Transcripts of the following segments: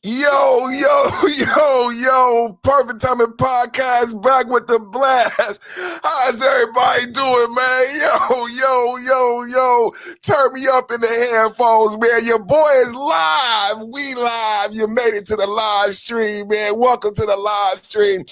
Yo, Perfect Timing Podcast back with the blast. How's everybody doing, man? Yo. Turn me up in the headphones, man. Your boy is live. We live. You made it to the live stream, man. Welcome to the live stream.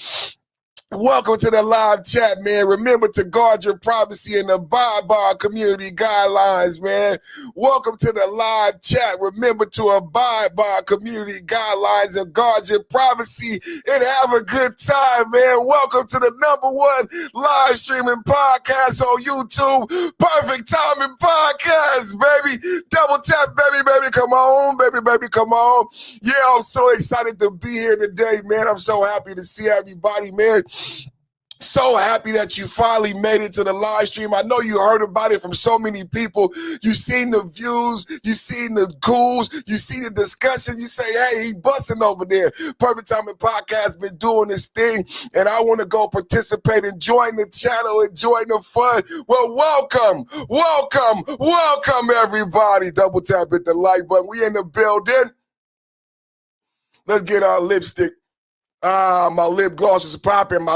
Welcome to the live chat, man. Remember to guard your privacy and abide by our community guidelines, man. Welcome to the live chat. Remember to abide by our community guidelines and guard your privacy and have a good time, man. Welcome to the #1 live streaming podcast on YouTube. Perfect Timing Podcast, baby. Double tap, baby. Come on, baby. Come on. Yeah, I'm so excited to be here today, man. I'm so happy to see everybody, man. So happy that you finally made it to the live stream. I know you heard about it from so many people. You've seen the views, you've seen the ghouls, you see the discussion. You say, hey, he busting over there. Perfect Timing Podcast been doing this thing, and I want to go participate and join the channel and join the fun. Well, welcome, everybody. Double tap, hit the like button. We in the building. Let's get our lipstick. My lip gloss is popping.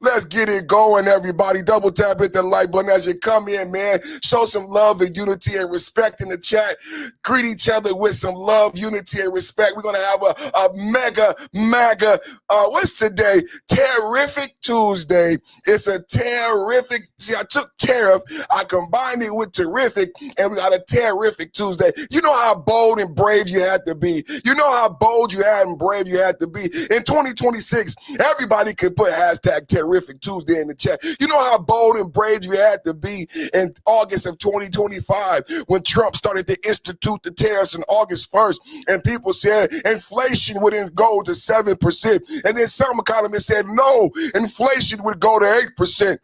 Let's get it going, everybody. Double tap, hit the like button as you come in, man. Show some love and unity and respect in the chat. Greet each other with some love, unity, and respect. We're going to have a MAGA, what's today? Terrific Tuesday. It's a terrific, see, I took tariff, I combined it with terrific, and we got a terrific Tuesday. You know how bold and brave you had to be. You know how bold you had and brave you had to be. In 2026, everybody could put hashtag Terrific Tuesday in the chat. You know how bold and brave you had to be in August of 2025 when Trump started to institute the tariffs on August 1st, and people said inflation wouldn't go to 7%. And then some economists said, no, inflation would go to 8%.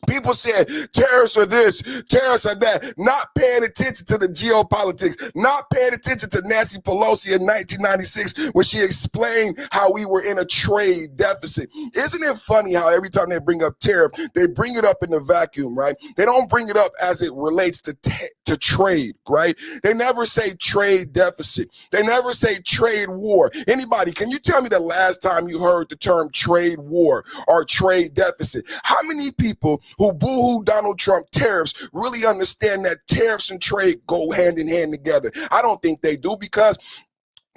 People said tariffs are this, tariffs are that, not paying attention to the geopolitics, not paying attention to Nancy Pelosi in 1996 when she explained how we were in a trade deficit. Isn't it funny how every time they bring up tariff, they bring it up in the vacuum, right? They don't bring it up as it relates to trade, right? They never say trade deficit. They never say trade war. Anybody, can you tell me the last time you heard the term trade war or trade deficit? How many people who boo-hoo Donald Trump tariffs really understand that tariffs and trade go hand in hand together? I don't think they do, because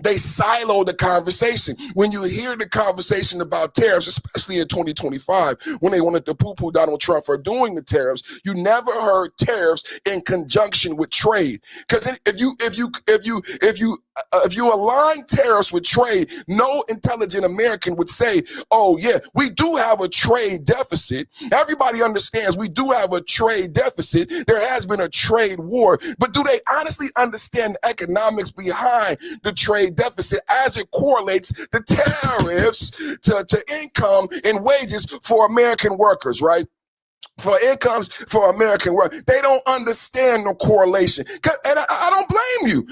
they silo the conversation. When you hear the conversation about tariffs, especially in 2025, when they wanted to poo-poo Donald Trump for doing the tariffs, you never heard tariffs in conjunction with trade. Because if you align tariffs with trade, no intelligent American would say, oh yeah, we do have a trade deficit. Everybody understands we do have a trade deficit. There has been a trade war, but do they honestly understand the economics behind the trade deficit as it correlates the tariffs to income and wages for American workers, right? For incomes for American work, they don't understand the correlation. And I don't blame you.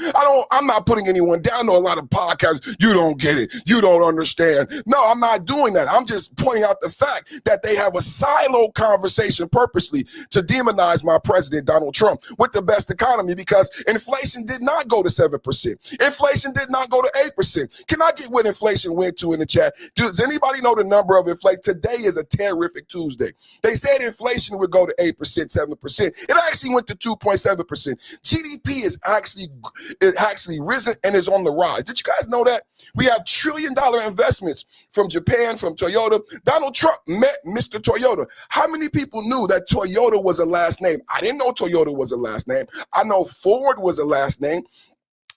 I'm not putting anyone down. I know a lot of podcasts, you don't get it, you don't understand. No, I'm not doing that. I'm just pointing out the fact that they have a silo conversation purposely to demonize my president, Donald Trump, with the best economy, because inflation did not go to 7%. Inflation did not go to 8%. Can I get what inflation went to in the chat? Does anybody know the number of inflation? Today is a terrific Tuesday. They said inflation would go to 8%, 7%. It actually went to 2.7%. GDP is actually risen and is on the rise. Did you guys know that? We have $1 trillion investments from Japan, from Toyota. Donald Trump met Mr. Toyota. How many people knew that Toyota was a last name? I didn't know Toyota was a last name. I know Ford was a last name.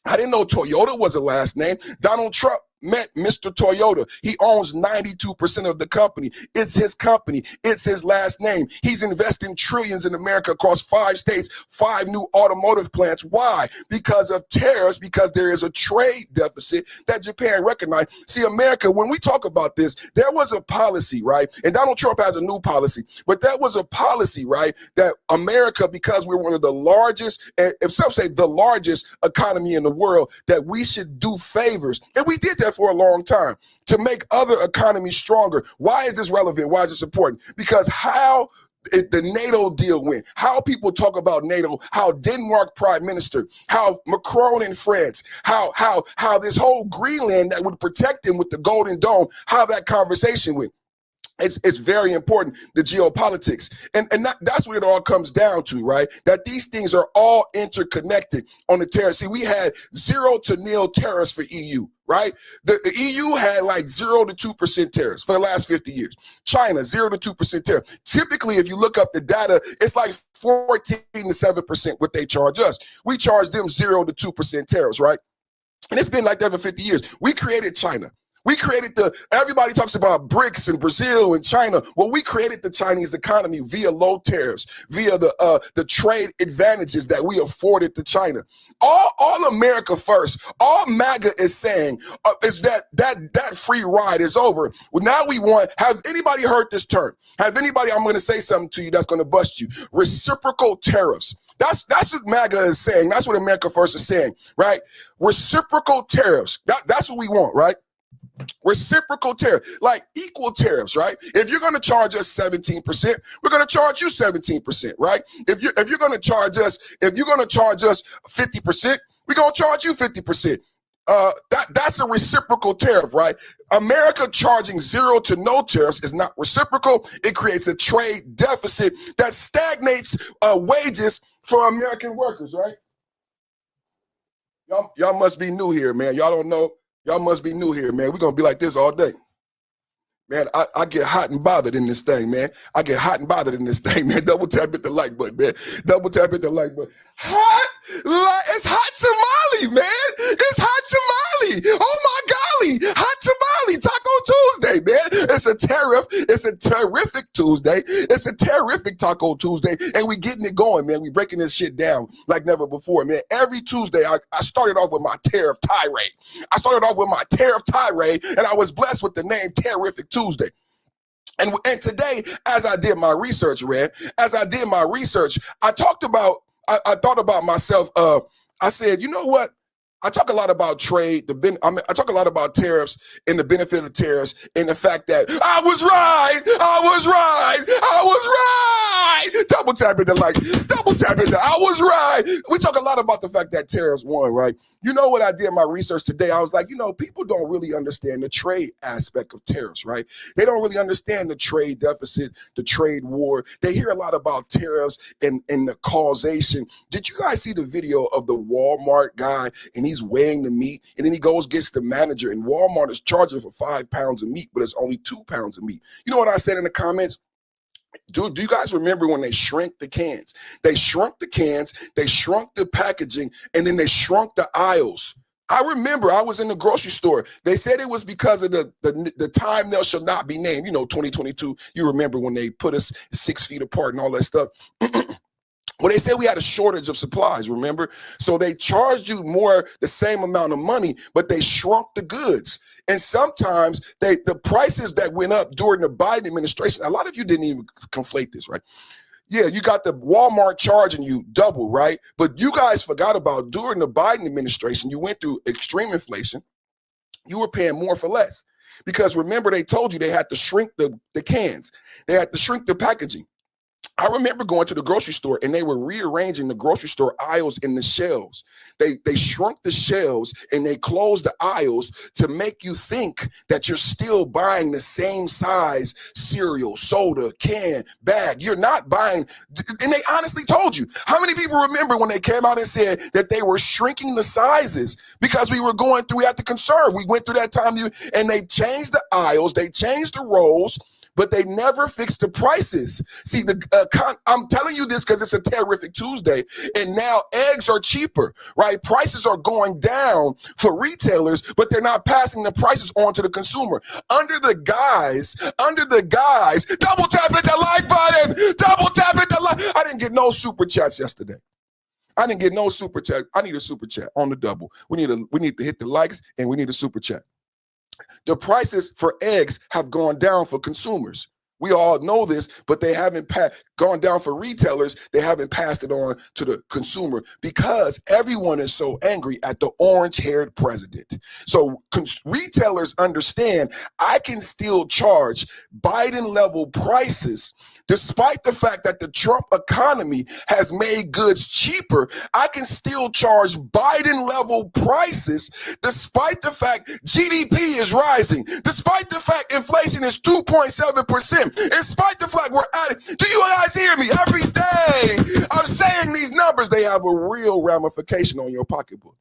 I didn't know Toyota was a last name. Donald Trump met Mr. Toyota. He owns 92% of the company. It's his company. It's his last name. He's investing trillions in America across 5 states, 5 new automotive plants. Why? Because of tariffs, because there is a trade deficit that Japan recognized. See, America, when we talk about this, there was a policy, right? And Donald Trump has a new policy, but that was a policy, right? That America, because we're one of the largest, and if some say the largest economy in the world, that we should do favors. And we did that for a long time to make other economies stronger. Why is this relevant? Why is this important? Because how the NATO deal went, how people talk about NATO, how Denmark prime minister, how Macron in France, how this whole Greenland that would protect them with the Golden Dome, how that conversation went. It's very important, the geopolitics. And that's what it all comes down to, right? That these things are all interconnected on the tariff. See, we had 0 to nil tariffs for EU, right? The EU had like 0 to 2% tariffs for the last 50 years. China, 0 to 2% tariff. Typically, if you look up the data, it's like 14 to 7% what they charge us. We charge them 0 to 2% tariffs, right? And it's been like that for 50 years. We created China. We created everybody talks about BRICS and Brazil and China. Well, we created the Chinese economy via low tariffs, via the trade advantages that we afforded to China. All America first, all MAGA is saying is that free ride is over. Well, now we want, have anybody heard this term? Have anybody, I'm going to say something to you that's going to bust you. Reciprocal tariffs. That's what MAGA is saying. That's what America first is saying, right? Reciprocal tariffs. That's what we want, right? Reciprocal tariff, like equal tariffs, right? If you're going to charge us 17%, we're going to charge you 17%, right? If you're going to charge us 50%, we're going to charge you 50%. That's a reciprocal tariff, right? America charging 0 to no tariffs is not reciprocal. It creates a trade deficit that stagnates wages for American workers, right? Y'all must be new here, man. Y'all don't know. Y'all must be new here, man. We're going to be like this all day. Man, I get hot and bothered in this thing, man. I get hot and bothered in this thing, man. Double tap hit the like button, man. Double tap hit the like button. Hot? It's hot tamale, man. It's hot tamale. Oh, my golly. Hot tamale. Taco Tuesday, man. It's a tariff. It's a terrific Tuesday. It's a terrific Taco Tuesday. And we getting it going, man. We breaking this shit down like never before, man. Every Tuesday, I started off with my tariff tirade. And I was blessed with the name Terrific Tuesday. And today, as I did my research, I thought about myself. I said, you know what? I talk a lot about trade. I talk a lot about tariffs and the benefit of tariffs and the fact that I was right. Double tap it to like. I was right. We talk a lot about the fact that tariffs won, right? You know what I did in my research today? I was like, people don't really understand the trade aspect of tariffs, right? They don't really understand the trade deficit, the trade war. They hear a lot about tariffs and the causation. Did you guys see the video of the Walmart guy and he's weighing the meat and then he gets the manager and Walmart is charging for 5 pounds of meat, but it's only 2 pounds of meat. You know what I said in the comments? Do you guys remember when they shrank the cans? They shrunk the cans, they shrunk the packaging, and then they shrunk the aisles. I remember I was in the grocery store. They said it was because of the time thou shall not be named. 2022, you remember when they put us 6 feet apart and all that stuff. Well, they said we had a shortage of supplies, remember? So they charged you the same amount of money, but they shrunk the goods. And sometimes the prices that went up during the Biden administration, a lot of you didn't even conflate this, right? Yeah, you got the Walmart charging you double, right? But you guys forgot about during the Biden administration, you went through extreme inflation. You were paying more for less. Because remember, they told you they had to shrink the cans. They had to shrink the packaging. I remember going to the grocery store and they were rearranging the grocery store aisles in the shelves. They shrunk the shelves and they closed the aisles to make you think that you're still buying the same size cereal, soda, can, bag. You're not buying, and they honestly told you. How many people remember when they came out and said that they were shrinking the sizes because we had to conserve. We went through that time and they changed the aisles, they changed the rows, but they never fixed the prices. See, I'm telling you this because it's a terrific Tuesday, and now eggs are cheaper, right? Prices are going down for retailers, but they're not passing the prices on to the consumer. Under the guise, double tap it the like button, double tap it the like. I didn't get no super chats yesterday. I didn't get no super chat. I need a super chat on the double. We need to hit the likes, and we need a super chat. The prices for eggs have gone down for consumers. We all know this, but they haven't gone down for retailers. They haven't passed it on to the consumer because everyone is so angry at the orange-haired president. So retailers understand I can still charge Biden-level prices Despite the fact that the Trump economy has made goods cheaper, I can still charge Biden-level prices despite the fact GDP is rising, despite the fact inflation is 2.7%, despite the fact we're at it. Do you guys hear me? Every day I'm saying these numbers, they have a real ramification on your pocketbook.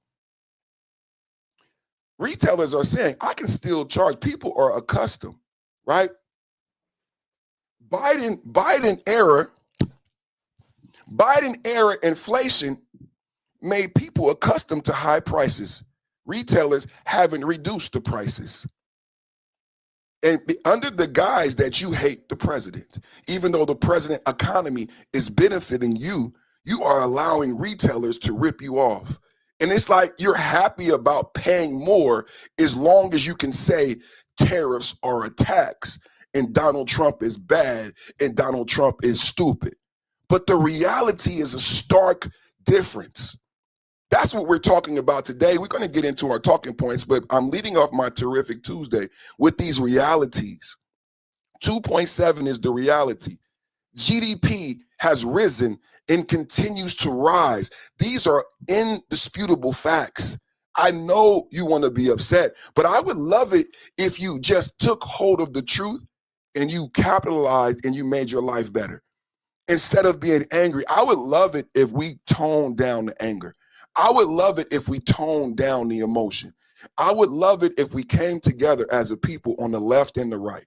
Retailers are saying, I can still charge. People are accustomed, right? Biden era inflation made people accustomed to high prices. Retailers haven't reduced the prices. And under the guise that you hate the president, even though the president economy is benefiting you, you are allowing retailers to rip you off. And it's like you're happy about paying more as long as you can say tariffs are a tax and Donald Trump is bad and Donald Trump is stupid. But the reality is a stark difference. That's what we're talking about today. We're going to get into our talking points, but I'm leading off my Terrific Tuesday with these realities. 2.7 is the reality. GDP has risen and continues to rise. These are indisputable facts. I know you want to be upset, but I would love it if you just took hold of the truth and you capitalized and you made your life better. Instead of being angry, I would love it if we toned down the anger. I would love it if we toned down the emotion. I would love it if we came together as a people on the left and the right,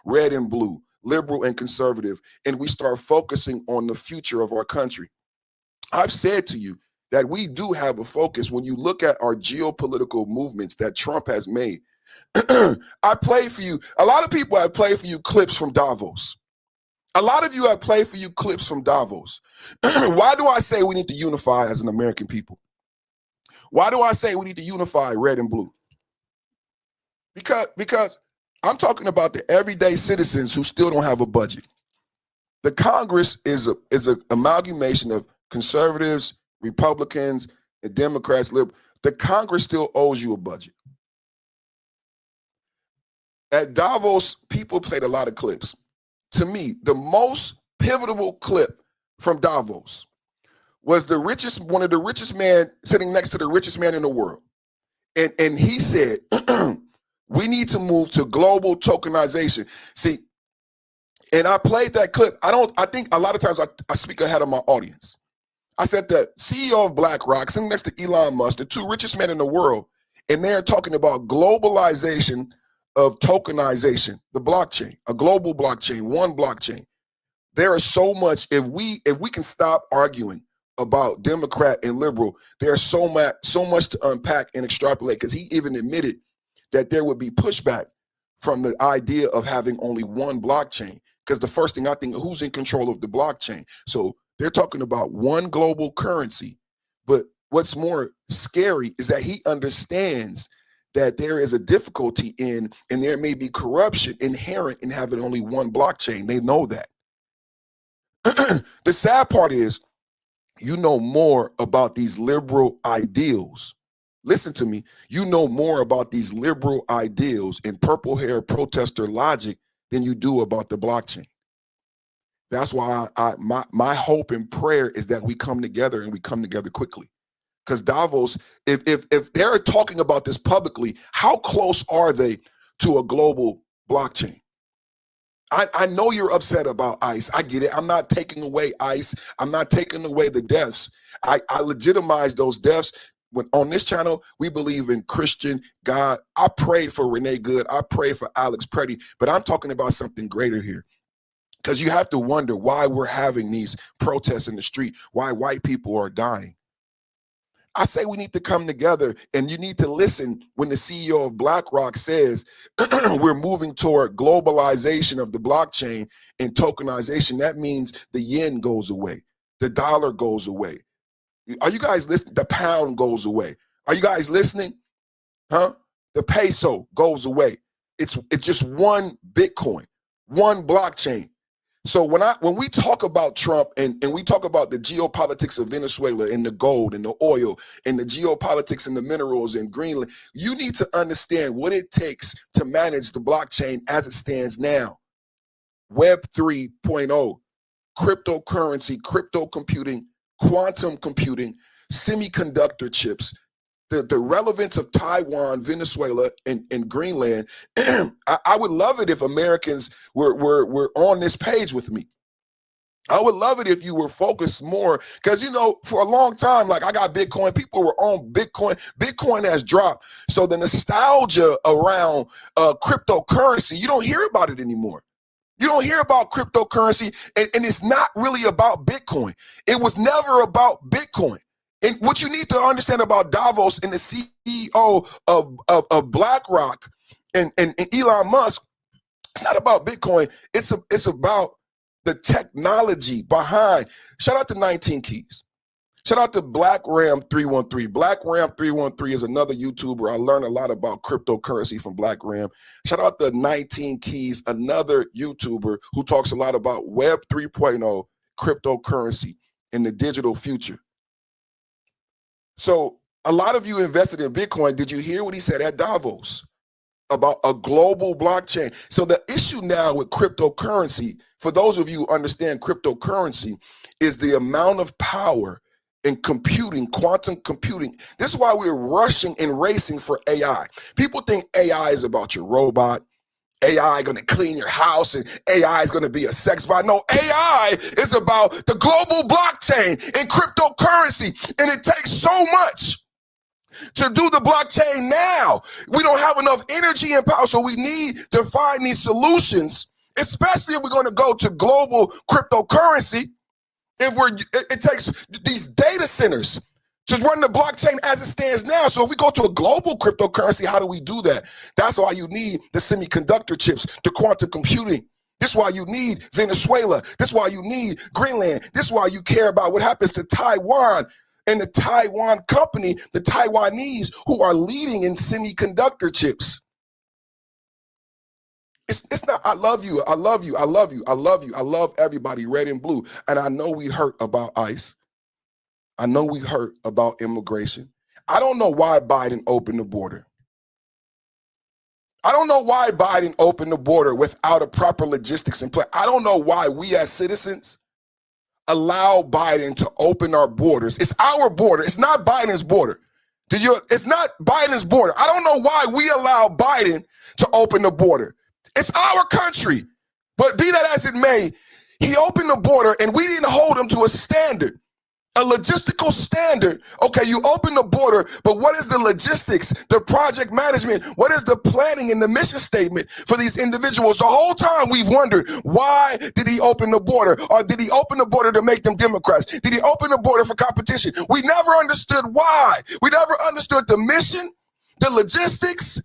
red and blue, liberal and conservative, and we start focusing on the future of our country. I've said to you that we do have a focus when you look at our geopolitical movements that Trump has made. I played for you. A lot of people have played for you clips from Davos. A lot of you have played for you clips from Davos. Why do I say we need to unify as an American people? Why do I say we need to unify red and blue? Because I'm talking about the everyday citizens who still don't have a budget. The Congress is an amalgamation of conservatives, Republicans, and Democrats. The Congress still owes you a budget. At Davos, people played a lot of clips. To me, the most pivotal clip from Davos was one of the richest man sitting next to the richest man in the world. And he said, we need to move to global tokenization. See, and I played that clip. I think a lot of times I speak ahead of my audience. I said the CEO of BlackRock, sitting next to Elon Musk, the two richest men in the world, and they're talking about globalization of tokenization, the blockchain, a global blockchain, one blockchain. There is so much, if we can stop arguing about Democrat and liberal, there's so much to unpack and extrapolate, because he even admitted that there would be pushback from the idea of having only one blockchain, because the first thing I think, who's in control of the blockchain? So they're talking about one global currency, but what's more scary is that he understands that there is a difficulty and there may be corruption inherent in having only one blockchain. They know that. The sad part is, you know more about these liberal ideals. Listen to me. You know more about these liberal ideals and purple hair protester logic than you do about the blockchain. That's why my hope and prayer is that we come together and we come together quickly. Because Davos, if they're talking about this publicly, how close are they to a global blockchain? I know you're upset about ICE. I get it. I'm not taking away ICE. I'm not taking away the deaths. I legitimize those deaths. When on this channel, we believe in Christian God. I prayed for Renee Good. I prayed for Alex Preddy. But I'm talking about something greater here. Because you have to wonder why we're having these protests in the street, why white people are dying. I say we need to come together, and you need to listen when the CEO of BlackRock says we're moving toward globalization of the blockchain and tokenization. That means the yen goes away, the dollar goes away. Are you guys listening? The pound goes away. Are you guys listening? Huh? The peso goes away. It's just one Bitcoin, one blockchain. So when we talk about Trump and we talk about the geopolitics of Venezuela and the gold and the oil and the geopolitics and the minerals in Greenland, you need to understand what it takes to manage the blockchain as it stands now. Web 3.0, cryptocurrency, crypto computing, quantum computing, semiconductor chips, the relevance of Taiwan, Venezuela, and Greenland. I would love it if Americans were on this page with me. I would love it if you were focused more, because, you know, for a long time, like I got Bitcoin, people were on Bitcoin. Bitcoin has dropped. So the nostalgia around cryptocurrency, you don't hear about it anymore. You don't hear about cryptocurrency, and it's not really about Bitcoin. It was never about Bitcoin. And what you need to understand about Davos and the CEO of BlackRock and Elon Musk, it's not about Bitcoin. It's about the technology behind. Shout out to 19 Keys. Shout out to Black Ram 313. Black Ram 313 is another YouTuber. I learned a lot about cryptocurrency from Black Ram. Shout out to 19 Keys, another YouTuber who talks a lot about Web 3.0, cryptocurrency, and the digital future. So a lot of you invested in Bitcoin. Did you hear what he said at Davos about a global blockchain? So the issue now with cryptocurrency, for those of you who understand cryptocurrency, is the amount of power in computing, quantum computing. This is why we're rushing and racing for AI. People think AI is about your robot. AI going to clean your house, and AI is going to be a sex bot. No, AI is about the global blockchain and cryptocurrency, and it takes so much to do the blockchain now. We don't have enough energy and power, so we need to find these solutions, especially if we're going to go to global cryptocurrency. It takes these data centers to run the blockchain as it stands now. So if we go to a global cryptocurrency, how do we do that? That's why you need the semiconductor chips, the quantum computing. This is why you need Venezuela. This is why you need Greenland. This is why you care about what happens to Taiwan and the Taiwan company, the Taiwanese who are leading in semiconductor chips. It's not, I love you, I love you, I love you, I love you, I love everybody, red and blue. And I know we hurt about ICE. I know we hurt about immigration. I don't know why Biden opened the border. I don't know why Biden opened the border without a proper logistics in place. I don't know why we as citizens allow Biden to open our borders. It's our border. It's not Biden's border. It's not Biden's border. I don't know why we allow Biden to open the border. It's our country. But be that as it may, he opened the border and we didn't hold him to a standard. A logistical standard. Okay, you open the border, but what is the logistics, the project management? What is the planning and the mission statement for these individuals? The whole time we've wondered, why did he open the border? Or did he open the border to make them Democrats? Did he open the border for competition? We never understood why. We never understood the mission, the logistics,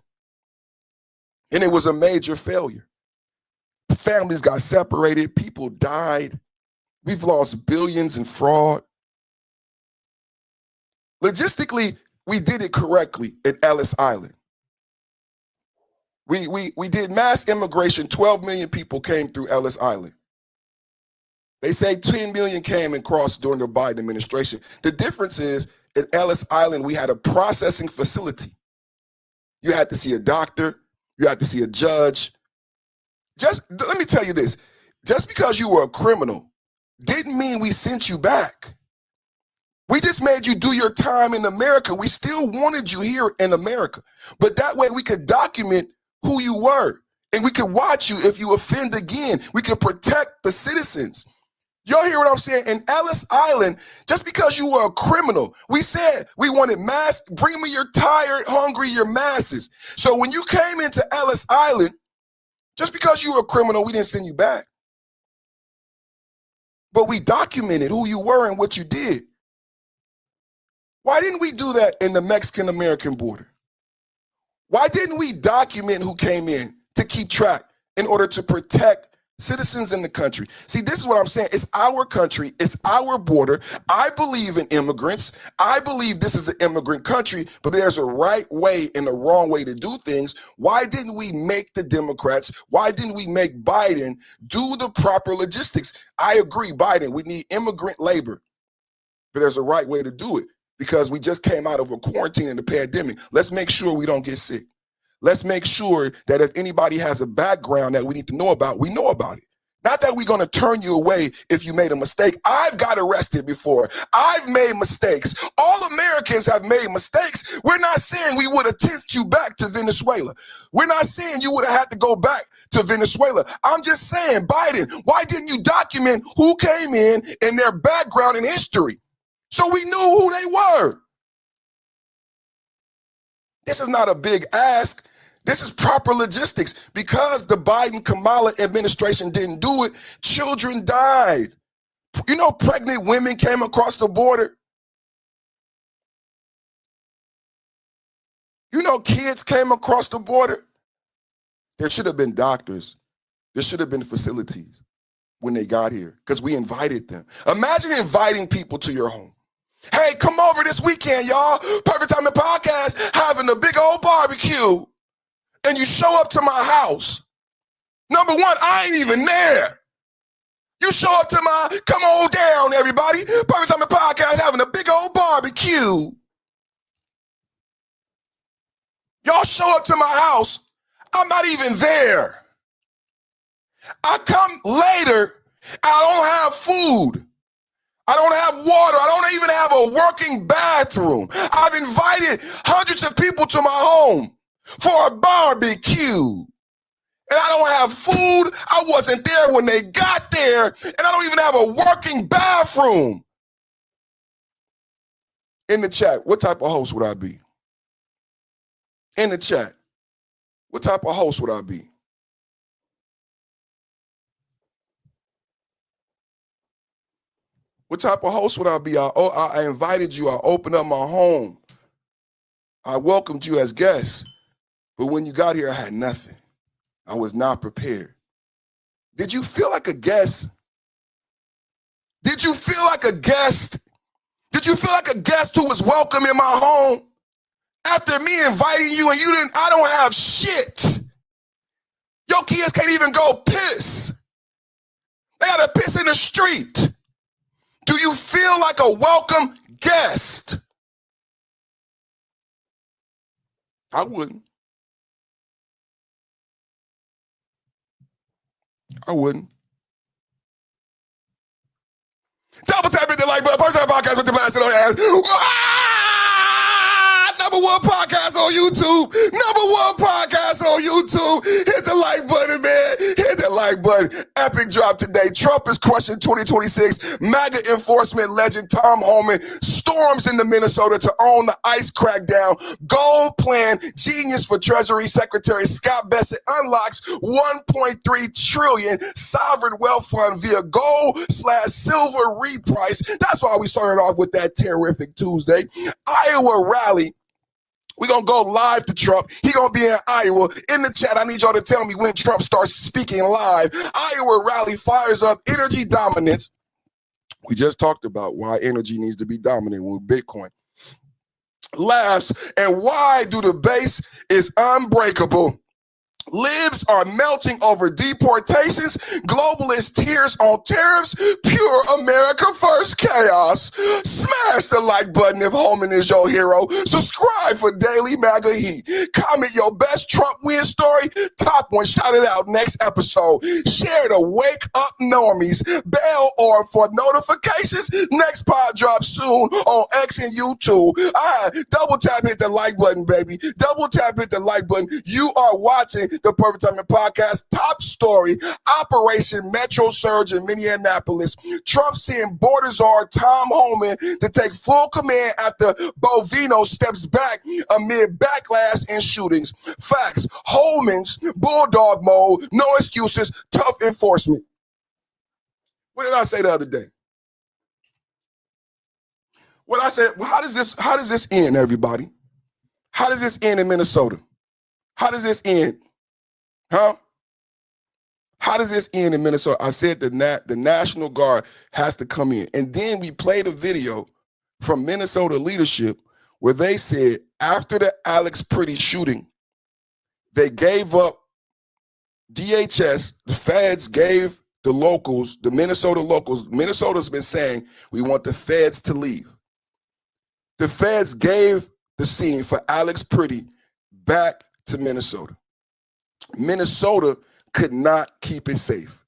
and it was a major failure. Families got separated, people died. We've lost billions in fraud. Logistically, we did it correctly at Ellis Island. We did mass immigration. 12 million people came through Ellis Island. They say 10 million came and crossed during the Biden administration. The difference is at Ellis Island, we had a processing facility. You had to see a doctor. You had to see a judge. Let me tell you this. Just because you were a criminal didn't mean we sent you back. We just made you do your time in America. We still wanted you here in America. But that way we could document who you were. And we could watch you if you offend again. We could protect the citizens. Y'all hear what I'm saying? In Ellis Island, just because you were a criminal, we said we wanted mass, bring me your tired, hungry, your masses. So when you came into Ellis Island, just because you were a criminal, we didn't send you back. But we documented who you were and what you did. Why didn't we do that in the Mexican-American border? Why didn't we document who came in to keep track in order to protect citizens in the country? See, this is what I'm saying. It's our country. It's our border. I believe in immigrants. I believe this is an immigrant country, but there's a right way and a wrong way to do things. Why didn't we make the Democrats? Why didn't we make Biden do the proper logistics? I agree, Biden, we need immigrant labor, but there's a right way to do it. Because we just came out of a quarantine and a pandemic. Let's make sure we don't get sick. Let's make sure that if anybody has a background that we need to know about, we know about it. Not that we're going to turn you away if you made a mistake. I've got arrested before. I've made mistakes. All Americans have made mistakes. We're not saying we would have sent you back to Venezuela. We're not saying you would have had to go back to Venezuela. I'm just saying, Biden, why didn't you document who came in and their background and history so we knew who they were? This is not a big ask. This is proper logistics. Because the Biden-Kamala administration didn't do it, children died. You know, pregnant women came across the border. You know, kids came across the border. There should have been doctors. There should have been facilities when they got here because we invited them. Imagine inviting people to your home. Hey, come over this weekend, y'all. Perfect Time to Podcast, having a big old barbecue. And you show up to my house. Number one, I ain't even there. You show up to my, come on down, everybody. Perfect Time to Podcast, having a big old barbecue. Y'all show up to my house. I'm not even there. I come later. I don't have food. I don't have water. I don't even have a working bathroom. I've invited hundreds of people to my home for a barbecue. And I don't have food. I wasn't there when they got there. And I don't even have a working bathroom. In the chat, what type of host would I be? In the chat, what type of host would I be? What type of host would I be? I invited you. I opened up my home. I welcomed you as guests. But when you got here, I had nothing. I was not prepared. Did you feel like a guest? Did you feel like a guest? Did you feel like a guest who was welcome in my home? After me inviting you and you didn't, I don't have shit. Your kids can't even go piss. They gotta piss in the street. Do you feel like a welcome guest? I wouldn't. I wouldn't. Double tap hit the like button. Personal podcast with the blasted on ass. Number one podcast on YouTube. Number one podcast on YouTube. Hit the like button, man. Hit the like button. Epic drop today. Trump is crushing 2026. MAGA enforcement legend Tom Homan storms into Minnesota to own the ICE crackdown. Gold plan genius for Treasury Secretary Scott Bessent unlocks 1.3 trillion sovereign wealth fund via gold/silver reprice. That's why we started off with that terrific Tuesday. Iowa rally. We're going to go live to Trump. He's going to be in Iowa. In the chat, I need y'all to tell me when Trump starts speaking live. Iowa rally fires up energy dominance. We just talked about why energy needs to be dominant with Bitcoin. Laughs, and why do the base is unbreakable. Libs are melting over deportations, globalist tears on tariffs, pure America first chaos. Smash the like button if Homan is your hero. Subscribe for daily MAGA heat. Comment your best Trump win story. Top one, shout it out next episode. Share the wake up normies. Bell or for notifications. Next pod drop soon on X and YouTube. Double tap hit the like button, baby. Double tap hit the like button. You are watching the Perfect Time Podcast. Top story, Operation Metro Surge in Minneapolis. Trump seeing border czar Tom Homan to take full command after Bovino steps back amid backlash and shootings. Facts, Homan's bulldog mode, no excuses, tough enforcement. What did I say the other day? What I said, how does this end, everybody? How does this end in Minnesota? How does this end? Huh? How does this end in Minnesota? I said the National Guard has to come in. And then we played a video from Minnesota leadership where they said after the Alex Pretty shooting, they gave up DHS, the feds gave the locals, the Minnesota locals, Minnesota's been saying, we want the feds to leave. The feds gave the scene for Alex Pretty back to Minnesota. Minnesota could not keep it safe.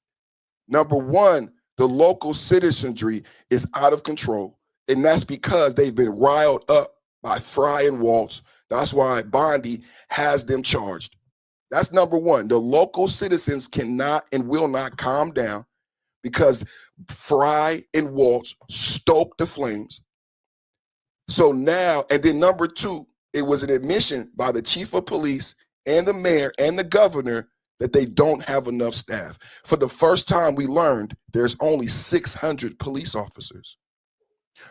Number one, the local citizenry is out of control, and that's because they've been riled up by Fry and Waltz. That's why Bondi has them charged. That's number one. The local citizens cannot and will not calm down because Fry and Waltz stoked the flames. So now, and then number two, it was an admission by the chief of police and the mayor and the governor that they don't have enough staff. For the first time, we learned there's only 600 police officers.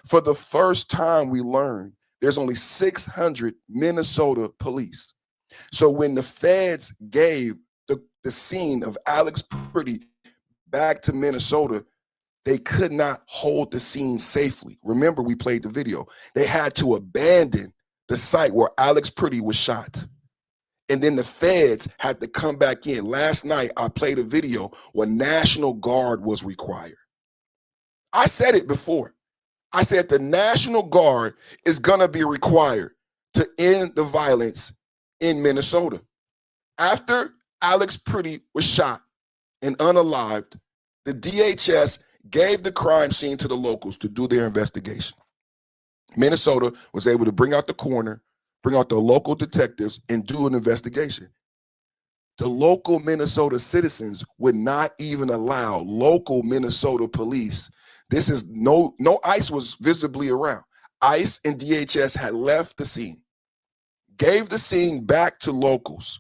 For the first time, we learned there's only 600 Minnesota police. So when the feds gave the scene of Alex Pretty back to Minnesota, they could not hold the scene safely. Remember, we played the video. They had to abandon the site where Alex Pretty was shot. And then the feds had to come back in. Last night, I played a video where National Guard was required. I said it before. I said the National Guard is gonna be required to end the violence in Minnesota. After Alex Pretty was shot and unalived, the DHS gave the crime scene to the locals to do their investigation. Minnesota was able to bring out the coroner, bring out the local detectives, and do an investigation. The local Minnesota citizens would not even allow local Minnesota police. This is no ICE was visibly around. ICE and DHS had left the scene, gave the scene back to locals.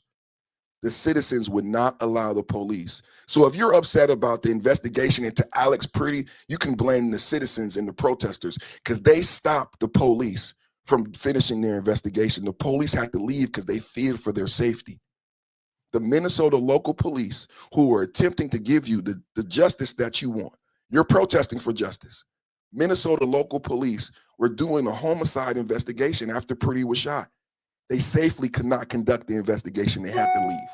The citizens would not allow the police. So if you're upset about the investigation into Alex Pretty, you can blame the citizens and the protesters because they stopped the police from finishing their investigation. The police had to leave because they feared for their safety. The Minnesota local police who were attempting to give you the justice that you want. You're protesting for justice. Minnesota local police were doing a homicide investigation after Pretty was shot. They safely could not conduct the investigation. They had to leave.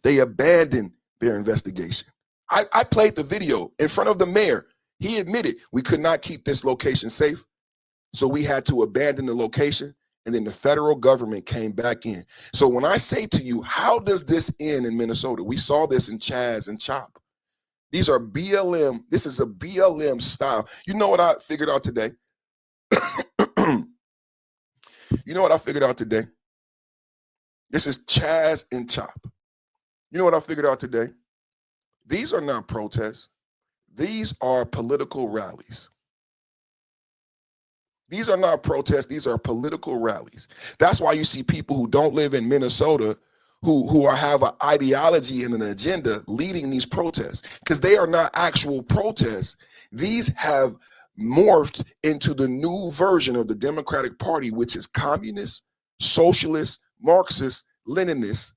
They abandoned their investigation. I played the video in front of the mayor. He admitted we could not keep this location safe, so we had to abandon the location, and then the federal government came back in. So when I say to you, how does this end in Minnesota? We saw this in Chaz and Chop. These are BLM. This is a BLM style. You know what I figured out today? You know what I figured out today? This is Chaz and Chop. You know what I figured out today? These are not protests. These are political rallies. These are not protests. These are political rallies. That's why you see people who don't live in Minnesota who have an ideology and an agenda leading these protests, because they are not actual protests. These have morphed into the new version of the Democratic Party, which is communist, socialist, Marxist, Leninist.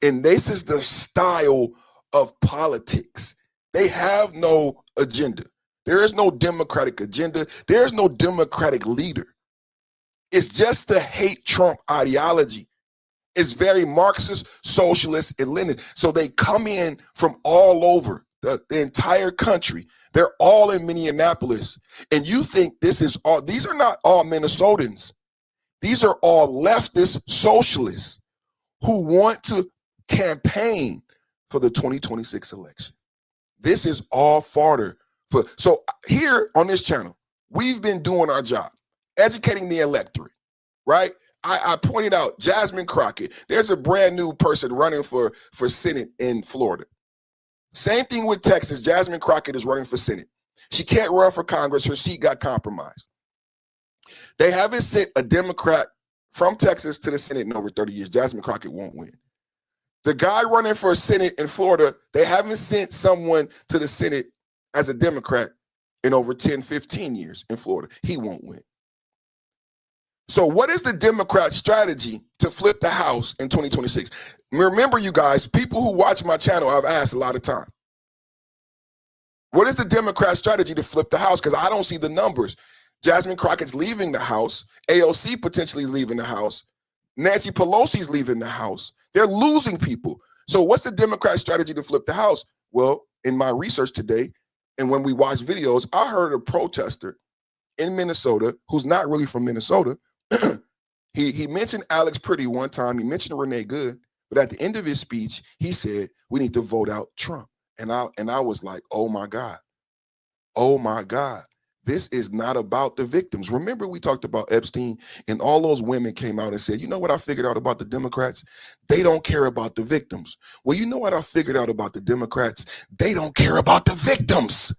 And this is the style of politics. They have no agenda. There is no democratic agenda. There is no democratic leader. It's just the hate Trump ideology. It's very Marxist, socialist, and Lenin. So they come in from all over the entire country. They're all in Minneapolis. And you think this is all, these are not all Minnesotans. These are all leftist socialists who want to campaign for the 2026 election. This is all fodder. So here on this channel, we've been doing our job, educating the electorate, right? I pointed out Jasmine Crockett. There's a brand new person running for Senate in Florida. Same thing with Texas. Jasmine Crockett is running for Senate. She can't run for Congress. Her seat got compromised. They haven't sent a Democrat from Texas to the Senate in over 30 years. Jasmine Crockett won't win. The guy running for Senate in Florida, they haven't sent someone to the Senate as a Democrat in over 10, 15 years in Florida. He won't win. So what is the Democrat strategy to flip the House in 2026? Remember, you guys, people who watch my channel, I've asked a lot of time. What is the Democrat strategy to flip the House? Because I don't see the numbers. Jasmine Crockett's leaving the House. AOC potentially is leaving the House. Nancy Pelosi's leaving the House. They're losing people. So what's the Democrat strategy to flip the House? Well, in my research today, and when we watch videos, I heard a protester in Minnesota who's not really from Minnesota. He mentioned Alex Pretty one time. He mentioned Renee Good. But at the end of his speech, he said, we need to vote out Trump. And I was like, oh my God. Oh my God. This is not about the victims. Remember, we talked about Epstein, and all those women came out and said, you know what I figured out about the Democrats? They don't care about the victims. Well, you know what I figured out about the Democrats? They don't care about the victims.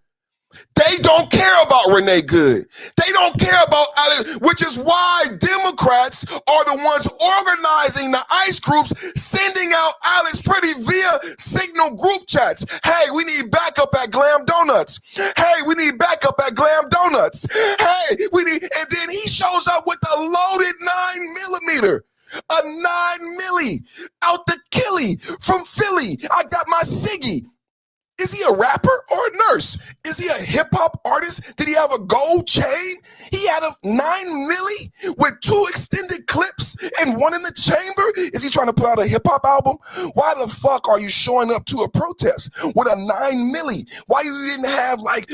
They don't care about Renee Good. They don't care about Alex, which is why Democrats are the ones organizing the ICE groups, sending out Alex Pretty via signal group chats. Hey, we need backup at Glam Donuts. Hey, we need backup at Glam Donuts. Hey, we need, and then he shows up with a loaded 9mm. A 9 milli out the killie from Philly. I got my Siggy. Is he a rapper or a nurse? Is he a hip-hop artist? Did he have a gold chain? He had a 9 milli with 2 extended clips and 1 in the chamber? Is he trying to put out a hip-hop album? Why the fuck are you showing up to a protest with a 9 milli? Why you didn't have like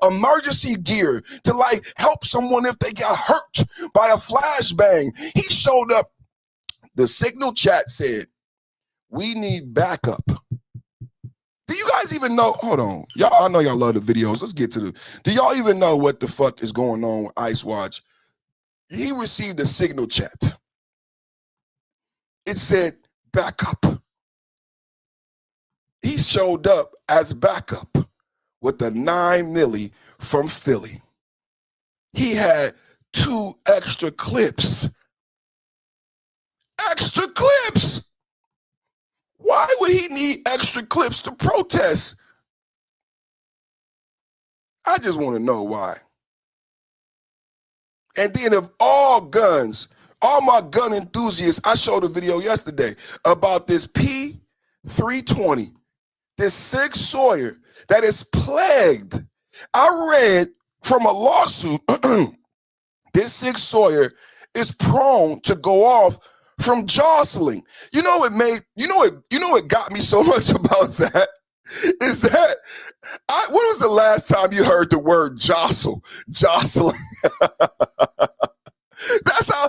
emergency gear to like help someone if they got hurt by a flashbang? He showed up. The signal chat said, we need backup. Do you guys even know? Hold on. Y'all, I know y'all love the videos. Let's get to the. Do y'all even know what the fuck is going on with Ice Watch? He received a signal chat. It said backup. He showed up as backup with a 9 milli from Philly. He had 2 extra clips. Extra clips. Why would he need extra clips to protest? I just want to know why. And then of all guns, all my gun enthusiasts, I showed a video yesterday about this P320, this Sig Sauer that is plagued. I read from a lawsuit, this Sig Sauer is prone to go off from jostling. You know what got me so much about that is that when was the last time you heard the word jostling? That's how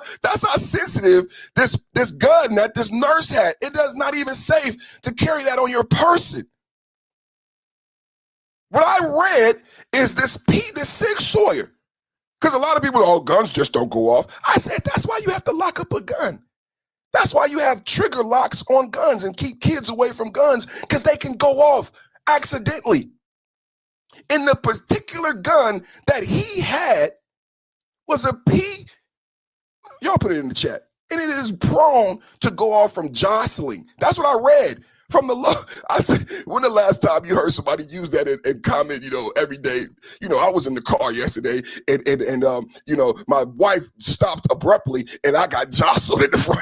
sensitive this gun that this nurse had. It does not even safe to carry that on your person. What I read is this Sig Sauer. Because a lot of people, oh, guns just don't go off. I said, that's why you have to lock up a gun. That's why you have trigger locks on guns and keep kids away from guns, because they can go off accidentally. And the particular gun that he had was a y'all put it in the chat, and it is prone to go off from jostling. That's what I read from the law. I said, when the last time you heard somebody use that and comment, every day? I was in the car yesterday and my wife stopped abruptly and I got jostled in the front.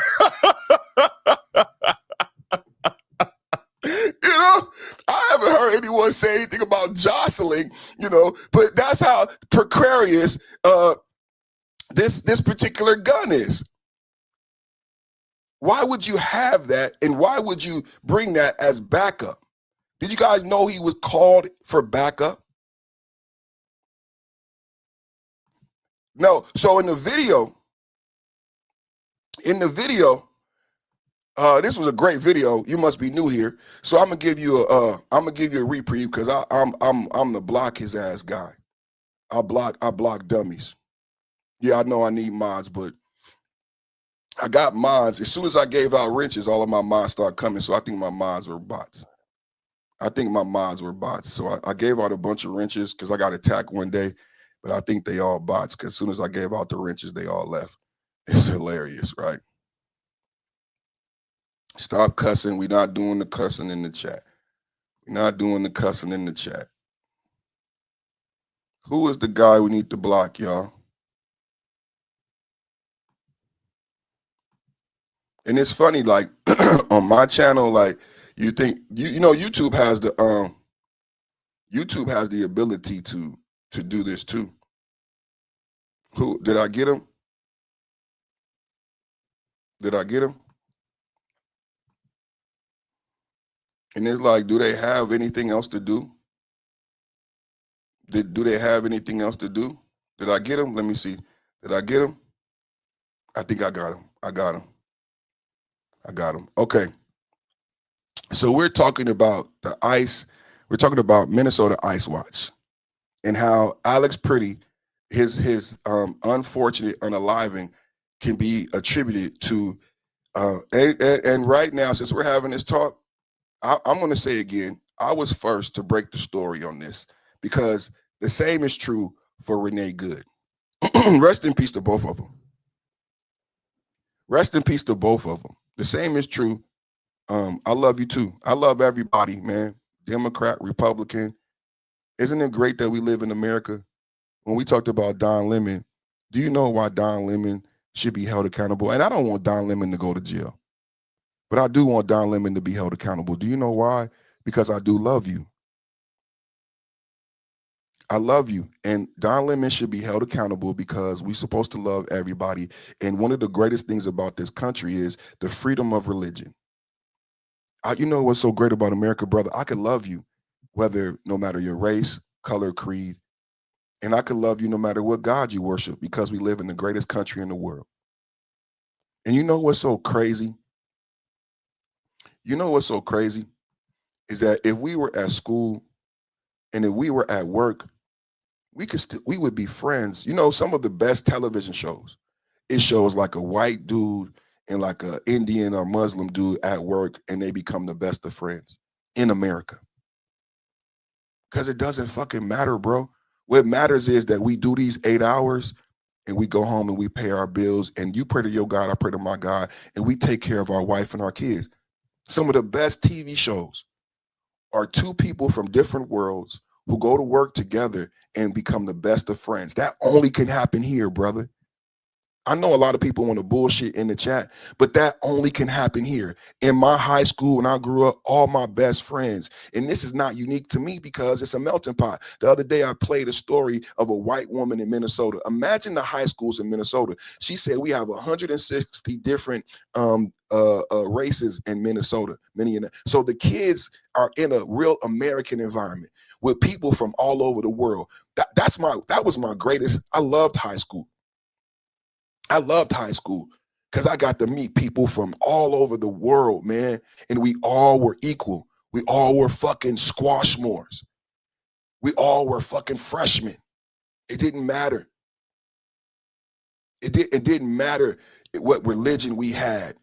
I haven't heard anyone say anything about jostling, but that's how precarious this particular gun is. Why would you have that, and why would you bring that as backup? Did you guys know he was called for backup? No. So in the video, this was a great video. You must be new here, so I'm gonna give you a reprieve because I'm the block his ass guy. I block dummies. Yeah, I know I need mods, but I got mods. As soon as I gave out wrenches, all of my mods start coming. So I think my mods were bots. So I gave out a bunch of wrenches because I got attacked one day, but I think they all bots because as soon as I gave out the wrenches, they all left. It's hilarious, right? Stop cussing. We're not doing the cussing in the chat. Who is the guy we need to block, y'all? And it's funny, like on my channel, like you think YouTube has the ability to do this too. Who did I get him? And it's like, do they have anything else to do? Do they have anything else to do? Did I get him? Let me see. Did I get him? I think I got him. I got him. Okay. So we're talking about the ICE We're talking about Minnesota ICE Watch and how Alex Pretty, his unfortunate unaliving can be attributed to, and right now, since we're having this talk, I'm going to say again, I was first to break the story on this because the same is true for Renee Good. Rest in peace to both of them. Rest in peace to both of them. The same is true. I love you too. I love everybody, man. Democrat, Republican. Isn't it great that we live in America? When we talked about Don Lemon, do you know why Don Lemon should be held accountable? And I don't want Don Lemon to go to jail, but I do want Don Lemon to be held accountable. Do you know why? Because I do love you. I love you. And Don Lemon should be held accountable because we're supposed to love everybody. And one of the greatest things about this country is the freedom of religion. You know what's so great about America, brother? I can love you, whether no matter your race, color, creed, and I can love you no matter what God you worship because we live in the greatest country in the world. And you know what's so crazy? You know what's so crazy is that if we were at school and if we were at work, we would be friends. You know, some of the best television shows, it shows like a white dude and like a Indian or Muslim dude at work, and they become the best of friends in America. Because it doesn't fucking matter, bro. What matters is that we do these 8 hours and we go home and we pay our bills, and you pray to your God, I pray to my God, and we take care of our wife and our kids. Some of the best TV shows are two people from different worlds who go to work together and become the best of friends. That only can happen here, brother. I know a lot of people want to bullshit in the chat, but that only can happen here. In my high school, when I grew up, all my best friends, and this is not unique to me because it's a melting pot. The other day, I played a story of a white woman in Minnesota. Imagine the high schools in Minnesota. She said we have 160 different races in Minnesota. So the kids are in a real American environment with people from all over the world. That was my greatest. I loved high school. I loved high school because I got to meet people from all over the world, man. And we all were equal. We all were fucking squashmores. We all were fucking freshmen. It didn't matter. It didn't matter what religion we had.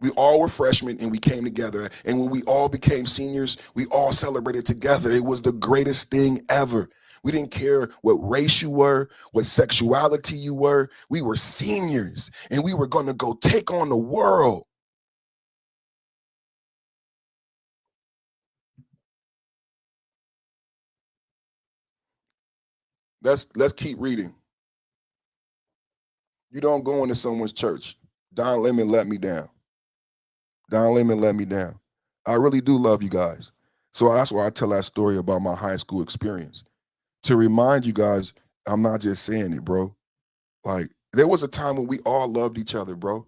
We all were freshmen and we came together. And when we all became seniors, we all celebrated together. It was the greatest thing ever. We didn't care what race you were, what sexuality you were. We were seniors and we were going to go take on the world. Let's keep reading. You don't go into someone's church. Don Lemon let me down. Don Lemon let me down. I really do love you guys. So that's why I tell that story about my high school experience. To remind you guys, I'm not just saying it, bro. Like, there was a time when we all loved each other, bro.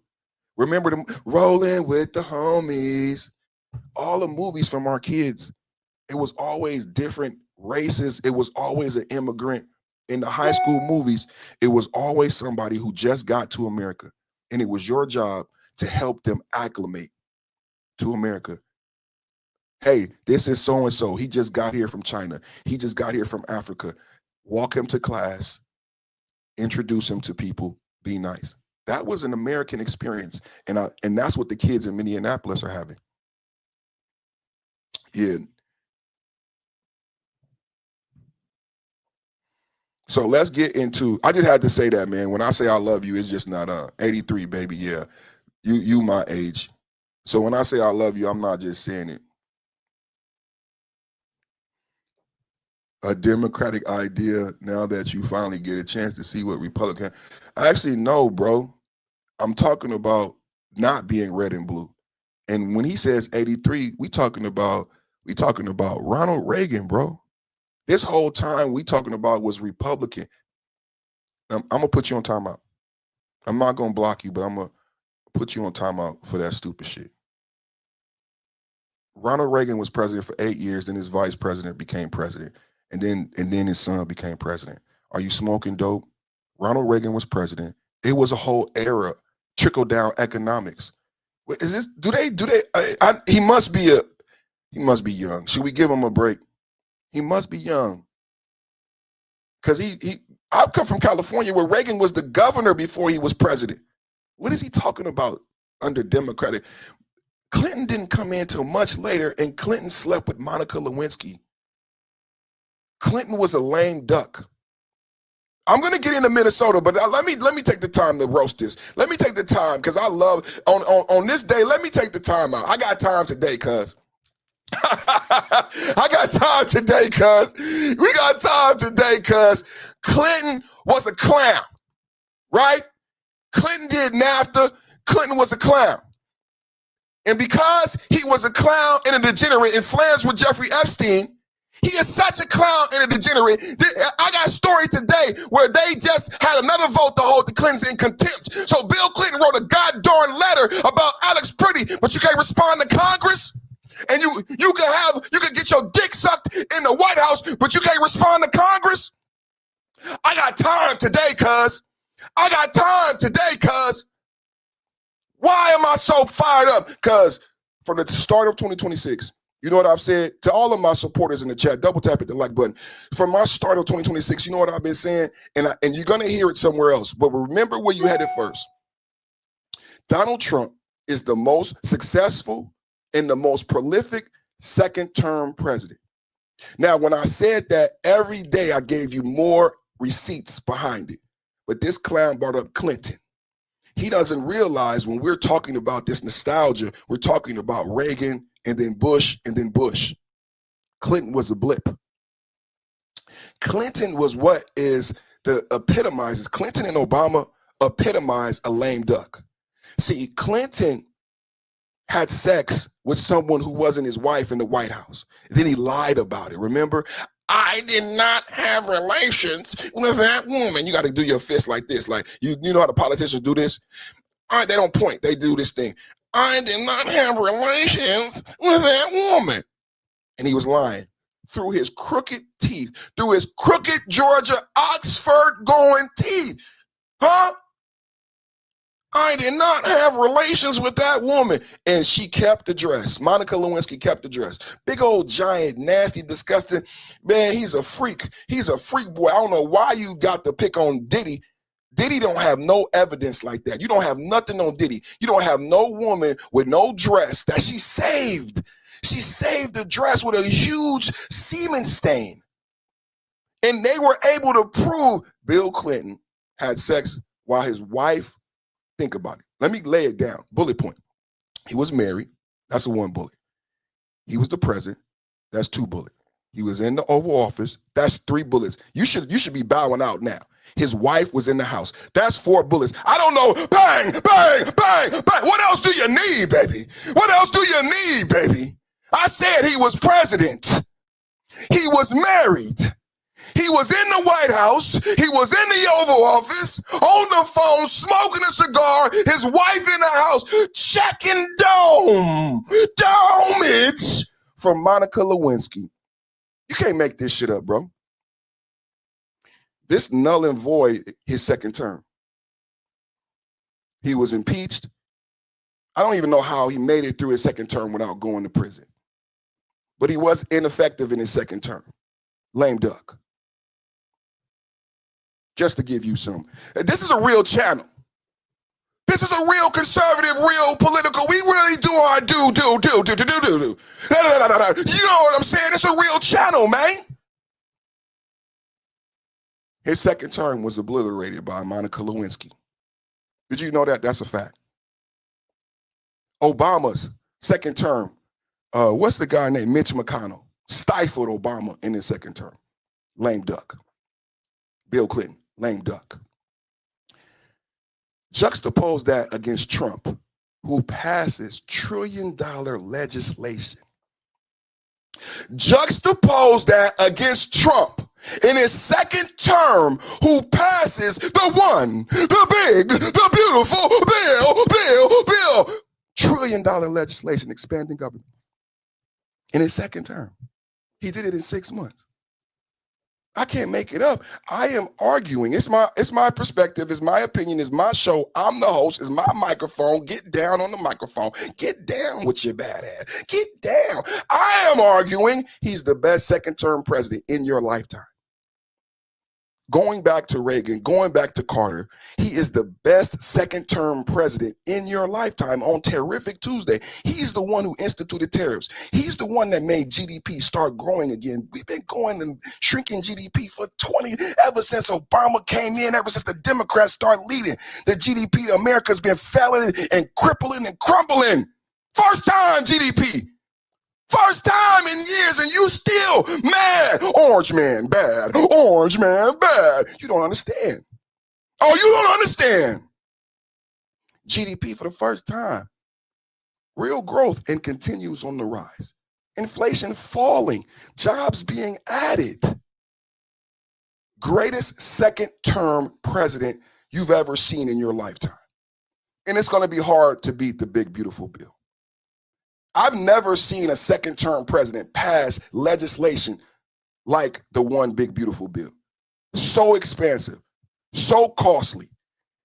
Remember them rolling with the homies, all the movies from our kids. It was always different races. It was always an immigrant. In the high school movies, it was always somebody who just got to America. And it was your job to help them acclimate to America. Hey, this is so-and-so. He just got here from China. He just got here from Africa. Walk him to class, introduce him to people, be nice. That was an American experience. And that's what the kids in Minneapolis are having. Yeah. So let's get into, I just had to say that, man. When I say I love you, it's just not 83, baby. Yeah. You my age. So when I say I love you, I'm not just saying it. A democratic idea now that you finally get a chance to see what Republican. Actually, no, bro. I'm talking about not being red and blue. And when he says 83, we talking about Ronald Reagan, bro. This whole time we talking about was Republican. I'm gonna put you on timeout. I'm not gonna block you, but I'm gonna put you on timeout for that stupid shit. Ronald Reagan was president for 8 years, then his vice president became president, and then his son became president. Are you smoking dope? Ronald Reagan was president. It was a whole era, trickle down economics. Is this? Do they? He must be young. Should we give him a break? He must be young. Because I come from California where Reagan was the governor before he was president. What is he talking about under Democratic? Clinton didn't come in till much later, and Clinton slept with Monica Lewinsky. Clinton was a lame duck. I'm going to get into Minnesota, but let me take the time to roast this. Let me take the time, because I love, on this day, let me take the time out. I got time today, cuz. I got time today, cuz. We got time today, cuz. Clinton was a clown, right? Clinton did NAFTA. Clinton was a clown. And because he was a clown and a degenerate and flans with Jeffrey Epstein, he is such a clown and a degenerate. I got a story today where they just had another vote to hold the Clintons in contempt. So Bill Clinton wrote a goddamn letter about Alex Pretty, but you can't respond to Congress? And you can get your dick sucked in the White House, but you can't respond to Congress? I got time today, cuz. I got time today, cuz. Why am I so fired up? Because from the start of 2026, you know what I've said to all of my supporters in the chat? Double tap at the like button. From my start of 2026, you know what I've been saying? And you're going to hear it somewhere else. But remember where you had it first. Donald Trump is the most successful and the most prolific second-term president. Now, when I said that, every day I gave you more receipts behind it. But this clown brought up Clinton. He doesn't realize when we're talking about this nostalgia, we're talking about Reagan and then Bush and then Bush. Clinton was a blip. Clinton was what is the epitomizes. Clinton and Obama epitomize a lame duck. See, Clinton had sex with someone who wasn't his wife in the White House. Then he lied about it. Remember? I did not have relations with that woman. You got to do your fist like this. Like, you know how the politicians do this? All right, they don't point. They do this thing. I did not have relations with that woman. And he was lying through his crooked teeth, through his crooked Georgia Oxford going teeth. Huh? I did not have relations with that woman. And she kept the dress. Monica Lewinsky kept the dress. Big old giant, nasty, disgusting. Man, he's a freak. He's a freak boy. I don't know why you got to pick on Diddy. Diddy don't have no evidence like that. You don't have nothing on Diddy. You don't have no woman with no dress that she saved. She saved the dress with a huge semen stain. And they were able to prove Bill Clinton had sex while his wife. Think about it. Let me lay it down. Bullet point. He was married. That's a one bullet. He was the president. That's two bullets. He was in the Oval Office. That's three bullets. You should be bowing out now. His wife was in the house. That's four bullets. I don't know. Bang, bang, bang, bang. What else do you need, baby? What else do you need, baby? I said he was president. He was married. He was in the White House. He was in the Oval Office, on the phone, smoking a cigar, his wife in the house, checking domage from Monica Lewinsky. You can't make this shit up, bro. This null and void his second term. He was impeached. I don't even know how he made it through his second term without going to prison. But he was ineffective in his second term. Lame duck. Just to give you some. This is a real channel. This is a real conservative, real political. We really do our do. You know what I'm saying? It's a real channel, man. His second term was obliterated by Monica Lewinsky. Did you know that? That's a fact. Obama's second term, what's the guy named Mitch McConnell? Stifled Obama in his second term. Lame duck. Bill Clinton. Lame duck. Juxtapose that against Trump, who passes trillion-dollar legislation. Juxtapose that against Trump in his second term, who passes the one, the big, the beautiful bill, trillion-dollar legislation expanding government in his second term. He did it in 6 months. I can't make it up. I am arguing. It's my perspective. It's my opinion. It's my show. I'm the host. It's my microphone. Get down on the microphone. Get down with your bad ass. Get down. I am arguing he's the best second-term president in your lifetime. Going back to Reagan, going back to Carter, he is the best second-term president in your lifetime on Terrific Tuesday. He's the one who instituted tariffs. He's the one that made GDP start growing again. We've been going and shrinking GDP for ever since Obama came in, ever since the Democrats started leading. The GDP, America's been failing and crippling and crumbling. First time GDP. First time in years, and you still mad. Orange man bad. Orange man bad. You don't understand. Oh, you don't understand. GDP for the first time. Real growth and continues on the rise. Inflation falling. Jobs being added. Greatest second-term president you've ever seen in your lifetime. And it's going to be hard to beat the big, beautiful bill. I've never seen a second-term president pass legislation like the one big, beautiful bill. So expansive, so costly.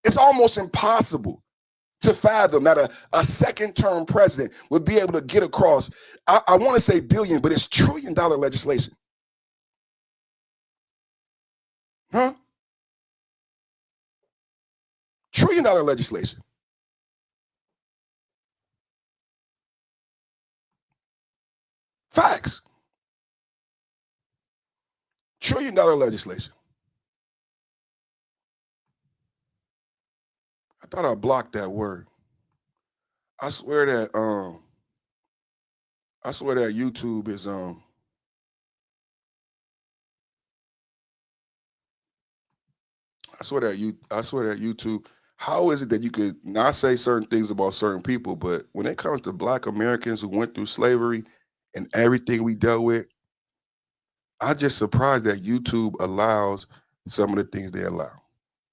It's almost impossible to fathom that a second-term president would be able to get across, I want to say billion, but it's trillion-dollar legislation. Huh? Trillion-dollar legislation. Facts. Trillion-dollar legislation. I thought I blocked that word. I swear that YouTube is I swear that YouTube. How is it that you could not say certain things about certain people, but when it comes to Black Americans who went through slavery and everything we dealt with, I'm just surprised that YouTube allows some of the things they allow.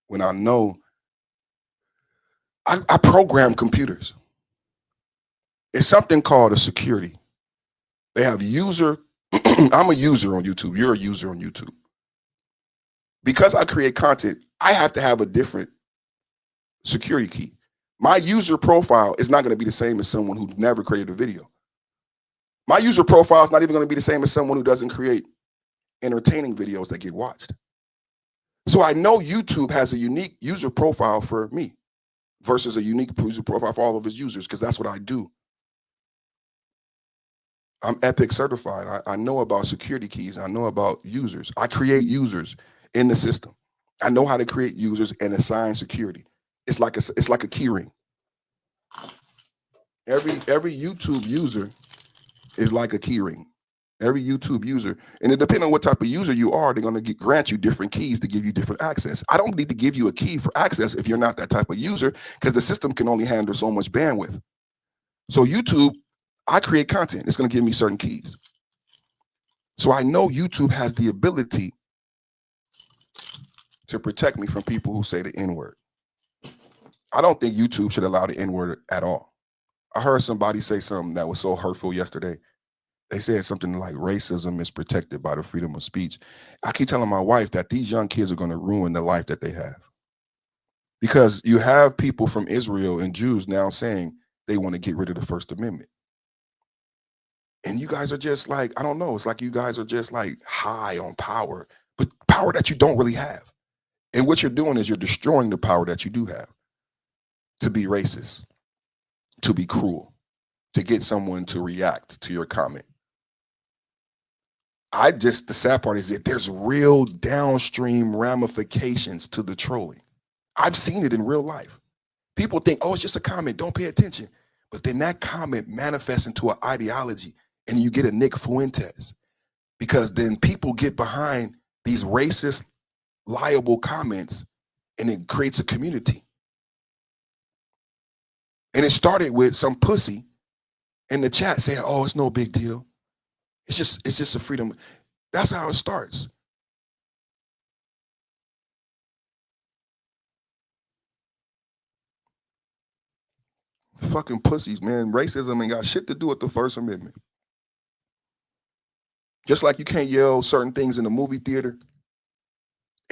When I know I program computers. It's something called a security. They have user. I'm a user on YouTube. You're a user on YouTube. Because I create content, I have to have a different security key. My user profile is not going to be the same as someone who never created a video. My user profile is not even going to be the same as someone who doesn't create entertaining videos that get watched. So I know YouTube has a unique user profile for me versus a unique user profile for all of his users, because that's what I do. I'm Epic certified. I know about security keys. I know about users. I create users in the system. I know how to create users and assign security. It's like a key ring. Every YouTube user is like a key ring. Every YouTube user, and it depends on what type of user you are, they're going to grant you different keys to give you different access. I don't need to give you a key for access if you're not that type of user, because the system can only handle so much bandwidth. So YouTube, I create content. It's going to give me certain keys. So I know YouTube has the ability to protect me from people who say the N-word. I don't think YouTube should allow the N-word at all. I heard somebody say something that was so hurtful yesterday. They said something like racism is protected by the freedom of speech. I keep telling my wife that these young kids are going to ruin the life that they have. Because you have people from Israel and Jews now saying they want to get rid of the First Amendment. And you guys are just like, I don't know, it's like you guys are just like high on power, but power that you don't really have. And what you're doing is you're destroying the power that you do have to be racist, to be cruel, to get someone to react to your comment. The sad part is that there's real downstream ramifications to the trolling. I've seen it in real life. People think, oh, it's just a comment, don't pay attention. But then that comment manifests into an ideology and you get a Nick Fuentes, because then people get behind these racist, liable comments and it creates a community. And it started with some pussy in the chat saying, oh, it's no big deal. It's just a freedom. That's how it starts. Fucking pussies, man. Racism ain't got shit to do with the First Amendment. Just like you can't yell certain things in the movie theater,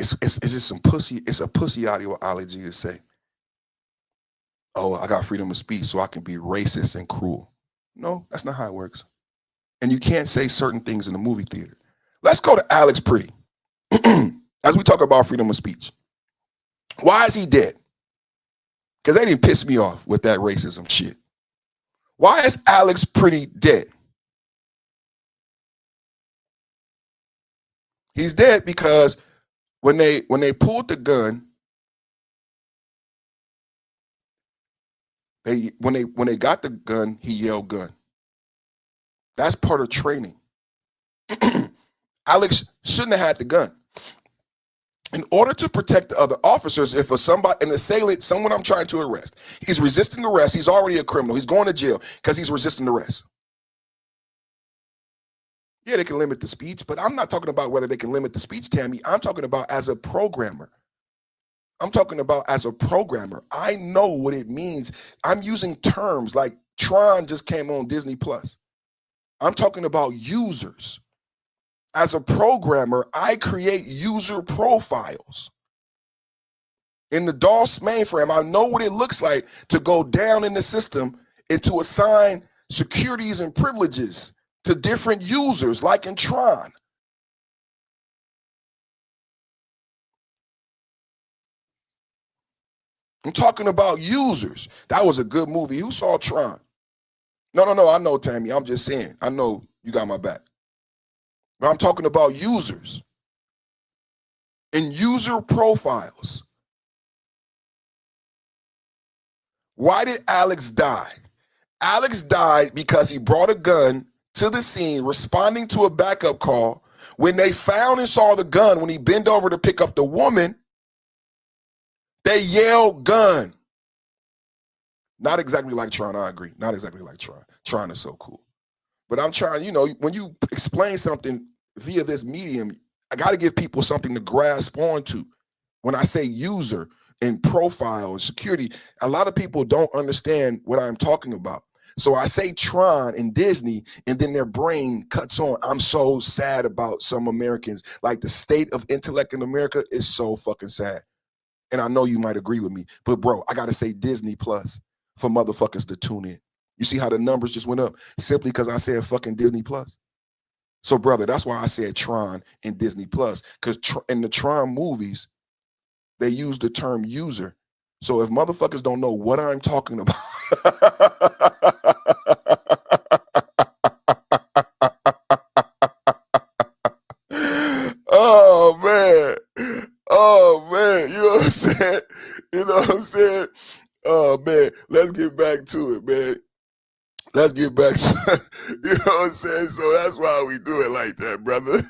it's just some pussy. It's a pussy ideology to say, oh, I got freedom of speech so I can be racist and cruel. No, that's not how it works. And you can't say certain things in the movie theater. Let's go to Alex Pretty. As we talk about freedom of speech. Why is he dead? Because they didn't piss me off with that racism shit. Why is Alex Pretty dead? He's dead because when they pulled the gun, when they got the gun, he yelled gun. That's part of training. Alex shouldn't have had the gun. In order to protect the other officers, if an assailant, someone I'm trying to arrest, he's resisting arrest, he's already a criminal, he's going to jail because he's resisting arrest. Yeah, they can limit the speech, but I'm not talking about whether they can limit the speech, Tammy. I'm talking about as a programmer. I'm talking about as a programmer. I know what it means. I'm using terms like Tron just came on Disney Plus. I'm talking about users. As a programmer, I create user profiles. In the DOS mainframe, I know what it looks like to go down in the system and to assign securities and privileges to different users, like in Tron. I'm talking about users. That was a good movie. Who saw Tron? No, I know, Tammy. I'm just saying. I know you got my back. But I'm talking about users and user profiles. Why did Alex die? Alex died because he brought a gun to the scene responding to a backup call. When they found and saw the gun, when he bent over to pick up the woman, they yelled gun. Not exactly like Tron, I agree. Not exactly like Tron. Tron is so cool. But I'm trying, when you explain something via this medium, I got to give people something to grasp onto. When I say user and profile and security, a lot of people don't understand what I'm talking about. So I say Tron and Disney, and then their brain cuts on. I'm so sad about some Americans. Like, the state of intellect in America is so fucking sad. And I know you might agree with me, but bro, I got to say Disney Plus for motherfuckers to tune in. You see how the numbers just went up simply because I said fucking Disney Plus? So brother, that's why I said Tron and Disney Plus, because in the Tron movies, they use the term user. So if motherfuckers don't know what I'm talking about, oh man, you know what I'm saying? You know what I'm saying? Oh man, let's get back to it, man. Let's get back to, you know what I'm saying? So that's why we do it like that, brother.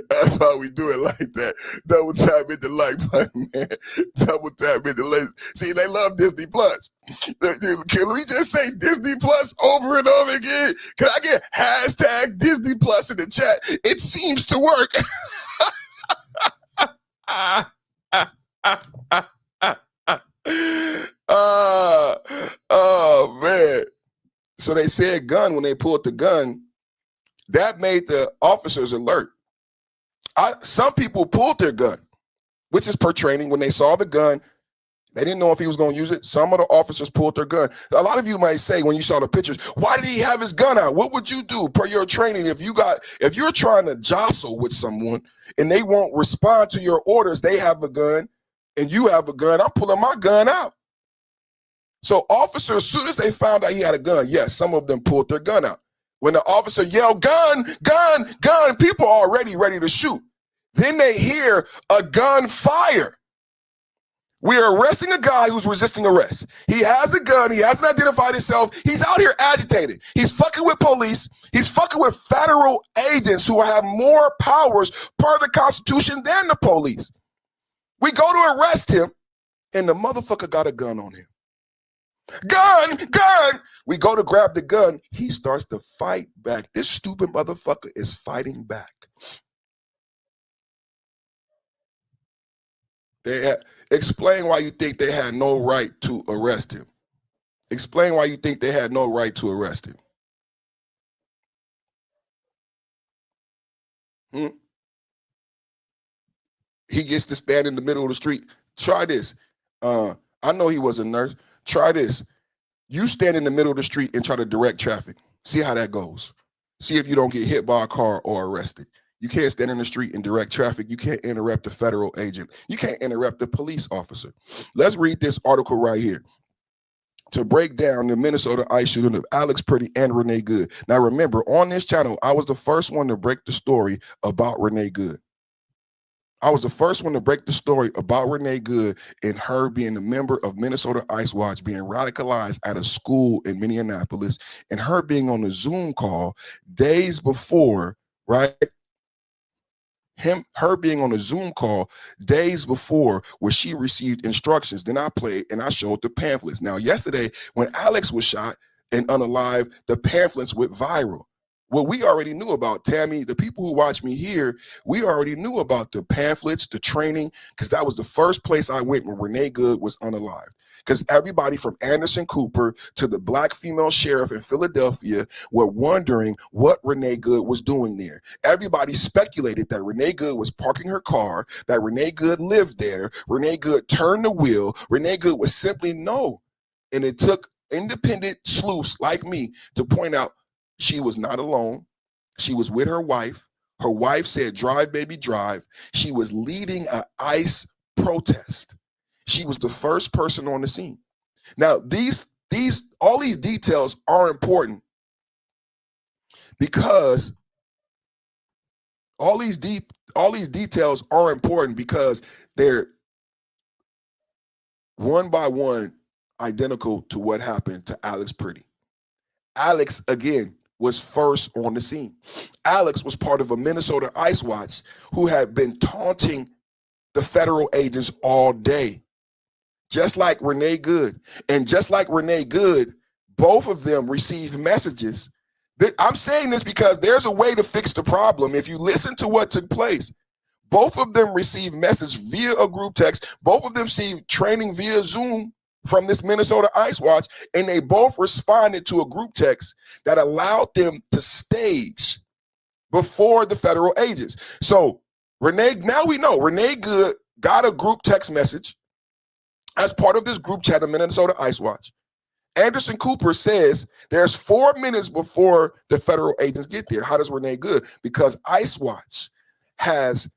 That's why we do it like that. Double tap hit the like button, man. Double tap hit the like. See, they love Disney Plus. Can we just say Disney Plus over and over again? Can I get hashtag Disney Plus in the chat? It seems to work. Oh, man. So they said gun when they pulled the gun. That made the officers alert. Some people pulled their gun, which is per training. When they saw the gun, they didn't know if he was going to use it. Some of the officers pulled their gun. A lot of you might say when you saw the pictures, why did he have his gun out? What would you do per your training if you're trying to jostle with someone and they won't respond to your orders? They have a gun and you have a gun. I'm pulling my gun out. So officers, as soon as they found out he had a gun, yes, some of them pulled their gun out. When the officer yelled, gun, gun, gun, people are already ready to shoot. Then they hear a gun fire. We are arresting a guy who's resisting arrest. He has a gun. He hasn't identified himself. He's out here agitated. He's fucking with police. He's fucking with federal agents who have more powers per the Constitution than the police. We go to arrest him, and the motherfucker got a gun on him. Gun, gun. We go to grab the gun. He starts to fight back. This stupid motherfucker is fighting back. Explain why you think they had no right to arrest him. Explain why you think they had no right to arrest him. he gets to stand in the middle of the street. Try this. I know he was a nurse. Try this. You stand in the middle of the street and try to direct traffic. See how that goes. See if you don't get hit by a car or arrested. You can't stand in the street and direct traffic. You can't interrupt a federal agent. You can't interrupt a police officer. Let's read this article right here to break down the Minnesota ICE shooting of Alex Priddy and Renee Good. Now, remember, on this channel, I was the first one to break the story about Renee Good. I was the first one to break the story about Renee Good and her being a member of Minnesota ICE Watch, being radicalized at a school in Minneapolis, and her being on a Zoom call days before, right? Her being on a Zoom call days before where she received instructions. Then I played and I showed the pamphlets. Now, yesterday, when Alex was shot and unalived, the pamphlets went viral. Well, we already knew about Tammy. The people who watch me here, we already knew about the pamphlets, the training, because that was the first place I went when Renee Good was unalived. Because everybody from Anderson Cooper to the black female sheriff in Philadelphia were wondering what Renee Good was doing there. Everybody speculated that Renee Good was parking her car, that Renee Good lived there, Renee Good turned the wheel, Renee Good was simply no. And it took independent sleuths like me to point out she was not alone. She was with her wife. Her wife said, "Drive, baby, drive." She was leading an ICE protest. She was the first person on the scene. Now, all these details are important because all these details are important because they're one by one identical to what happened to Alex Priddy. Alex, again, was first on the scene. Alex was part of a Minnesota ICE Watch who had been taunting the federal agents all day, just like Renee Good. And just like Renee Good, both of them received messages. I'm saying this because there's a way to fix the problem. If you listen to what took place, both of them received message via a group text. Both of them received training via Zoom from this Minnesota ICE Watch, and they both responded to a group text that allowed them to stage before the federal agents. So now we know Renee Good got a group text message as part of this group chat of Minnesota ICE Watch. Anderson Cooper says there's 4 minutes before the federal agents get there. How does Renee Good? Because ICE Watch has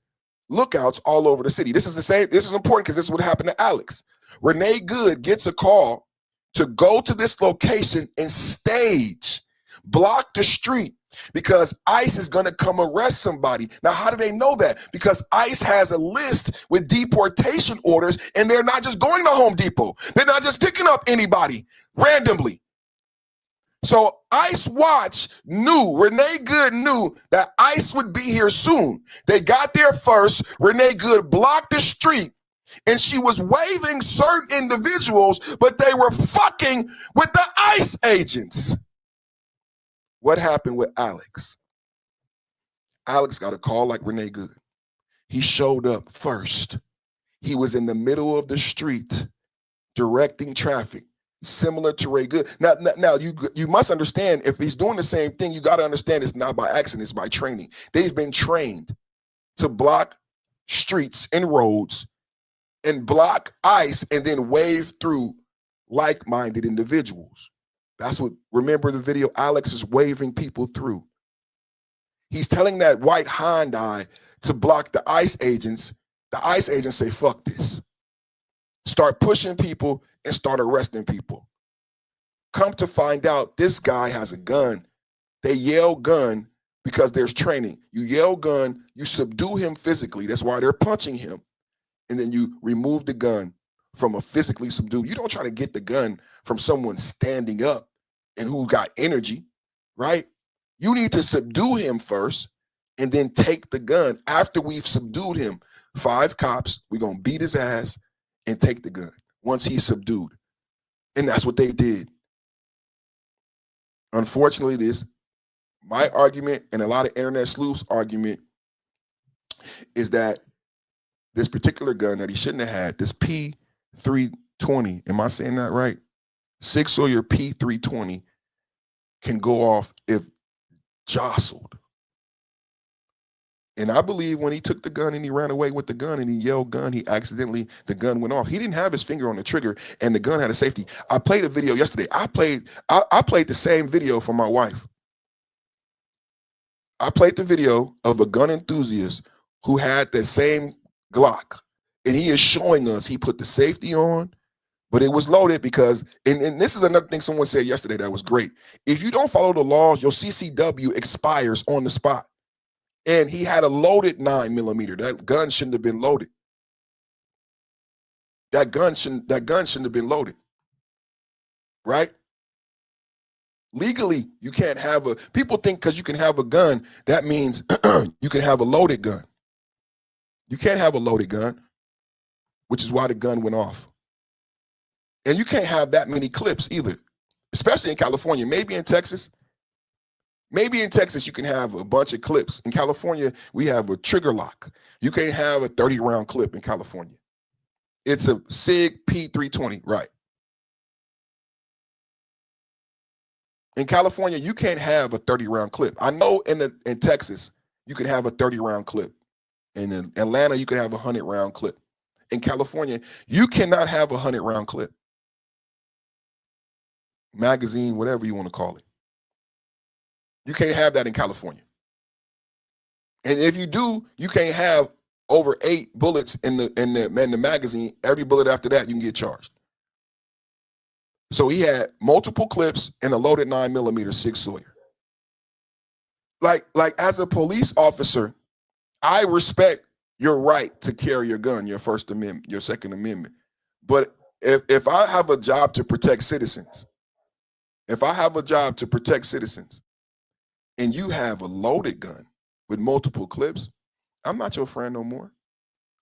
lookouts all over the city. This is important because this is what happened to Alex. Renee Good gets a call to go to this location and stage, block the street, because ICE is going to come arrest somebody. Now, how do they know that? Because ICE has a list with deportation orders, and they're not just going to Home Depot. They're not just picking up anybody randomly. So ICE Watch knew, Renee Good knew that ICE would be here soon. They got there first. Renee Good blocked the street, and she was waving certain individuals, but they were fucking with the ICE agents. What happened with Alex? Alex got a call like Renee Good. He showed up first. He was in the middle of the street directing traffic, similar to Ray Good. Now you must understand, if he's doing the same thing, you got to understand it's not by accident, it's by training. They've been trained to block streets and roads and block ICE and then wave through like-minded individuals. That's what, remember the video, Alex is waving people through. He's telling that white Hyundai to block the ICE agents. The ICE agents say, fuck this. Start pushing people and start arresting people. Come to find out, this guy has a gun. They yell gun because there's training. You yell gun, you subdue him physically. That's why they're punching him. And then you remove the gun from a physically subdued. You don't try to get the gun from someone standing up and who got energy, right? You need to subdue him first and then take the gun. After we've subdued him, 5 cops, we're going to beat his ass and take the gun once he's subdued. And that's what they did. Unfortunately, my argument and a lot of internet sleuths' argument is that this particular gun that he shouldn't have had, this P320, am I saying that right? 6-Sawyer P320 can go off if jostled. And I believe when he took the gun and he ran away with the gun and he yelled gun, the gun went off. He didn't have his finger on the trigger and the gun had a safety. I played a video yesterday. I played the same video for my wife. I played the video of a gun enthusiast who had the same Glock. And he is showing us he put the safety on, but it was loaded because, and this is another thing someone said yesterday that was great. If you don't follow the laws, your CCW expires on the spot. And he had a loaded 9mm. That gun shouldn't have been loaded. That gun shouldn't have been loaded. Right? Legally, you can't have people think because you can have a gun, that means you can have a loaded gun. You can't have a loaded gun, which is why the gun went off. And you can't have that many clips either, especially in California. Maybe in Texas you can have a bunch of clips. In California, we have a trigger lock. You can't have a 30-round clip in California. It's a SIG P320, right? In California, you can't have a 30-round clip. I know in Texas, you can have a 30-round clip. In Atlanta, you can have a 100-round clip. In California, you cannot have a 100-round clip. Magazine, whatever you want to call it. You can't have that in California. And if you do, you can't have over 8 bullets in the magazine. Every bullet after that, you can get charged. So he had multiple clips and a loaded 9mm Sig Sauer. Like as a police officer, I respect your right to carry your gun, your First Amendment, your Second Amendment. But if I have a job to protect citizens, and you have a loaded gun with multiple clips, I'm not your friend no more.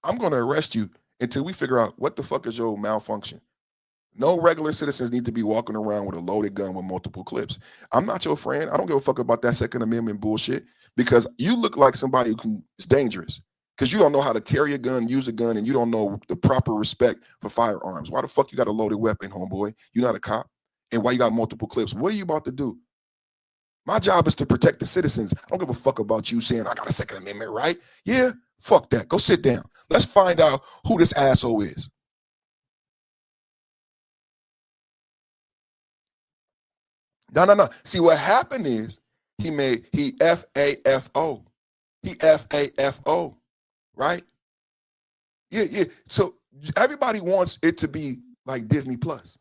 I'm going to arrest you until we figure out what the fuck is your malfunction. No regular citizens need to be walking around with a loaded gun with multiple clips. I'm not your friend. I don't give a fuck about that Second Amendment bullshit because you look like somebody who is dangerous because you don't know how to carry a gun, use a gun, and you don't know the proper respect for firearms. Why the fuck you got a loaded weapon, homeboy? You're not a cop. And why you got multiple clips? What are you about to do? My job is to protect the citizens. I don't give a fuck about you saying I got a Second Amendment right. Yeah, fuck that. Go sit down. Let's find out who this asshole is. No. See, what happened is he FAFO. He FAFO, right? Yeah. So everybody wants it to be like Disney Plus.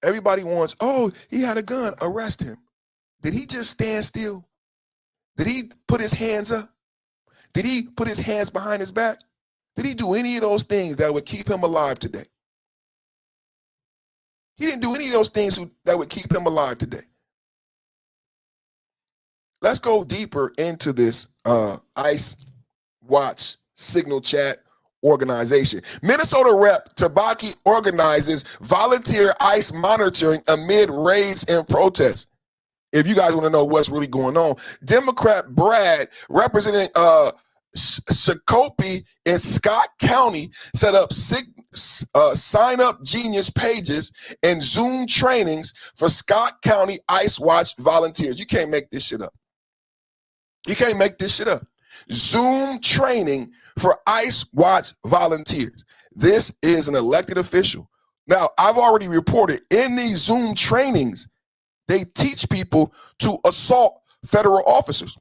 Everybody wants, oh, he had a gun, arrest him. Did he just stand still? Did he put his hands up? Did he put his hands behind his back? Did he do any of those things that would keep him alive today? He didn't do any of those things that would keep him alive today. Let's go deeper into this ICE Watch Signal Chat organization. Minnesota Rep. Tabaki organizes volunteer ICE monitoring amid raids and protests. If you guys want to know what's really going on, Democrat Brad, representing Shakopee in Scott County, set up sign-up genius pages and Zoom trainings for Scott County ICE Watch volunteers. You can't make this shit up. You can't make this shit up. Zoom training for ICE Watch volunteers. This is an elected official. Now, I've already reported in these Zoom trainings, they teach people to assault federal officers.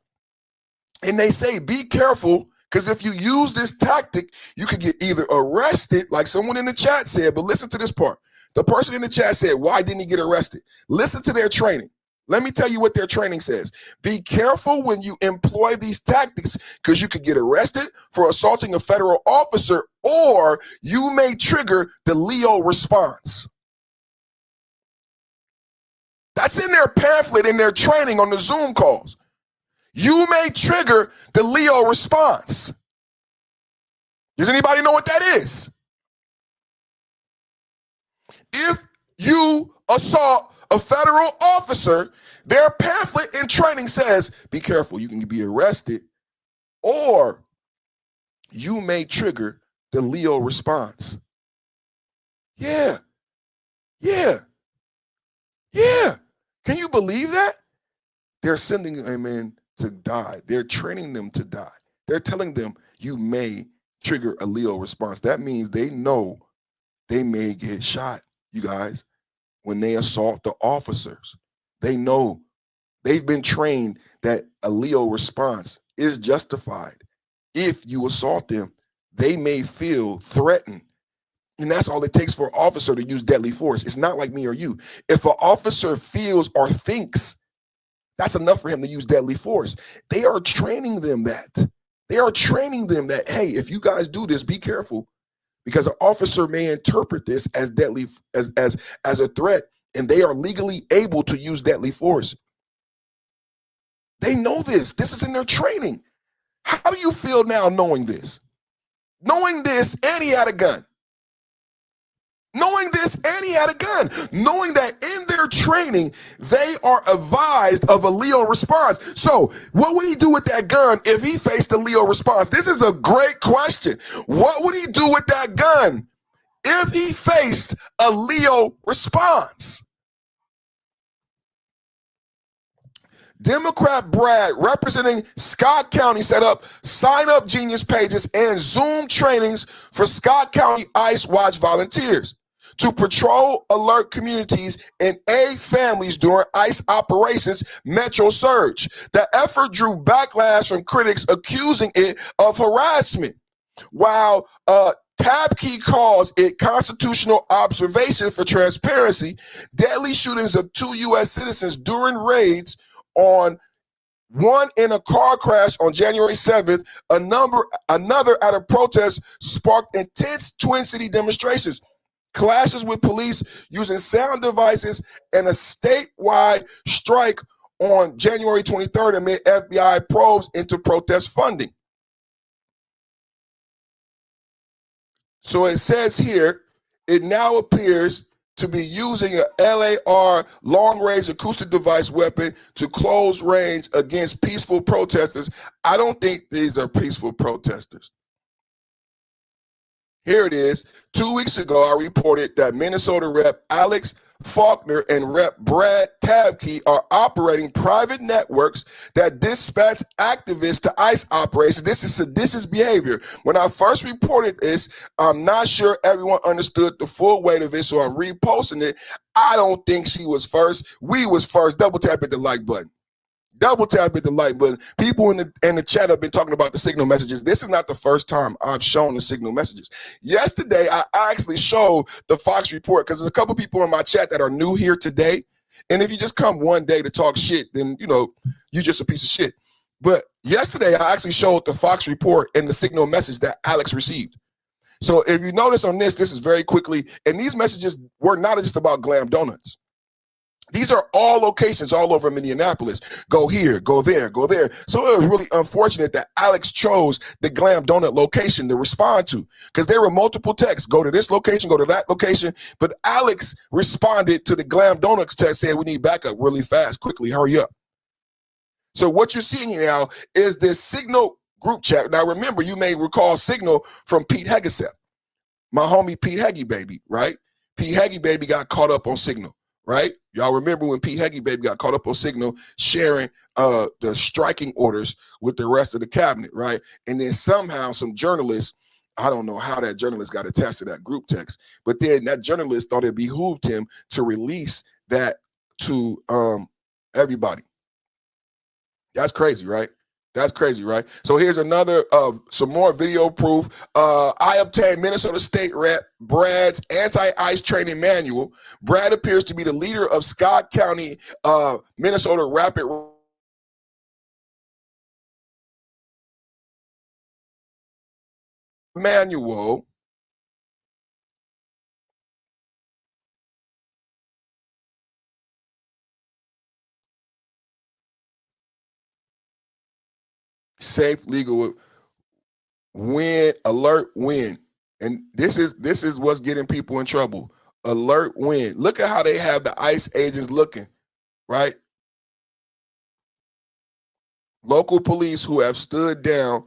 And they say, be careful, because if you use this tactic, you could get either arrested, like someone in the chat said, but listen to this part. The person in the chat said, why didn't he get arrested? Listen to their training. Let me tell you what their training says. Be careful when you employ these tactics because you could get arrested for assaulting a federal officer or you may trigger the Leo response. That's in their pamphlet, in their training on the Zoom calls. You may trigger the Leo response. Does anybody know what that is? If you assault a federal officer, their pamphlet in training says, be careful, you can be arrested or you may trigger the Leo response. Yeah. Can you believe that? They're sending them in to die. They're training them to die. They're telling them you may trigger a Leo response. That means they know they may get shot, you guys, when they assault the officers. They know, they've been trained that a Leo response is justified. If you assault them, they may feel threatened. And that's all it takes for an officer to use deadly force. It's not like me or you. If an officer feels or thinks, that's enough for him to use deadly force. They are training them that. They are training them that, hey, if you guys do this, be careful, because an officer may interpret this as deadly, as a threat, and they are legally able to use deadly force. They know this. This is in their training. How do you feel now knowing this? Knowing this, and he had a gun. Knowing this, and he had a gun. Knowing that in their training, they are advised of a Leo response. So what would he do with that gun if he faced a Leo response? This is a great question. What would he do with that gun if he faced a Leo response? Democrat Brad, representing Scott County, set up sign-up genius pages and Zoom trainings for Scott County ICE Watch volunteers to patrol alert communities and aid families during ICE operations Metro Surge. The effort drew backlash from critics accusing it of harassment, while Tab Key calls it constitutional observation for transparency. Deadly shootings of 2 U.S. citizens during raids, on one in a car crash on January 7th, another at a protest, sparked intense Twin City demonstrations, clashes with police using sound devices, and a statewide strike on January 23rd amid FBI probes into protest funding. So it says here, it now appears to be using a LRAD long-range acoustic device weapon to close range against peaceful protesters. I don't think these are peaceful protesters. Here it is. 2 weeks ago, I reported that Minnesota Rep. Alex Faulkner and Rep. Brad Tabke are operating private networks that dispatch activists to ICE operations. This is seditious behavior. When I first reported this, I'm not sure everyone understood the full weight of it, so I'm reposting it. I don't think she was first. We was first. Double tap at the like button. Double tap at the like button. People in the chat have been talking about the signal messages. This is not the first time I've shown the signal messages. Yesterday, I actually showed the Fox report because there's a couple people in my chat that are new here today. And if you just come one day to talk shit, then, you know, you're just a piece of shit. But yesterday, I actually showed the Fox report and the signal message that Alex received. So if you notice on this is very quickly. And these messages were not just about Glam Donuts. These are all locations all over Minneapolis. Go here, go there, go there. So it was really unfortunate that Alex chose the Glam Donut location to respond to, because there were multiple texts. Go to this location, go to that location. But Alex responded to the Glam Donuts text saying, we need backup really fast, quickly, hurry up. So what you're seeing now is this Signal group chat. Now remember, you may recall Signal from Pete Hegseth, my homie Pete Heggie baby, right? Pete Heggie baby got caught up on Signal. Right? Y'all remember when Pete Heggie baby got caught up on Signal sharing the striking orders with the rest of the cabinet, right? And then somehow some journalists, I don't know how that journalist got attached to that group text, but then that journalist thought it behooved him to release that to everybody. That's crazy, right? That's crazy, right? So here's another some more video proof. I obtained Minnesota State Rep. Brad's anti-ICE training manual. Brad appears to be the leader of Scott County, Minnesota Rapid Manual. Safe, legal, win, alert, win. And this is what's getting people in trouble. Alert, win. Look at how they have the ICE agents looking, right? Local police who have stood down,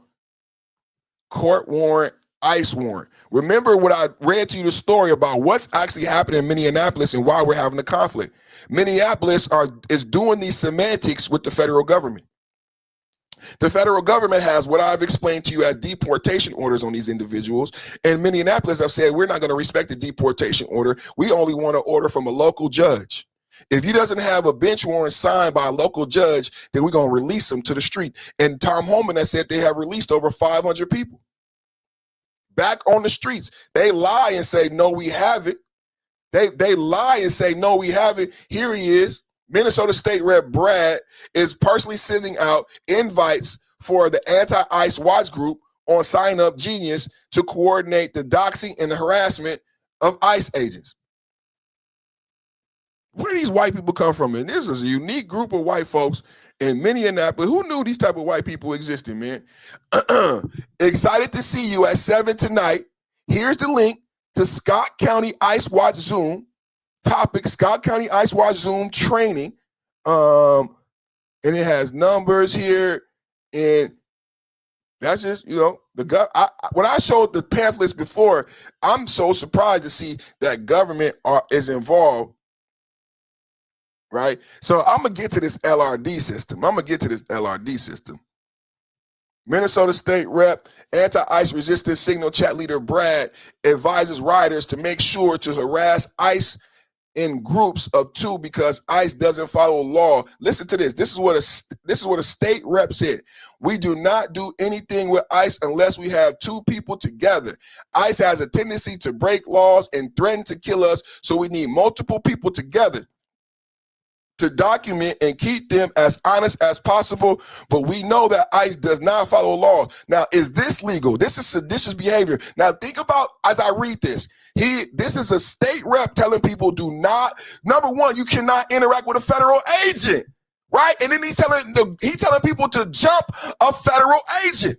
court warrant, ICE warrant. Remember what I read to you the story about what's actually happening in Minneapolis and why we're having a conflict. Minneapolis is doing these semantics with the federal government. The federal government has what I've explained to you as deportation orders on these individuals. And Minneapolis have said, we're not going to respect the deportation order. We only want an order from a local judge. If he doesn't have a bench warrant signed by a local judge, then we're going to release him to the street. And Tom Homan has said they have released over 500 people back on the streets. They lie and say, no, we haven't. They lie and say, no, we haven't. Here he is. Minnesota State Rep Brad is personally sending out invites for the anti-ICE watch group on Sign Up Genius to coordinate the doxing and the harassment of ICE agents. Where do these white people come from? And this is a unique group of white folks in Minneapolis. Who knew these type of white people existed, man? Excited to see you at 7 tonight. Here's the link to Scott County ICE Watch Zoom. Topic, Scott County ICE Watch Zoom training. And it has numbers here. And that's just, you know, when I showed the pamphlets before, I'm so surprised to see that government is involved. Right? So I'm going to get to this LRD system. Minnesota State Rep, anti-ICE resistance signal chat leader Brad advises rioters to make sure to harass ICE in groups of 2 because ICE doesn't follow law. Listen to this. This is what a state rep said. We do not do anything with ICE unless we have 2 people together. ICE has a tendency to break laws and threaten to kill us, so we need multiple people together to document and keep them as honest as possible, but we know that ICE does not follow law. Now, is this legal? This is seditious behavior. Now, think about, as I read this, this is a state rep telling people do not, number one, you cannot interact with a federal agent, right? And then he's telling people to jump a federal agent.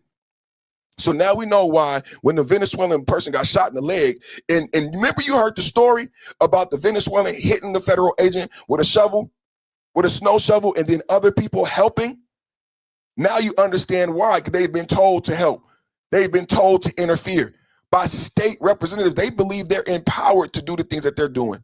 So now we know why when the Venezuelan person got shot in the leg, and remember you heard the story about the Venezuelan hitting the federal agent with a shovel? With a snow shovel, and then other people helping. Now you understand why, because they've been told to help. They've been told to interfere by state representatives. They believe they're empowered to do the things that they're doing.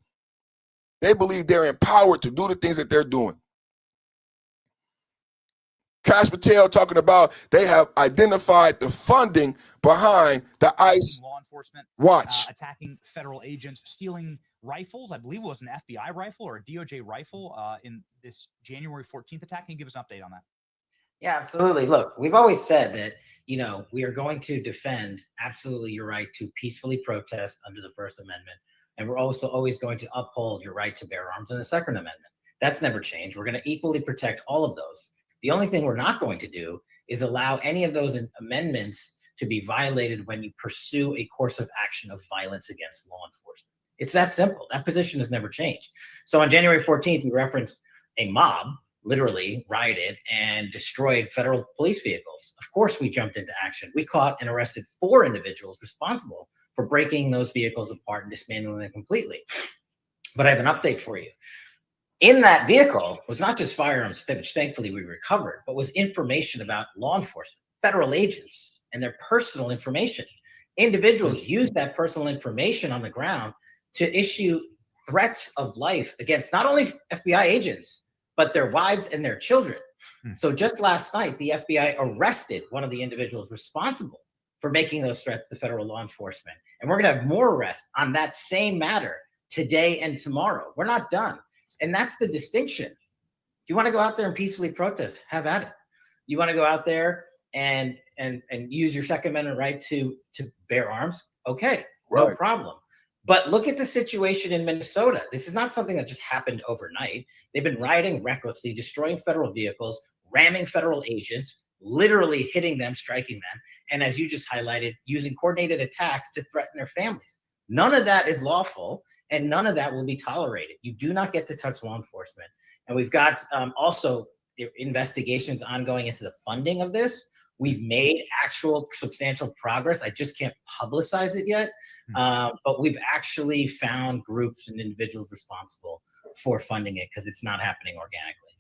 Cash Patel talking about they have identified the funding behind the ICE law enforcement watch. Attacking federal agents, stealing rifles. I believe it was an FBI rifle or a DOJ rifle in this January 14th attack. Can you give us an update on that? Yeah, absolutely. Look, we've always said that, you know, we are going to defend absolutely your right to peacefully protest under the First Amendment. And we're also always going to uphold your right to bear arms in the Second Amendment. That's never changed. We're going to equally protect all of those. The only thing we're not going to do is allow any of those amendments to be violated when you pursue a course of action of violence against law enforcement. It's that simple. That position has never changed. So on January 14th, we referenced a mob literally rioted and destroyed federal police vehicles. Of course, we jumped into action. We caught and arrested 4 individuals responsible for breaking those vehicles apart and dismantling them completely. But I have an update for you. In that vehicle was not just firearms, which thankfully we recovered, but was information about law enforcement, federal agents, and their personal information. Individuals used that personal information on the ground to issue threats of life against not only FBI agents, but their wives and their children. So just last night, the FBI arrested one of the individuals responsible for making those threats to federal law enforcement. And we're gonna have more arrests on that same matter today and tomorrow. We're not done. And that's the distinction. If you wanna go out there and peacefully protest, have at it. You wanna go out there and use your Second Amendment right to bear arms, okay, no problem. But look at the situation in Minnesota. This is not something that just happened overnight. They've been rioting recklessly, destroying federal vehicles, ramming federal agents, literally hitting them, striking them, and as you just highlighted, using coordinated attacks to threaten their families. None of that is lawful, and none of that will be tolerated. You do not get to touch law enforcement. And we've got also investigations ongoing into the funding of this. We've made actual substantial progress. I just can't publicize it yet. But we've actually found groups and individuals responsible for funding it because it's not happening organically.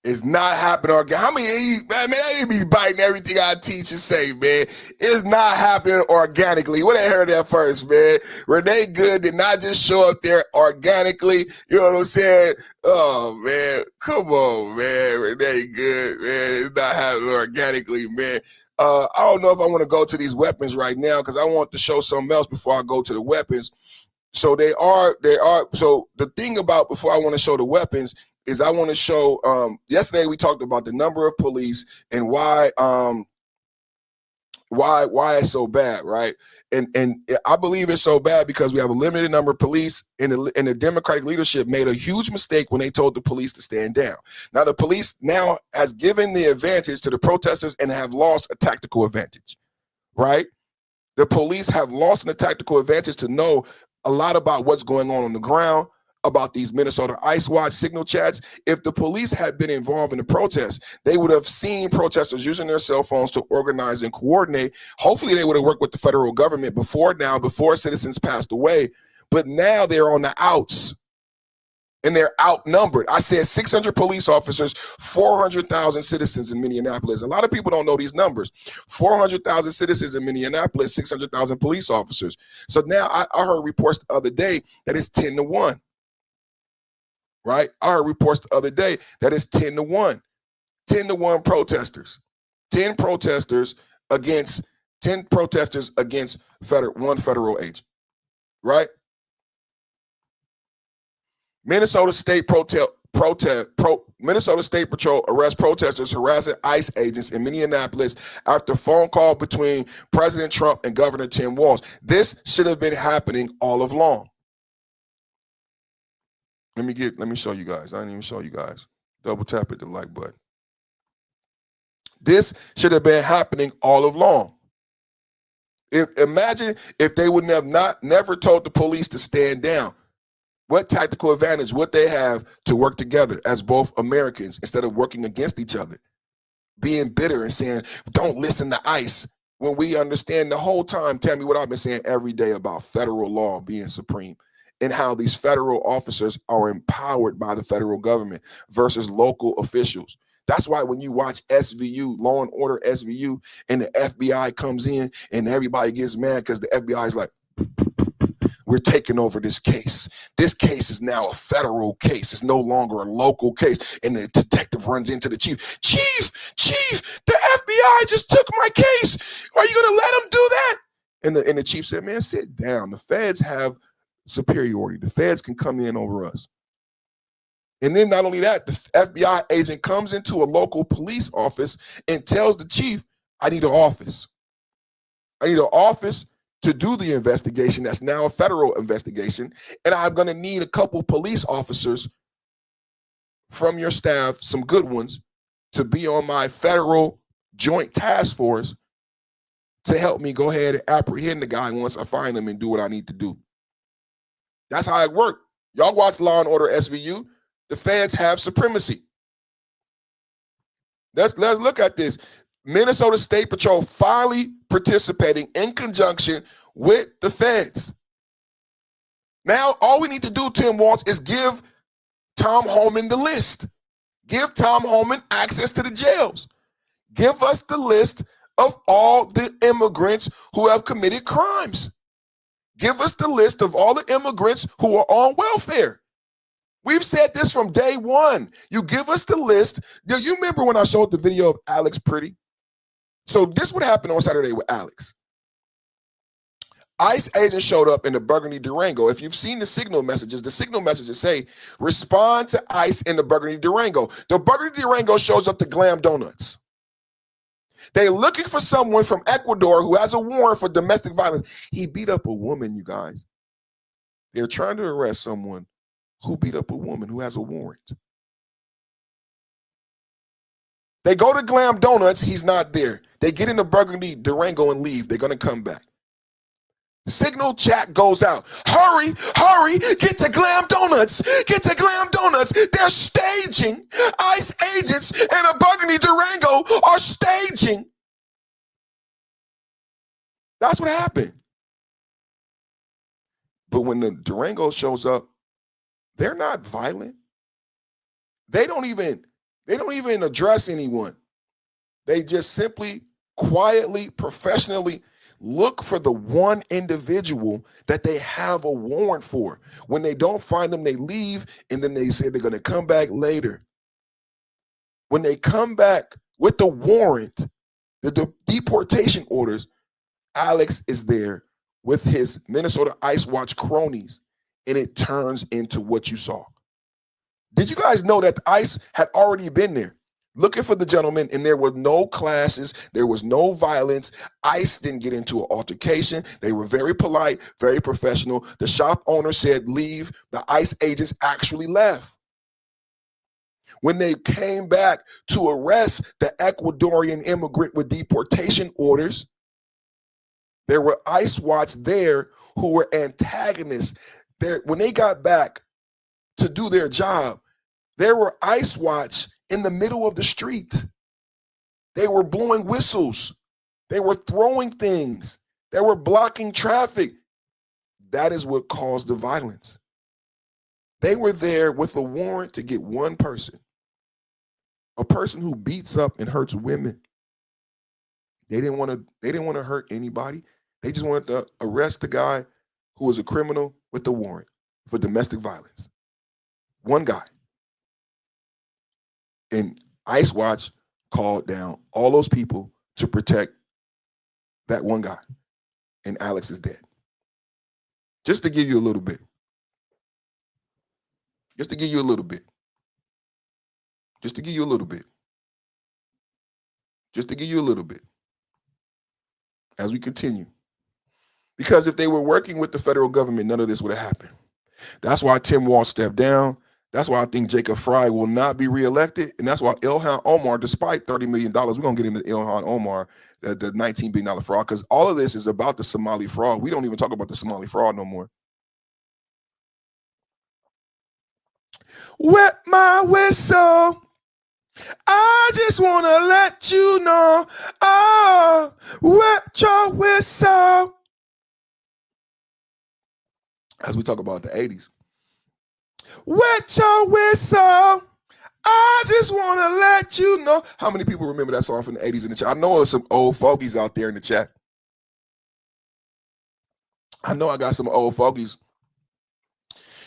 It's not happening organically. How many, man, I be biting everything I teach and say, man. It's not happening organically. What I heard that first, man. Renee Good did not just show up there organically. You know what I'm saying? Oh, man. Come on, man. Renee Good, man. It's not happening organically, man. I don't know if I want to go to these weapons right now because I want to show something else before I go to the weapons. So they are. So the thing about before I want to show the weapons is I want to show, yesterday we talked about the number of police and why it's so bad, right? And I believe it's so bad because we have a limited number of police, and the Democratic leadership made a huge mistake when they told the police to stand down. Now the police now has given the advantage to the protesters and have lost a tactical advantage, right? The police have lost a tactical advantage to know a lot about what's going on the ground, about these Minnesota ICE Watch signal chats. If the police had been involved in the protest, they would have seen protesters using their cell phones to organize and coordinate. Hopefully they would have worked with the federal government before citizens passed away. But now they're on the outs and they're outnumbered. I said 600 police officers, 400,000 citizens in Minneapolis. A lot of people don't know these numbers. 400,000 citizens in Minneapolis, 600,000 police officers. So now I heard reports the other day that it's 10-1. Right? I heard reports the other day that it's 10-1. 10-1 protesters. 10 protesters against one federal agent. Right? Minnesota State Minnesota State Patrol arrests protesters harassing ICE agents in Minneapolis after phone call between President Trump and Governor Tim Walz. This should have been happening all along. Let me show you guys. I didn't even show you guys. Double tap at the like button. This should have been happening all along. Imagine if they would have never told the police to stand down. What tactical advantage would they have to work together as both Americans instead of working against each other? Being bitter and saying, don't listen to ICE. When we understand the whole time, tell me what I've been saying every day about federal law being supreme. And how these federal officers are empowered by the federal government versus local officials. That's why when you watch SVU, Law and Order SVU, and the FBI comes in and everybody gets mad because the FBI is like, we're taking over this case. This case is now a federal case. It's no longer a local case. And the detective runs into the chief. Chief, the FBI just took my case. Are you going to let them do that? And the chief said, man, sit down. The feds have superiority. The feds can come in over us. And then not only that, the FBI agent comes into a local police office and tells the chief, I need an office. I need an office to do the investigation. That's now a federal investigation. And I'm going to need a couple police officers from your staff, some good ones, to be on my federal joint task force to help me go ahead and apprehend the guy once I find him and do what I need to do. That's how it worked. Y'all watch Law and Order SVU. The feds have supremacy. Let's look at this. Minnesota State Patrol finally participating in conjunction with the feds. Now, all we need to do, Tim Walz, is give Tom Homan the list. Give Tom Homan access to the jails. Give us the list of all the immigrants who have committed crimes. Give us the list of all the immigrants who are on welfare. We've said this from day one. You give us the list. Do you remember when I showed the video of Alex Pretty? So this would happen on Saturday with Alex. ICE agent showed up in the burgundy Durango. If you've seen the signal messages say, respond to ICE in the burgundy Durango. The burgundy Durango shows up to Glam Donuts. They're looking for someone from Ecuador who has a warrant for domestic violence. He beat up a woman, you guys. They're trying to arrest someone who beat up a woman who has a warrant. They go to Glam Donuts. He's not there. They get in the burgundy Durango and leave. They're going to come back. Signal chat goes out. Hurry, get to Glam Donuts. Get to Glam Donuts. They're staging. ICE agents and a burgundy Durango are staging. That's what happened. But when the Durango shows up, they're not violent. They don't even They don't even address anyone. They just simply, quietly, professionally look for the one individual that they have a warrant for. When they don't find them, they leave, and then they say they're going to come back later. When they come back with the warrant, the deportation orders, Alex is there with his Minnesota ICE Watch cronies, and it turns into what you saw. Did you guys know that the ICE had already been there looking for the gentleman, and there were no clashes, there was no violence? ICE didn't get into an altercation. They were very polite, very professional. The shop owner said leave. The ICE agents actually left. When they came back to arrest the Ecuadorian immigrant with deportation orders, there were ICE Watch there who were antagonists. When they got back to do their job, there were ICE Watch in the middle of the street. They were blowing whistles. They were throwing things. They were blocking traffic. That is what caused the violence. They were there with a warrant to get one person, a person who beats up and hurts women. They didn't want to hurt anybody. They just wanted to arrest the guy who was a criminal with the warrant for domestic violence. One guy. And ICE Watch called down all those people to protect that one guy. And Alex is dead. Just to give you a little bit. Just to give you a little bit. Just to give you a little bit. Just to give you a little bit. As we continue. Because if they were working with the federal government, none of this would have happened. That's why Tim Walz stepped down. That's why I think Jacob Fry will not be reelected. And that's why Ilhan Omar, despite $30 million, we're going to get into Ilhan Omar, the $19 billion fraud, because all of this is about the Somali fraud. We don't even talk about the Somali fraud no more. Wet my whistle. I just want to let you know. Oh, wet your whistle. As we talk about the 80s. Wet your whistle. I just want to let you know. How many people remember that song from the 80s in the chat? I know there's some old fogies out there in the chat. I know I got some old fogies.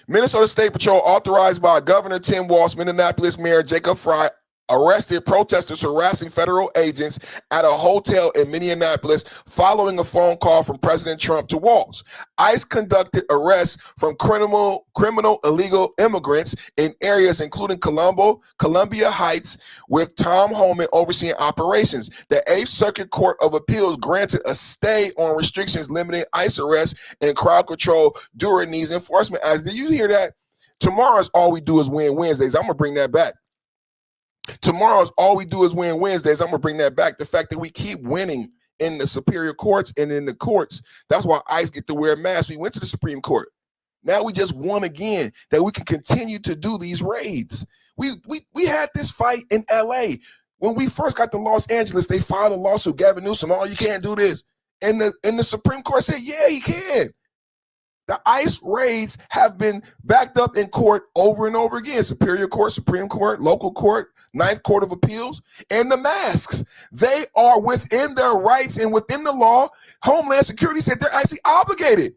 Minnesota State Patrol, authorized by Governor Tim Walz, Minneapolis Mayor Jacob Fry, arrested protesters harassing federal agents at a hotel in Minneapolis following a phone call from President Trump to Walz. ICE conducted arrests from criminal illegal immigrants in areas including Columbia Heights, with Tom Homan overseeing operations. The 8th Circuit Court of Appeals granted a stay on restrictions limiting ICE arrests and crowd control during these enforcement acts. Did you hear that? Tomorrow's All We Do Is Win Wednesdays. I'm going to bring that back. Tomorrow's All We Do Is Win Wednesdays. I'm going to bring that back. The fact that we keep winning in the superior courts and in the courts. That's why ICE get to wear masks. We went to the Supreme Court. Now we just won again, that we can continue to do these raids. We had this fight in LA. When we first got to Los Angeles, they filed a lawsuit. Gavin Newsom, oh, you can't do this. And the Supreme Court said, yeah, he can. The ICE raids have been backed up in court over and over again. Superior Court, Supreme Court, local court, 9th Court of Appeals, and the masks. They are within their rights and within the law. Homeland Security said they're actually obligated.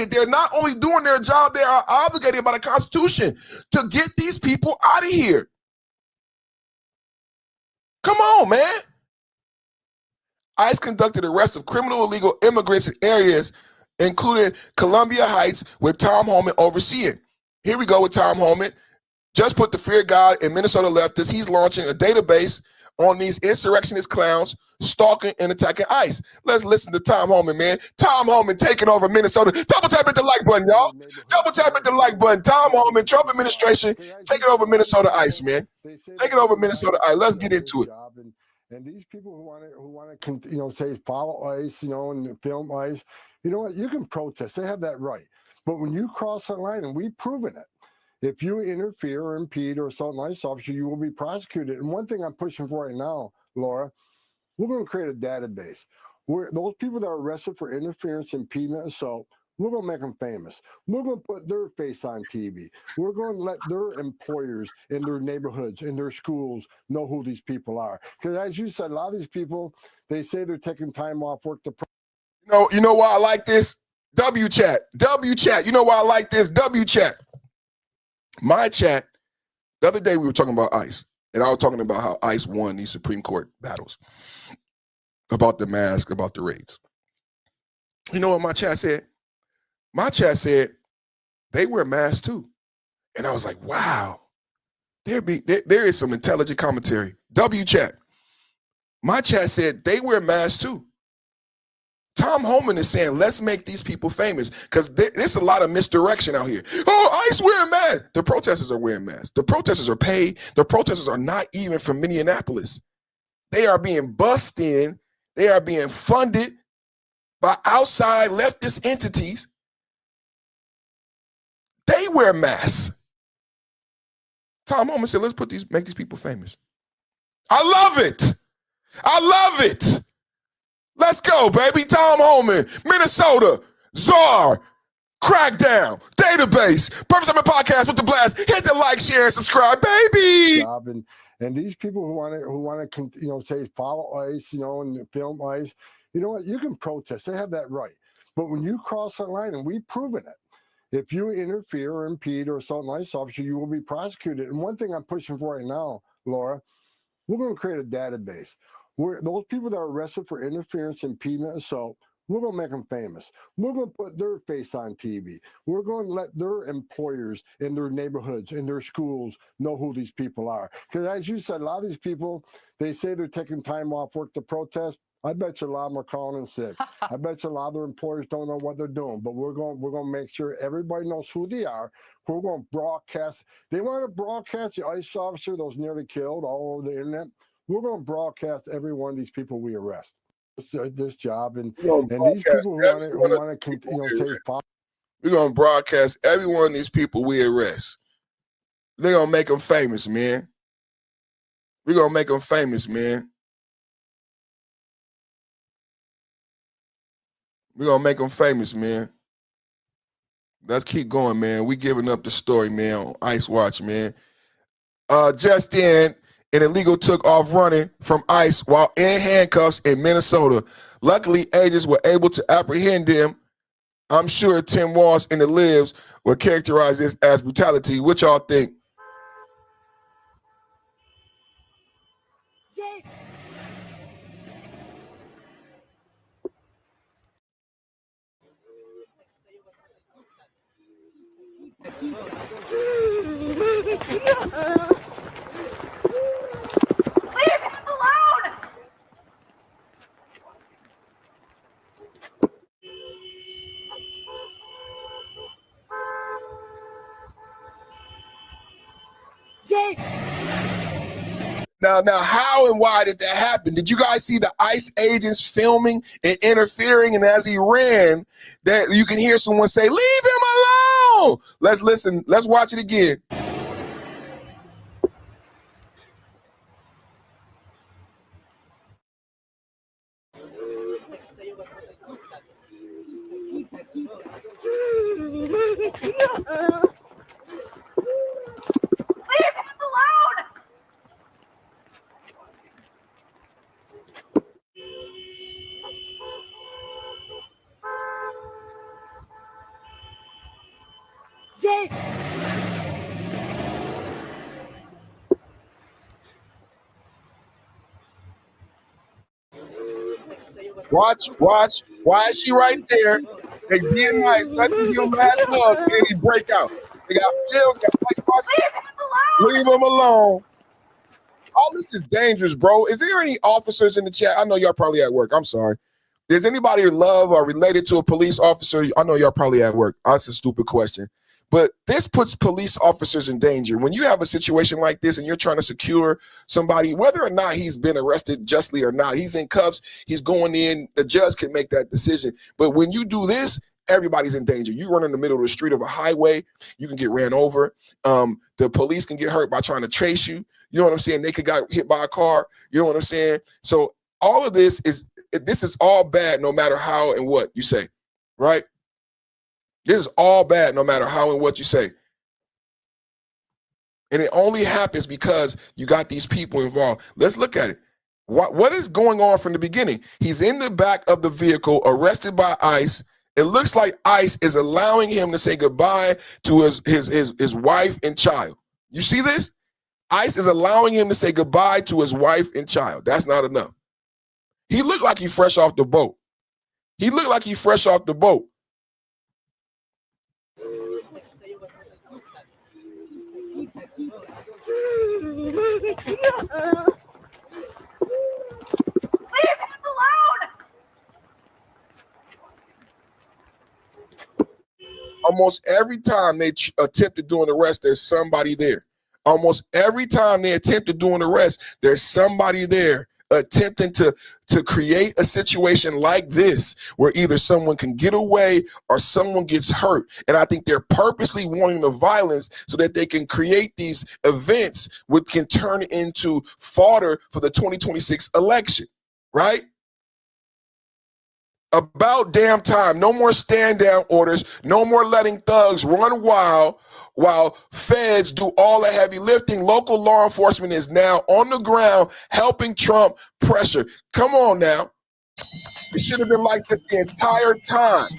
They're not only doing their job, they are obligated by the Constitution to get these people out of here. Come on, man. ICE conducted arrests of criminal illegal immigrants in areas including Columbia Heights, with Tom Homan overseeing. Here we go with Tom Homan. Just put the fear of God in Minnesota leftists. He's launching a database on these insurrectionist clowns stalking and attacking ICE. Let's listen to Tom Homan, man. Tom Homan taking over Minnesota. Double tap at the like button, y'all. Double tap at the like button. Tom Homan, Trump administration, taking over Minnesota ICE, man. Taking over Minnesota ICE. Let's get into it. And these people who want to, say follow ICE, and film ICE, you know what? You can protest. They have that right. But when you cross the line, and we've proven it, if you interfere or impede or assault an ICE officer, you will be prosecuted. And one thing I'm pushing for right now, Laura, we're going to create a database where those people that are arrested for interference, impediment, assault, We're going to make them famous. We're going to put their face on TV. We're going to let their employers in their neighborhoods, in their schools, know who these people are. Because as you said, a lot of these people, they say they're taking time off work to. You know why I like this? W chat. You know why I like this? W chat. My chat. The other day we were talking about ICE, and I was talking about how ICE won these Supreme Court battles about the mask, about the raids. You know what my chat said? My chat said they wear masks too. And I was like, wow, there is some intelligent commentary. W chat. My chat said they wear masks too. Tom Homan is saying, let's make these people famous because there's a lot of misdirection out here. Oh, ICE wearing masks. The protesters are wearing masks. The protesters are paid. The protesters are not even from Minneapolis. They are being bussed in. They are being funded by outside leftist entities. They wear masks. Tom Homan said, let's make these people famous. I love it. I love it. Let's go, baby. Tom Homan, Minnesota, Czar, Crackdown, Database, Perfect Summer Podcast with the blast. Hit the like, share, and subscribe, baby. And these people who want to, say follow ICE, and film ICE, you know what? You can protest. They have that right. But when you cross the line, and we've proven it, if you interfere or impede or assault an ICE officer, you will be prosecuted. And one thing I'm pushing for right now, Laura, we're going to create a database where those people that are arrested for interference, impediment, assault, we're going to make them famous. We're going to put their face on TV. We're going to let their employers in their neighborhoods, in their schools, know who these people are. Because as you said, a lot of these people, they say they're taking time off work to protest. I bet you a lot of them are calling in sick. I bet you a lot of their employers don't know what they're doing. But we're going to make sure everybody knows who they are. We're going to broadcast. They want to broadcast the ICE officer that was nearly killed all over the internet. We're going to broadcast every one of these people we arrest. This job and these people who want to say we're going to broadcast every one of these people we arrest. They're going to make them famous, man. We're going to make them famous, man. We're going to make them famous, man. Let's keep going, man. We giving up the story, man, on ICE Watch, man. Just in, an illegal took off running from ICE while in handcuffs in Minnesota. Luckily, agents were able to apprehend him. I'm sure Tim Walsh and the Libs will characterize this as brutality. What y'all think? Now, how and why did that happen? Did you guys see the ICE agents filming and interfering? And as he ran, that you can hear someone say, "Leave him alone." Let's listen. Let's watch it again. Watch. Why is she right there? They being nice. Let me give last hug, and then he break out. They got films, got nice spots. Leave him alone. All this is dangerous, bro. Is there any officers in the chat? I know y'all probably at work. I'm sorry. Does anybody love or related to a police officer? I know y'all probably at work. That's a stupid question. But this puts police officers in danger. When you have a situation like this and you're trying to secure somebody, whether or not he's been arrested justly or not, he's in cuffs, he's going in, the judge can make that decision. But when you do this, everybody's in danger. You run in the middle of the street of a highway, you can get ran over. The police can get hurt by trying to chase you. You know what I'm saying? They could got hit by a car. You know what I'm saying? So all of this is all bad no matter how and what you say, right? This is all bad, no matter how and what you say. And it only happens because you got these people involved. Let's look at it. What is going on from the beginning? He's in the back of the vehicle, arrested by ICE. It looks like ICE is allowing him to say goodbye to his wife and child. You see this? ICE is allowing him to say goodbye to his wife and child. That's not enough. He looked like he fresh off the boat. He looked like he fresh off the boat. Almost every time they attempt to do an arrest, there's somebody there. Almost every time they attempt to do an arrest, there's somebody there attempting to create a situation like this where either someone can get away or someone gets hurt. And I think they're purposely wanting the violence so that they can create these events which can turn into fodder for the 2026 election, right? About damn time. No more stand down orders. No more letting thugs run wild while feds do all the heavy lifting. Local law enforcement is now on the ground helping Trump pressure. Come on now. It should have been like this the entire time.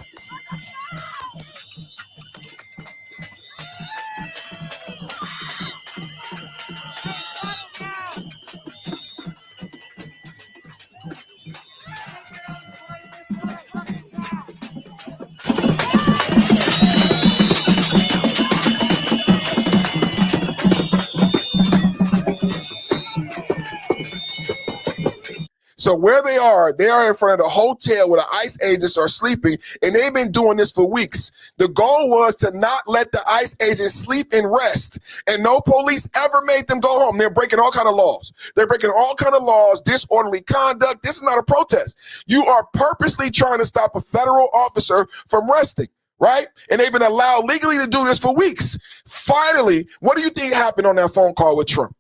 So where they are in front of the hotel where the ICE agents are sleeping, and they've been doing this for weeks. The goal was to not let the ICE agents sleep and rest, and no police ever made them go home. They're breaking all kind of laws. They're breaking all kind of laws, disorderly conduct. This is not a protest. You are purposely trying to stop a federal officer from resting, right? And they've been allowed legally to do this for weeks. Finally, what do you think happened on that phone call with Trump?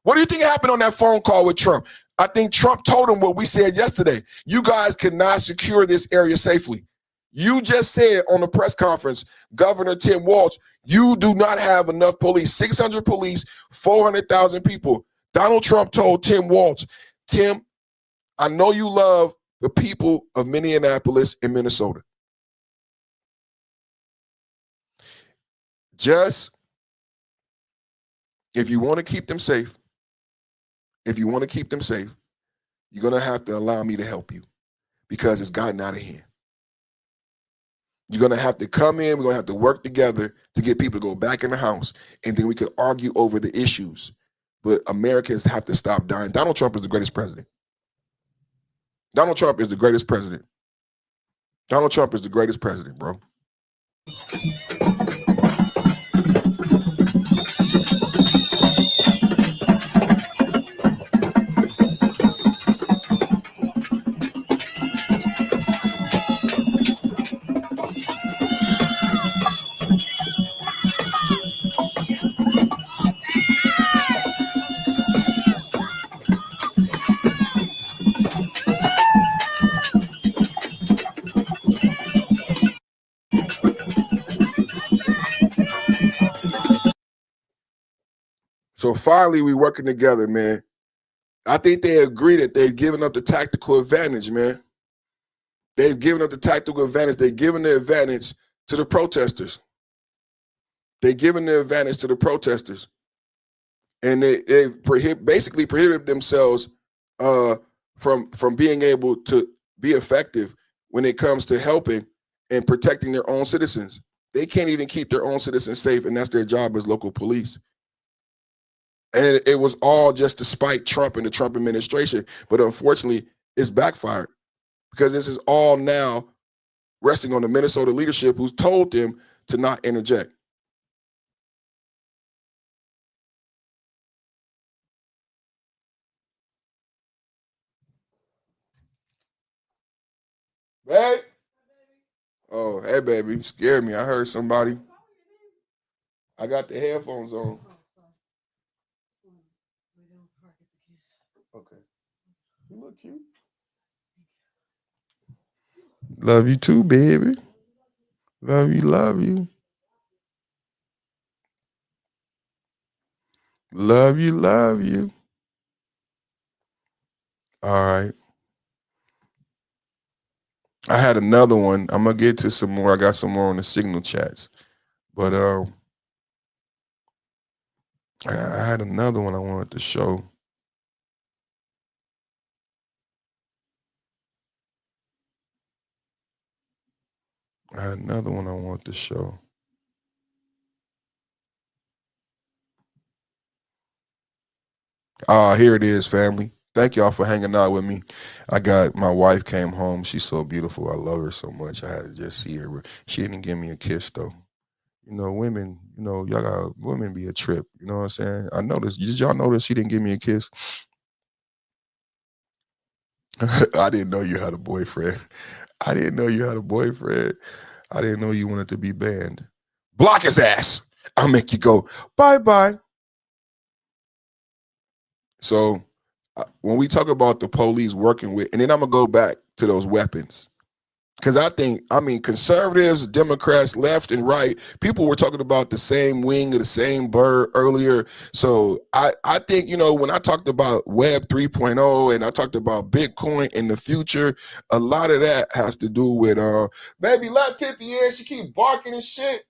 What do you think happened on that phone call with Trump? I think Trump told him what we said yesterday. You guys cannot secure this area safely. You just said on the press conference, Governor Tim Walz, you do not have enough police, 600 police, 400,000 people. Donald Trump told Tim Walz, Tim, I know you love the people of Minneapolis and Minnesota. Just, if you want to keep them safe, you're going to have to allow me to help you because it's gotten out of hand. You're going to have to come in. We're going to have to work together to get people to go back in the house, and then we can argue over the issues. But Americans have to stop dying. Donald Trump is the greatest president. Donald Trump is the greatest president. Donald Trump is the greatest president, bro. So finally, we working together, man. I think they agree that they've given up the tactical advantage, man. They've given up the tactical advantage. They've given the advantage to the protesters. They've given the advantage to the protesters. And they've basically prohibited themselves from being able to be effective when it comes to helping and protecting their own citizens. They can't even keep their own citizens safe, and that's their job as local police. And it was all just to spite Trump and the Trump administration. But unfortunately, it's backfired because this is all now resting on the Minnesota leadership who's told them to not interject. Babe? Oh, hey, baby. You scared me. I heard somebody. I got the headphones on. Okay. You look cute. Love you too, baby. Love you, love you. Love you, love you. All right. I had another one. I'm gonna get to some more. I got some more on the signal chats. But I had another one I wanted to show. I had another one I wanted to show. Here it is, family. Thank y'all for hanging out with me. I got, my wife came home. She's so beautiful. I love her so much. I had to just see her. She didn't give me a kiss though. You know, women, you know, y'all got, women be a trip. You know what I'm saying? I noticed. Did y'all notice she didn't give me a kiss? I didn't know you had a boyfriend. I didn't know you had a boyfriend. I didn't know you wanted to be banned. Block his ass. I'll make you go, bye-bye. So when we talk about the police working with, and then I'm going to go back to those weapons. Because I mean, conservatives, Democrats, left and right, people were talking about the same wing of the same bird earlier. So I think, you know, when I talked about Web 3.0 and I talked about Bitcoin in the future, a lot of that has to do with, baby, let Pippi in, she keep barking and shit.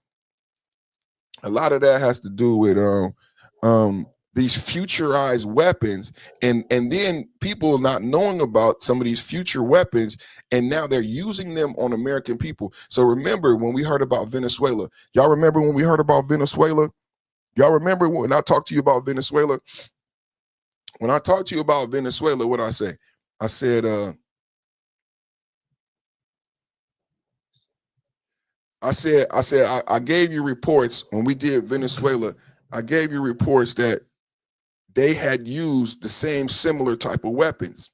A lot of that has to do with these futurized weapons, and then people not knowing about some of these future weapons, and now they're using them on American people. So remember when we heard about Venezuela, y'all remember when we heard about Venezuela? Y'all remember when I talked to you about Venezuela? When I talked to you about Venezuela, what did I say? I said, I gave you reports when we did Venezuela. I gave you reports that they had used the same similar type of weapons,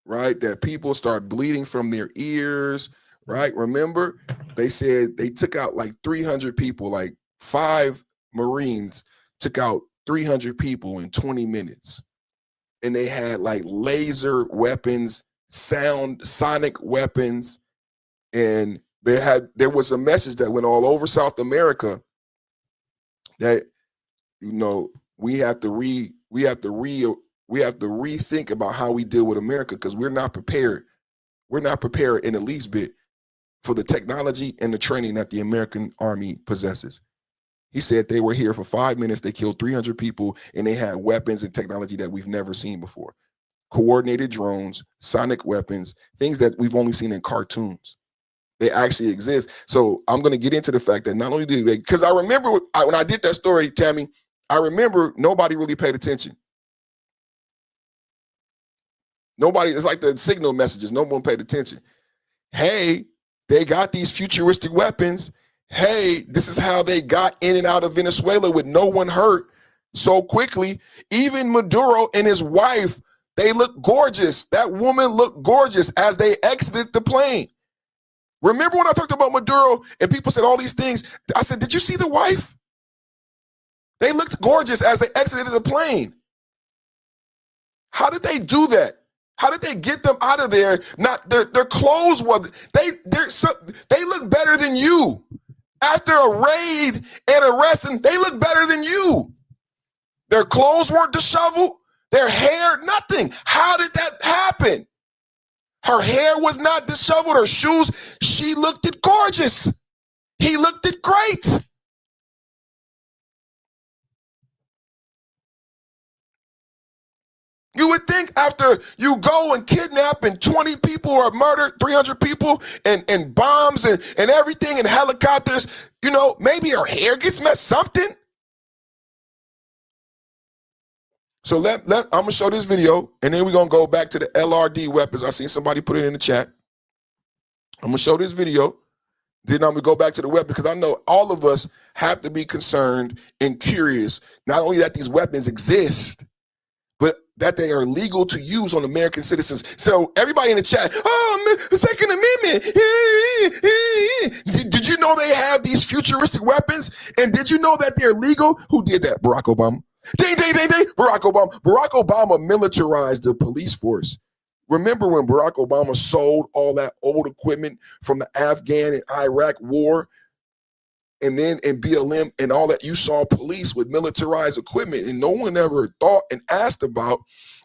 right? That people start bleeding from their ears, right? Remember, they said they took out like 300 people, like 5 Marines took out 300 people in 20 minutes. And they had like laser weapons, sonic weapons, and there was a message that went all over South America that, you know, we have to rethink about how we deal with America, because we're not prepared. We're not prepared in the least bit for the technology and the training that the American Army possesses. He said they were here for 5 minutes, they killed 300 people, and they had weapons and technology that we've never seen before. Coordinated drones, sonic weapons, things that we've only seen in cartoons. They actually exist. So I'm going to get into the fact that not only do they, because I remember when I did that story, Tammy, I remember nobody really paid attention. Nobody, it's like the signal messages, no one paid attention. Hey, they got these futuristic weapons. Hey, this is how they got in and out of Venezuela with no one hurt so quickly. Even Maduro and his wife, they look gorgeous. That woman looked gorgeous as they exited the plane. Remember when I talked about Maduro and people said all these things? I said, did you see the wife? They looked gorgeous as they exited the plane. How did they do that? How did they get them out of there? Not their clothes was they look better than you. After a raid and arresting, they look better than you. Their clothes weren't disheveled, their hair, nothing. How did that happen? Her hair was not disheveled, her shoes, she looked it gorgeous. He looked it great. You would think after you go and kidnap and 20 people are murdered, 300 people, and bombs and everything and helicopters, you know, maybe her hair gets messed, something. So I'm going to show this video, and then we're going to go back to the LRD weapons. I seen somebody put it in the chat. I'm going to show this video. Then I'm going to go back to the weapon, because I know all of us have to be concerned and curious, not only that these weapons exist, but that they are legal to use on American citizens. So everybody in the chat, oh, the Second Amendment. Did you know they have these futuristic weapons? And did you know that they're legal? Who did that? Barack Obama. Ding, ding, ding, ding. Barack Obama. Barack Obama militarized the police force. Remember when Barack Obama sold all that old equipment from the Afghan and Iraq war and then in BLM and all that, you saw police with militarized equipment, and no one ever thought and asked about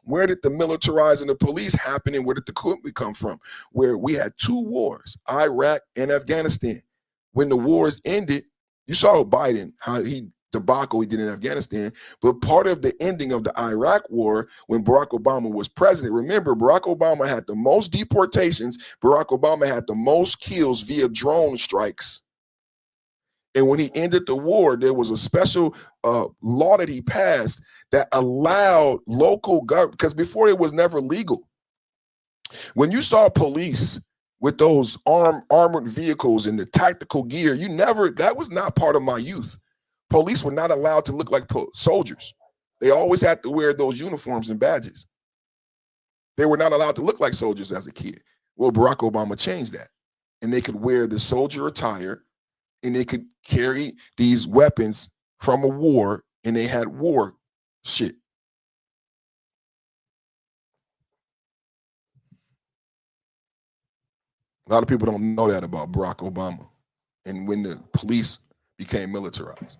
where did the militarizing of police happen and where did the equipment come from? Where we had 2 wars, Iraq and Afghanistan. When the wars ended, you saw Biden, how debacle he did in Afghanistan, but part of the ending of the Iraq war when Barack Obama was president, remember, Barack Obama had the most deportations, Barack Obama had the most kills via drone strikes. And when he ended the war, there was a special law that he passed that allowed local government, because before it was never legal. When you saw police with those armored vehicles and the tactical gear, that was not part of my youth. Police were not allowed to look like soldiers. They always had to wear those uniforms and badges. They were not allowed to look like soldiers as a kid. Well, Barack Obama changed that. And they could wear the soldier attire, and they could carry these weapons from a war, and they had war shit. A lot of people don't know that about Barack Obama and when the police became militarized.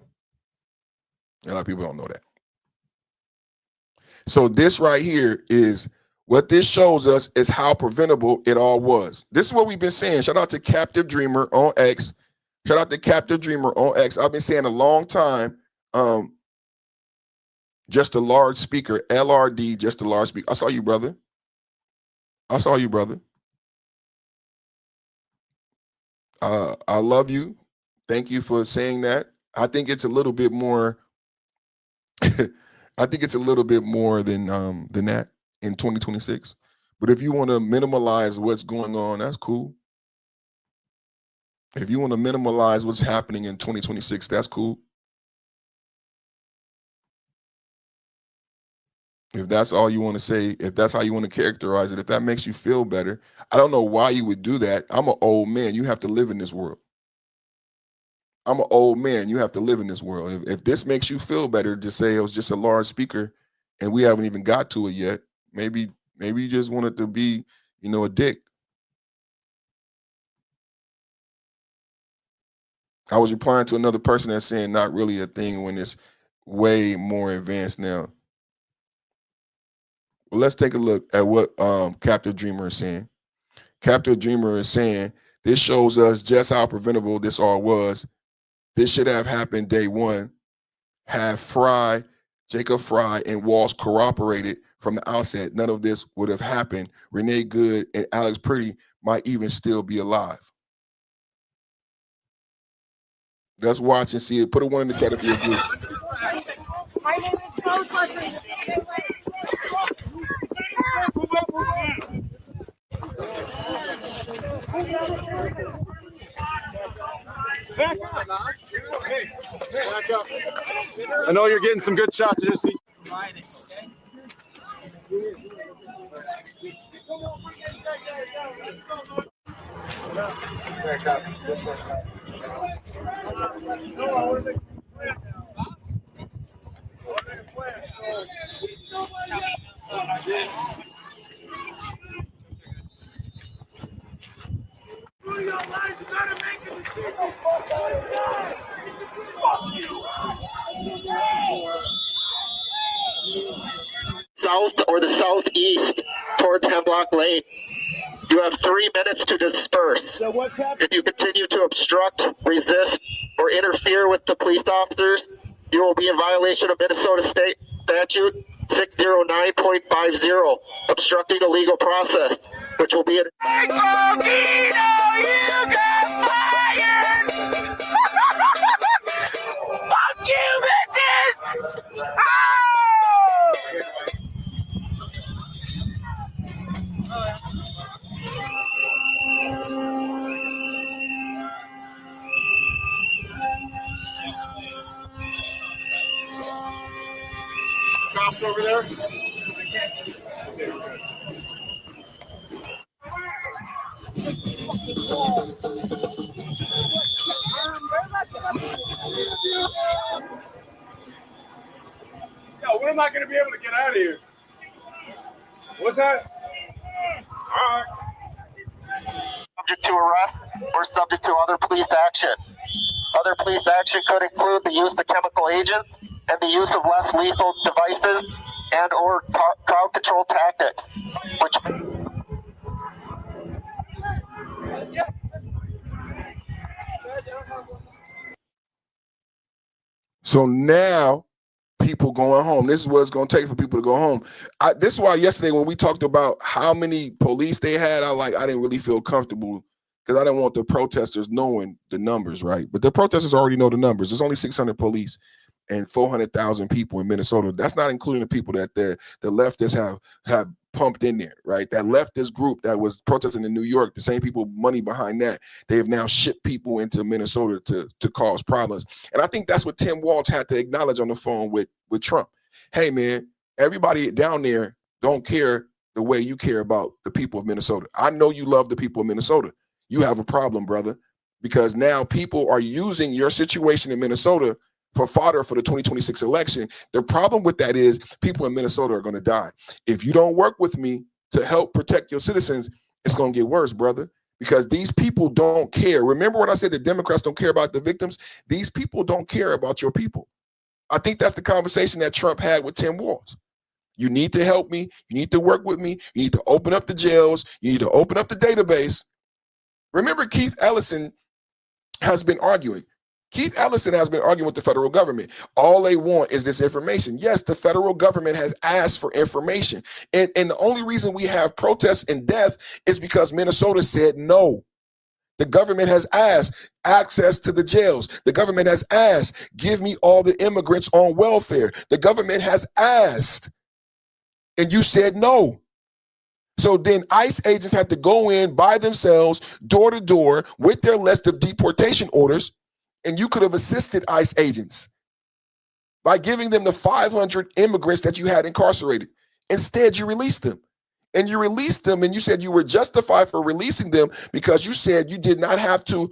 A lot of people don't know that. So this right here is what this shows us is how preventable it all was. This is what we've been saying. Shout out to Captive Dreamer on X. Shout out to Captive Dreamer on X. I've been saying a long time, just a large speaker, LRD, just a large speaker. I saw you, brother. I saw you, brother. I love you. Thank you for saying that. I think it's a little bit more I think it's a little bit more than that in 2026. But if you want to minimize what's going on, that's cool. If you want to minimize what's happening in 2026, that's cool. If that's all you want to say, if that's how you want to characterize it, if that makes you feel better, I don't know why you would do that. I'm an old man. You have to live in this world. I'm an old man. You have to live in this world. If this makes you feel better, just say it was just a large speaker and we haven't even got to it yet. Maybe you just wanted to be, a dick. I was replying to another person that's saying not really a thing when it's way more advanced now. Well, let's take a look at what Captive Dreamer is saying. Captive Dreamer is saying this shows us just how preventable this all was. This should have happened day one. Have Jacob Fry, and Walsh corroborated from the outset. None of this would have happened. Renee Good and Alex Pretty might even still be alive. Let's watch and see it. Put a 1 in the chat if you agree. My name is Rose Leslie. Back up. I know you're getting some good shots. Just see. South or the southeast towards Hemlock Lane. You have 3 minutes to disperse. So what's happening? If you continue to obstruct, resist, or interfere with the police officers, you will be in violation of Minnesota State Statute 609.50, obstructing a legal process, which will be an... Fuck you, bitches! Oh! Cops over there. Yo, when am I going to be able to get out of here? What's that? All right. Subject to arrest or subject to other police action. Other police action could include the use of chemical agents and the use of less lethal devices and or crowd control tactics, which So now people going home. This is what it's going to take for people to go home. This is why yesterday when we talked about how many police they had, I didn't really feel comfortable because I didn't want the protesters knowing the numbers, right? But the protesters already know the numbers. There's only 600 police and 400,000 people in Minnesota. That's not including the people that the leftists have pumped in there, right? That leftist group that was protesting in New York, the same people, money behind that, they have now shipped people into Minnesota to cause problems. And I think that's what Tim Walz had to acknowledge on the phone with Trump. Hey, man, everybody down there don't care the way you care about the people of Minnesota. I know you love the people of Minnesota. You have a problem, brother, because now people are using your situation in Minnesota for fodder for the 2026 election. The problem with that is people in Minnesota are going to die. If you don't work with me to help protect your citizens, it's going to get worse, brother, because these people don't care. Remember what I said, the Democrats don't care about the victims? These people don't care about your people. I think that's the conversation that Trump had with Tim Walz. You need to help me. You need to work with me. You need to open up the jails. You need to open up the database. Remember, Keith Ellison has been arguing. Keith Ellison has been arguing with the federal government. All they want is this information. Yes, the federal government has asked for information. And the only reason we have protests and death is because Minnesota said no. The government has asked access to the jails. The government has asked, give me all the immigrants on welfare. The government has asked, and you said no. So then ICE agents had to go in by themselves, door to door, with their list of deportation orders, and you could have assisted ICE agents by giving them the 500 immigrants that you had incarcerated. Instead, you released them. And you released them, and you said you were justified for releasing them because you said you did not have to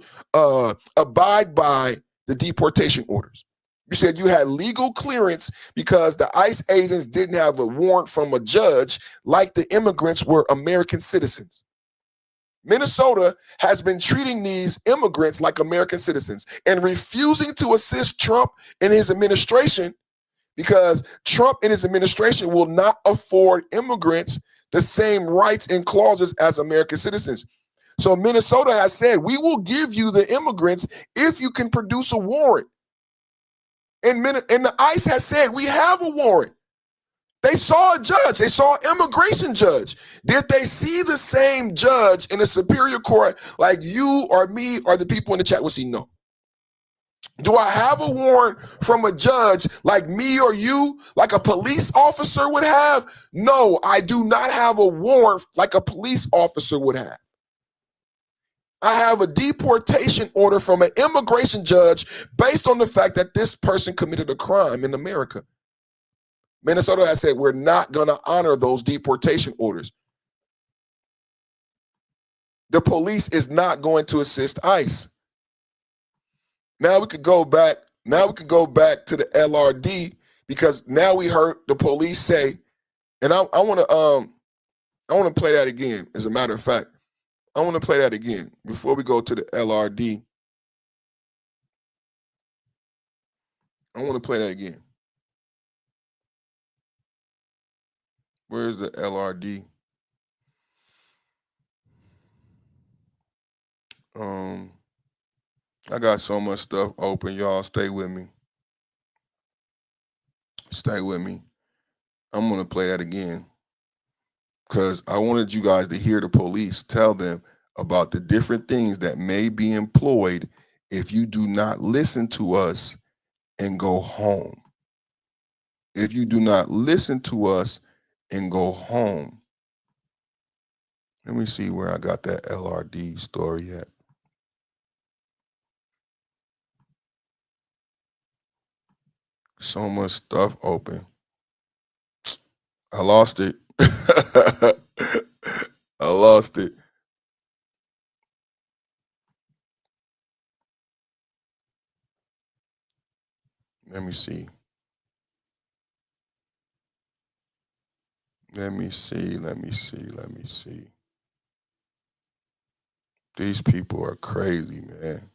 abide by the deportation orders. You said you had legal clearance because the ICE agents didn't have a warrant from a judge like the immigrants were American citizens. Minnesota has been treating these immigrants like American citizens and refusing to assist Trump and his administration because Trump and his administration will not afford immigrants the same rights and clauses as American citizens. So Minnesota has said, we will give you the immigrants if you can produce a warrant. And the ICE has said, we have a warrant. They saw a judge. They saw an immigration judge. Did they see the same judge in a superior court like you or me or the people in the chat will see? No. Do I have a warrant from a judge like me or you, like a police officer would have? No, I do not have a warrant like a police officer would have. I have a deportation order from an immigration judge based on the fact that this person committed a crime in America. Minnesota has said we're not going to honor those deportation orders. The police is not going to assist ICE. Now we could go back. Now we could go back to the LRD because now we heard the police say, and I want to play that again. As a matter of fact, I want to play that again before we go to the LRD. I want to play that again. Where's the LRD? I got so much stuff open, y'all. Stay with me. Stay with me. I'm going to play that again because I wanted you guys to hear the police tell them about the different things that may be employed if you do not listen to us and go home. If you do not listen to us and go home. Let me see where I got that LRD story at. So much stuff open. I lost it. I lost it. Let me see. Let me see. These people are crazy, man.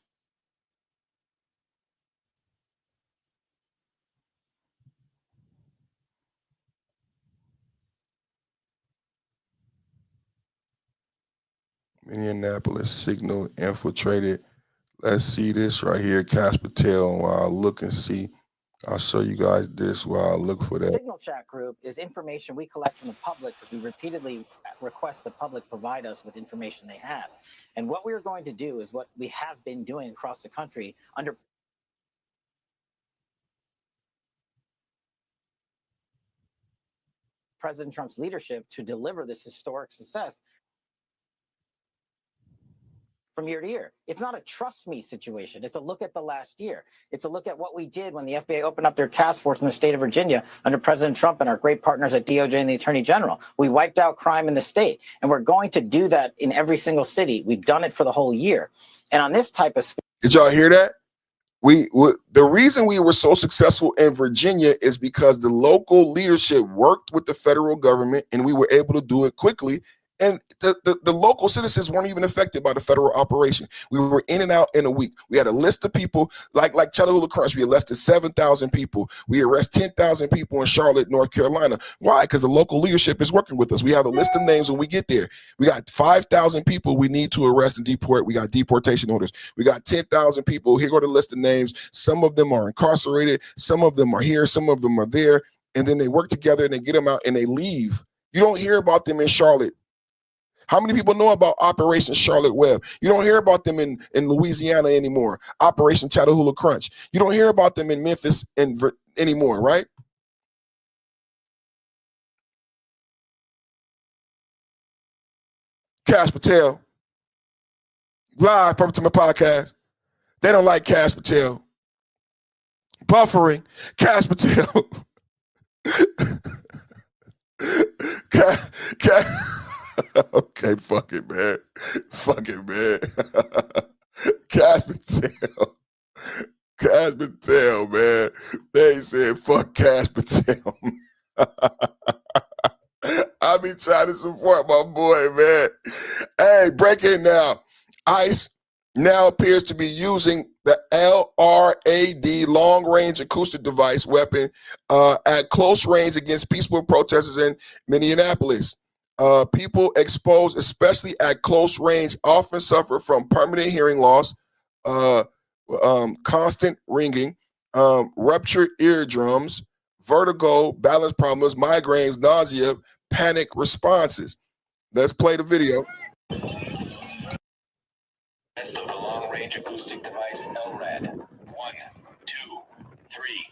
Minneapolis signal infiltrated. Let's see this right here, Cash Patel. While I look and see, I'll show you guys this while I look for that. Signal chat group is information we collect from the public because we repeatedly request the public provide us with information they have. And what we are going to do is what we have been doing across the country under President Trump's leadership to deliver this historic success from year to year. It's not a trust me situation. It's a look at the last year. It's a look at what we did when the FBI opened up their task force in the state of Virginia under President Trump and our great partners at DOJ and the Attorney General. We wiped out crime in the state, and we're going to do that in every single city. We've done it for the whole year. And on this type of... Did y'all hear that? The reason we were so successful in Virginia is because the local leadership worked with the federal government, and we were able to do it quickly. And the local citizens weren't even affected by the federal operation. We were in and out in a week. We had a list of people like Chattahoochee Crunch. We arrested 7,000 people. We arrest 10,000 people in Charlotte, North Carolina. Why? Because the local leadership is working with us. We have a list of names when we get there. We got 5,000 people we need to arrest and deport. We got deportation orders. We got 10,000 people. Here go the list of names. Some of them are incarcerated. Some of them are here. Some of them are there. And then they work together and they get them out and they leave. You don't hear about them in Charlotte. How many people know about Operation Charlotte Web? You don't hear about them in Louisiana anymore. Operation Chattahoochee Crunch. You don't hear about them in Memphis anymore, right? Cash Patel. Live, Purple to my podcast. They don't like Cash Patel. Buffering. Cash Patel. Okay, fuck it, man. Fuck it, man. Cash Patel. Cash Patel, man. They said fuck Cash Patel. I be trying to support my boy, man. Hey, break it now. ICE now appears to be using the LRAD long-range acoustic device weapon at close range against peaceful protesters in Minneapolis. People exposed, especially at close range, often suffer from permanent hearing loss, constant ringing, ruptured eardrums, vertigo, balance problems, migraines, nausea, panic responses. Let's play the video. Test of the long-range acoustic device LRAD. 1, 2, 3.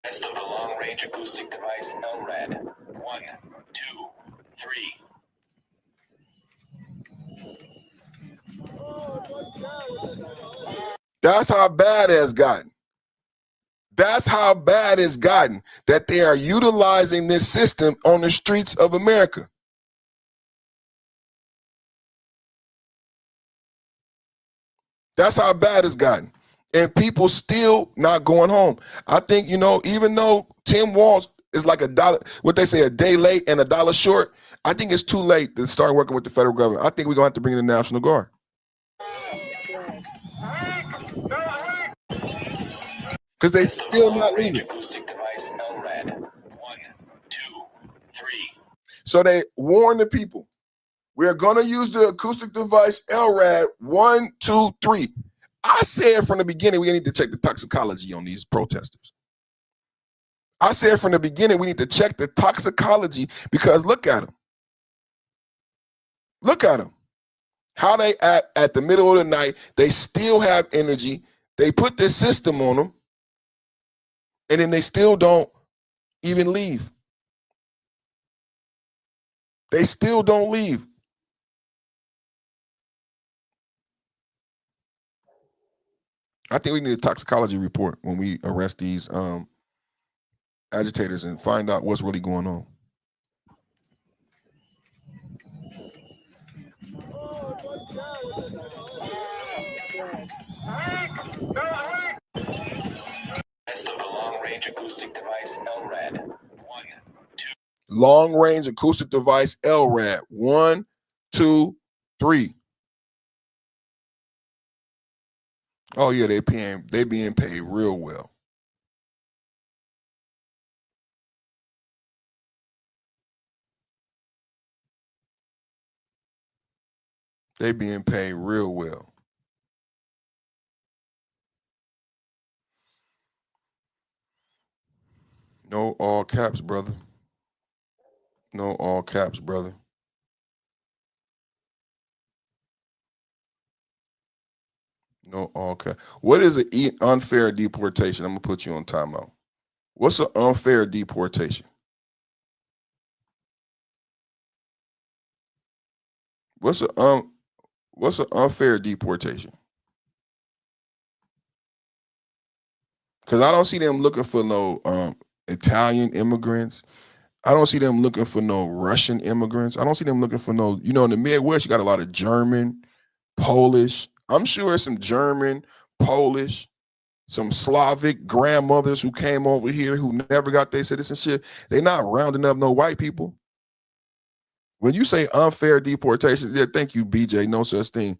Test of the long-range acoustic device LRAD. 1, 2, 3. That's how bad it has gotten. That's how bad it's gotten that they are utilizing this system on the streets of America. That's how bad it's gotten. And people still not going home. I think, you know, even though Tim Walz is like $1, what they say, a day late and $1 short, I think it's too late to start working with the federal government. I think we're going to have to bring in the National Guard. Because they still not leaving. So they warn the people. We're going to use the acoustic device LRAD 1, 2, 3. I said from the beginning we need to check the toxicology on these protesters. I said from the beginning we need to check the toxicology because look at them. Look at them. How they act at the middle of the night. They still have energy. They put this system on them. And then they still don't even leave. They still don't leave. I think we need a toxicology report when we arrest these agitators and find out what's really going on. Test of the long-range acoustic device LRAD. 1, 2. Long-range acoustic device LRAD. 1, 2, 3. Oh yeah, they being paid real well. They being paid real well. No all caps, brother. No all caps, brother. No all caps. What is an unfair deportation? I'm gonna put you on timeout. What's an unfair deportation? What's an unfair deportation? Because I don't see them looking for no Italian immigrants. I don't see them looking for no Russian immigrants. I don't see them looking for no, you know, in the Midwest, you got a lot of German, Polish. I'm sure some German, Polish, some Slavic grandmothers who came over here who never got their citizenship. They're not rounding up no white people. When you say unfair deportation, yeah, thank you, BJ, no such thing.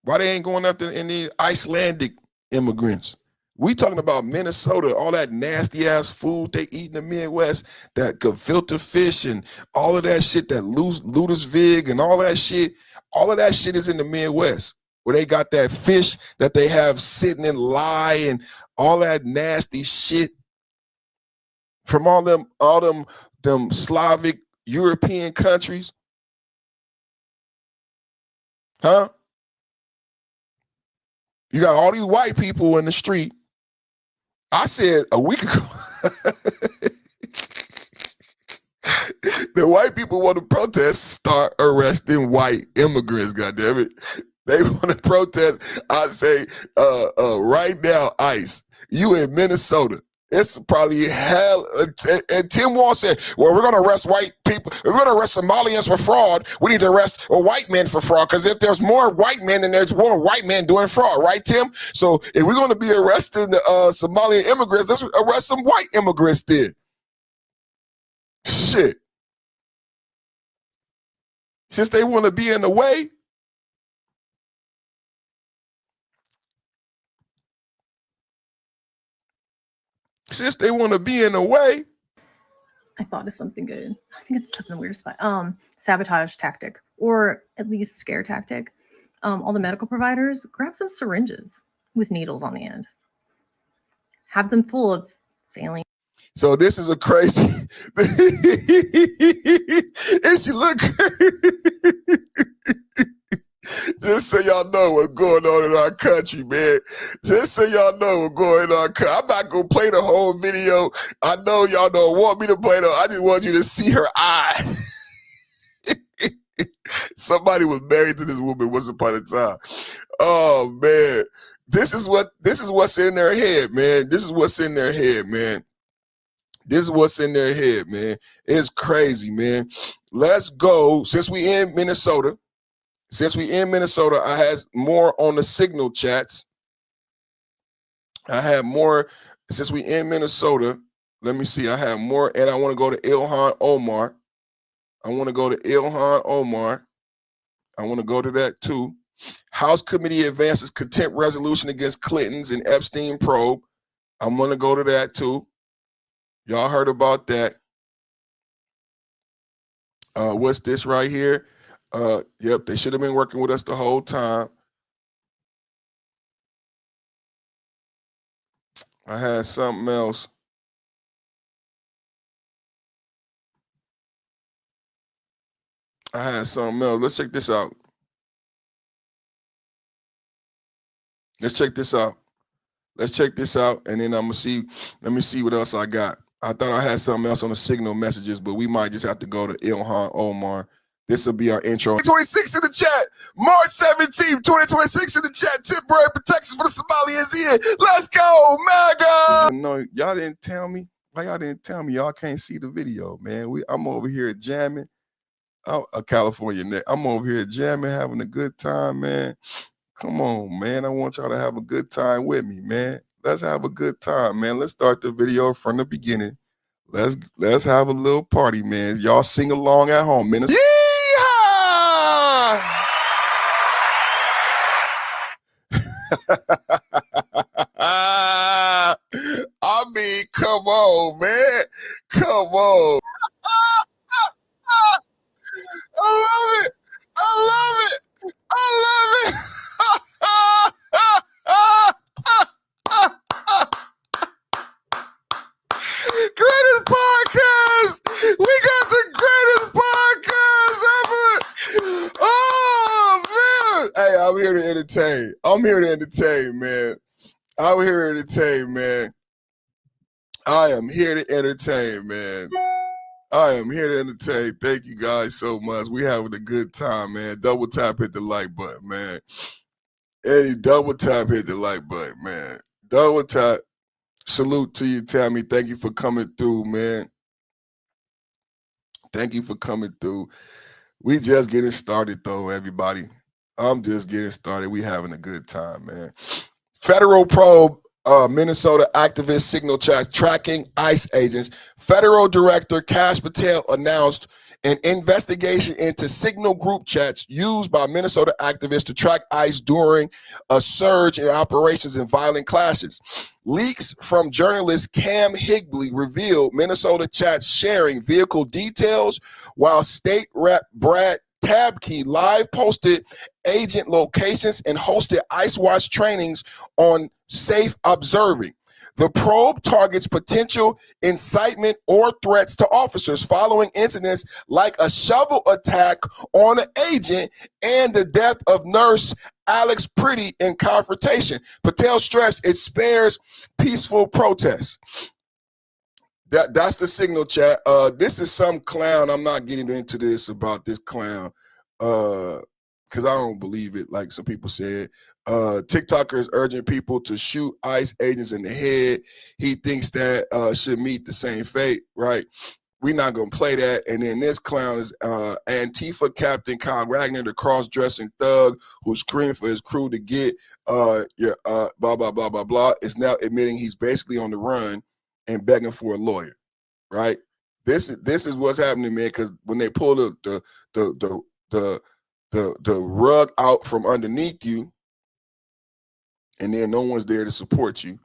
Why they ain't going after any Icelandic immigrants? We talking about Minnesota, all that nasty ass food they eat in the Midwest, that gefilte fish and all of that shit, that Lutersvig and all that shit is in the Midwest, where they got that fish that they have sitting in lye and all that nasty shit from all them Slavic European countries. Huh? You got all these white people in the street. I said a week ago, the white people want to protest, start arresting white immigrants, goddammit. They want to protest. I say, right now, ICE, you in Minnesota. It's probably hell. And Tim Wall said, well, we're going to arrest white people. We're going to arrest Somalians for fraud. We need to arrest a white man for fraud, because if there's more white men, then there's more white men doing fraud, right, Tim? So if we're going to be arresting Somalian immigrants, let's arrest some white immigrants then. Shit. Since they want to be in the way, I thought of something good. I think it's something weird spot. Sabotage tactic, or at least scare tactic. All the medical providers, grab some syringes with needles on the end. Have them full of saline. So this is a crazy. And she look. Just so y'all know what's going on in our country, man. Just so y'all know what's going on in our country. I'm not going to play the whole video. I know y'all don't want me to play I just want you to see her eye. Somebody was married to this woman once upon a time. Oh, man. This is what's in their head, man. This is what's in their head, man. This is what's in their head, man. It's crazy, man. Let's go. Since we in Minnesota, I had more on the Signal chats. I had more. Since we in Minnesota, let me see. I have more, and I want to go to Ilhan Omar. I want to go to that too. House committee advances contempt resolution against Clinton's and Epstein probe. I'm going to go to that too. Y'all heard about that. What's this right here? Yep, they should have been working with us the whole time. I had something else. Let's check this out. And then I'm gonna see. Let me see what else I got. I thought I had something else on the Signal messages, but we might just have to go to Ilhan Omar. This will be our intro. 2026 in the chat. March 17th, 2026 in the chat. Temporary protections for the Somalians in. Let's go, MAGA. No, y'all didn't tell me. Why y'all didn't tell me? Y'all can't see the video, man. I'm over here jamming. I'm a California neck. I'm over here jamming, having a good time, man. Come on, man. I want y'all to have a good time with me, man. Let's have a good time, man. Let's start the video from the beginning. Let's have a little party, man. Y'all sing along at home, man. Yeehaw! I'm here to entertain. I'm here to entertain, man. I'm here to entertain, man. I am here to entertain, man. I am here to entertain. Thank you guys so much. We having a good time, man. Double tap, hit the like button, man. Eddie, double tap, hit the like button, man. Double tap. Salute to you, Tammy. Thank you for coming through, man. Thank you for coming through. We just getting started, though, everybody. I'm just getting started. We having a good time, man. Federal probe, Minnesota activist signal chat tracking ICE agents. Federal Director Kash Patel announced an investigation into signal group chats used by Minnesota activists to track ICE during a surge in operations and violent clashes. Leaks from journalist Cam Higley revealed Minnesota chats sharing vehicle details, while State Rep Brad Tabke live posted agent locations and hosted ICE Watch trainings on safe observing. The probe targets potential incitement or threats to officers following incidents like a shovel attack on an agent and the death of nurse Alex Pretty in confrontation. Patel stressed it spares peaceful protests. That's the signal chat. This is some clown. I'm not getting into this about this clown because I don't believe it, like some people said. TikTokers urging people to shoot ICE agents in the head. He thinks that should meet the same fate, right? We're not going to play that. And then this clown is Antifa Captain Kyle Ragnar, the cross-dressing thug who screamed for his crew to get blah, blah, blah, blah, blah, is now admitting he's basically on the run and begging for a lawyer, right? This is what's happening, man, because when they pull the rug out from underneath you, and then no one's there to support you.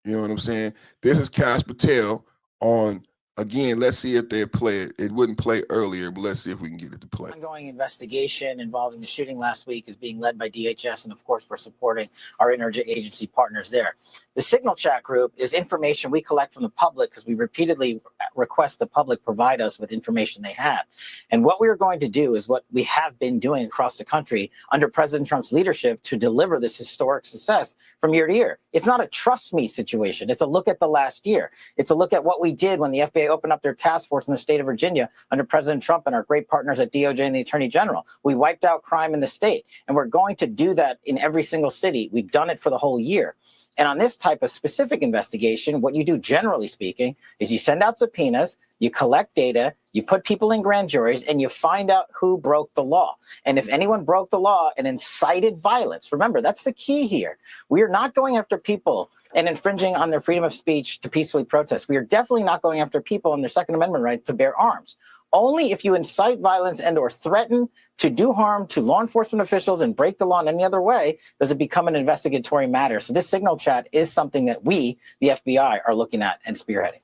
You know what I'm saying? This is Kash Patel on, again, let's see if they play it. It wouldn't play earlier, but let's see if we can get it to play. Ongoing investigation involving the shooting last week is being led by DHS, and of course, we're supporting our interagency partners there. The Signal Chat group is information we collect from the public because we repeatedly request the public provide us with information they have. And what we are going to do is what we have been doing across the country under President Trump's leadership to deliver this historic success from year to year. It's not a trust me situation. It's a look at the last year. It's a look at what we did when the FBI opened up their task force in the state of Virginia under President Trump and our great partners at DOJ and the Attorney General. We wiped out crime in the state, and we're going to do that in every single city. We've done it for the whole year. And on this type of specific investigation, what you do, generally speaking, is you send out subpoenas, you collect data, you put people in grand juries, and you find out who broke the law. And if anyone broke the law and incited violence, remember, that's the key here. We are not going after people and infringing on their freedom of speech to peacefully protest. We are definitely not going after people and their Second Amendment right to bear arms. Only if you incite violence and or threaten to do harm to law enforcement officials and break the law in any other way does it become an investigatory matter. So this signal chat is something that we, the FBI, are looking at and spearheading.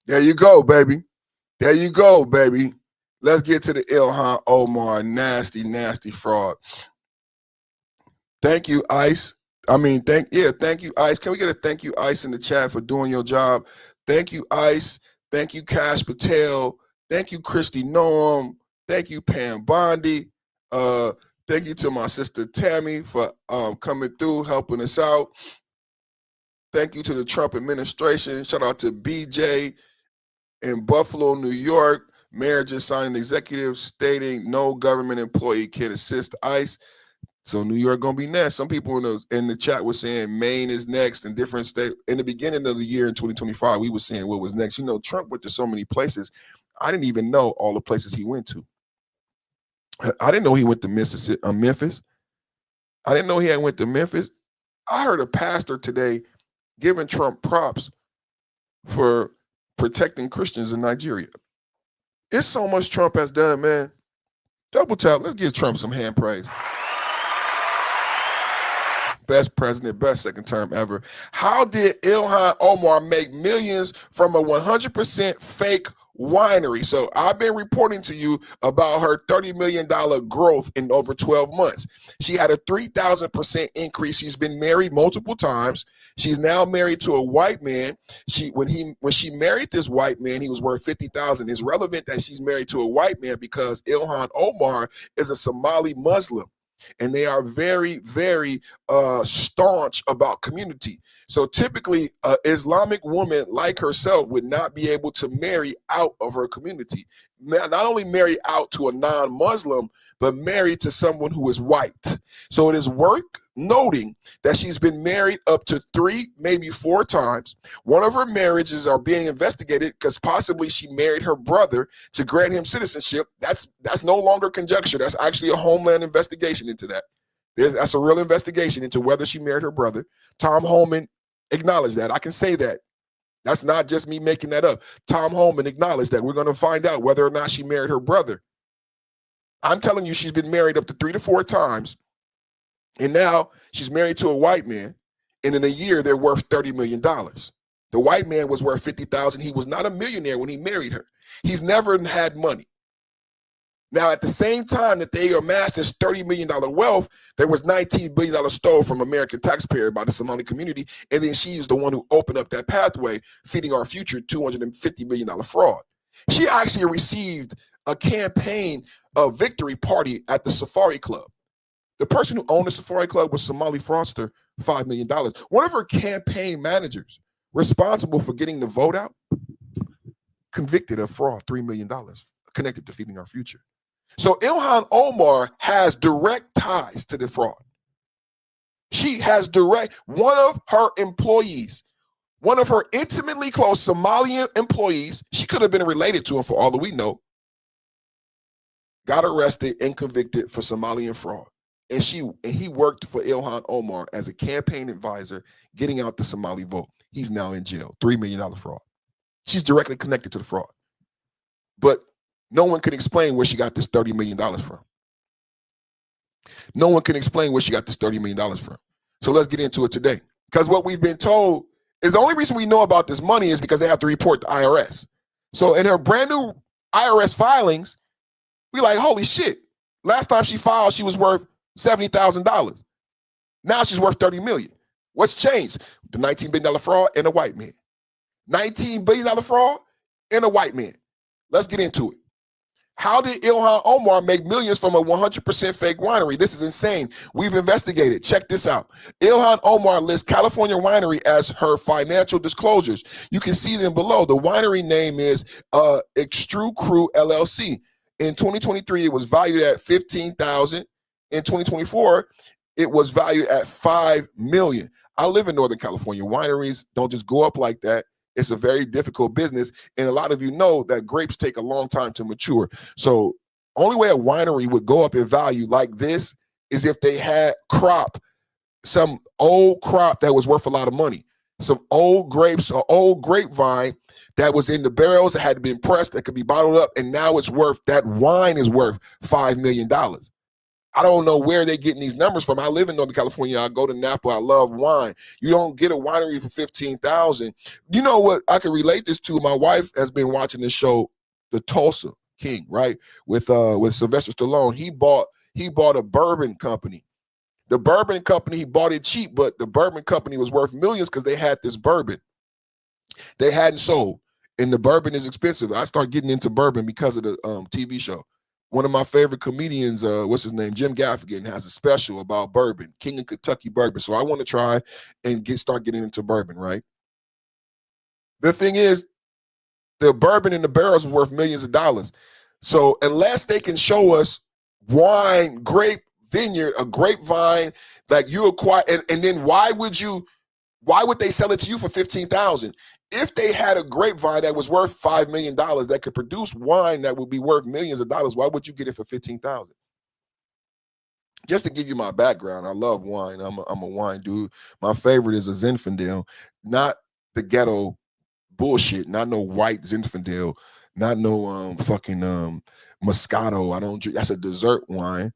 There you go, baby. There you go, baby. Let's get to the Ilhan Omar nasty, nasty fraud. Thank you, ICE. Thank you, ICE. Can we get a thank you, ICE, in the chat for doing your job? Thank you, ICE. Thank you, Kash Patel. Thank you, Christy Noam. Thank you, Pam Bondi. Thank you to my sister Tammy for coming through, helping us out. Thank you to the Trump administration. Shout out to BJ in Buffalo, New York. Mayor just signed an executive stating no government employee can assist ICE. So New York gonna be next. Some people in the chat were saying Maine is next in different states. In the beginning of the year in 2025, we were saying what was next. You know, Trump went to so many places. I didn't even know all the places he went to. I didn't know he went to Memphis. I didn't know he had went to Memphis. I heard a pastor today giving Trump props for protecting Christians in Nigeria. It's so much Trump has done, man. Double tap. Let's give Trump some hand praise. Best president, best second term ever. How did Ilhan Omar make millions from a 100% fake winery? So I've been reporting to you about her $30 million growth in over 12 months. She had a 3,000% increase. She's been married multiple times. She's now married to a white man. When she married this white man, he was worth $50,000. It's relevant that she's married to a white man because Ilhan Omar is a Somali Muslim. And they are very, very staunch about community. So typically, an Islamic woman like herself would not be able to marry out of her community. Not only marry out to a non-Muslim, but marry to someone who is white. So it is worth noting that she's been married up to 3, maybe 4 times. One of her marriages are being investigated because possibly she married her brother to grant him citizenship. That's no longer conjecture. That's actually a Homeland investigation into that. That's a real investigation into whether she married her brother. Tom Homan acknowledged that. I can say that. That's not just me making that up. Tom Homan acknowledged that. We're going to find out whether or not she married her brother. I'm telling you, she's been married up to 3 to 4 times. And now she's married to a white man. And in a year, they're worth $30 million. The white man was worth $50,000. He was not a millionaire when he married her. He's never had money. Now, at the same time that they amassed this $30 million wealth, there was $19 billion stole from American taxpayer by the Somali community. And then she's the one who opened up that pathway, feeding our future $250 million fraud. She actually received a campaign victory party at the Safari Club. The person who owned the Safari Club was Somali fraudster, $5 million. One of her campaign managers responsible for getting the vote out, convicted of fraud, $3 million, connected to feeding our future. So Ilhan Omar has direct ties to the fraud. She has one of her employees, one of her intimately close Somalian employees, she could have been related to him for all that we know, got arrested and convicted for Somalian fraud. And he worked for Ilhan Omar as a campaign advisor, getting out the Somali vote. He's now in jail, $3 million fraud. She's directly connected to the fraud. But no one can explain where she got this $30 million from. No one can explain where she got this $30 million from. So let's get into it today. Because what we've been told is the only reason we know about this money is because they have to report the IRS. So in her brand new IRS filings, we like, holy shit. Last time she filed, she was worth $70,000. Now she's worth $30 million. What's changed? The $19 billion fraud and a white man. $19 billion fraud and a white man. Let's get into it. How did Ilhan Omar make millions from a 100% fake winery? This is insane. We've investigated. Check this out. Ilhan Omar lists California winery as her financial disclosures. You can see them below. The winery name is Extrude Crew LLC. In 2023, it was valued at $15,000. In 2024, it was valued at $5 million. I live in Northern California. Wineries don't just go up like that. It's a very difficult business. And a lot of you know that grapes take a long time to mature. So only way a winery would go up in value like this is if they had some old crop that was worth a lot of money. Some old grapes or old grapevine that was in the barrels that had been pressed that could be bottled up. And now that wine is worth $5 million. I don't know where they're getting these numbers from. I live in Northern California. I go to Napa. I love wine. You don't get a winery for $15,000. You know what? I can relate this to. My wife has been watching this show, The Tulsa King, right? With Sylvester Stallone. He bought a bourbon company. The bourbon company, he bought it cheap, but the bourbon company was worth millions because they had this bourbon they hadn't sold, and the bourbon is expensive. I started getting into bourbon because of the TV show. One of my favorite comedians, what's his name, Jim Gaffigan, has a special about bourbon, King of Kentucky bourbon. So I want to try and start getting into bourbon, right? The thing is, the bourbon in the barrels are worth millions of dollars. So unless they can show us wine, grape vineyard, a grapevine, like you acquire, and then why would they sell it to you for $15,000? If they had a grapevine that was worth $5 million that could produce wine that would be worth millions of dollars, why would you get it for $15,000? Just to give you my background, I love wine. I'm a wine dude. My favorite is a Zinfandel, not the ghetto bullshit, not no white Zinfandel, not no fucking Moscato. I don't drink. That's a dessert wine.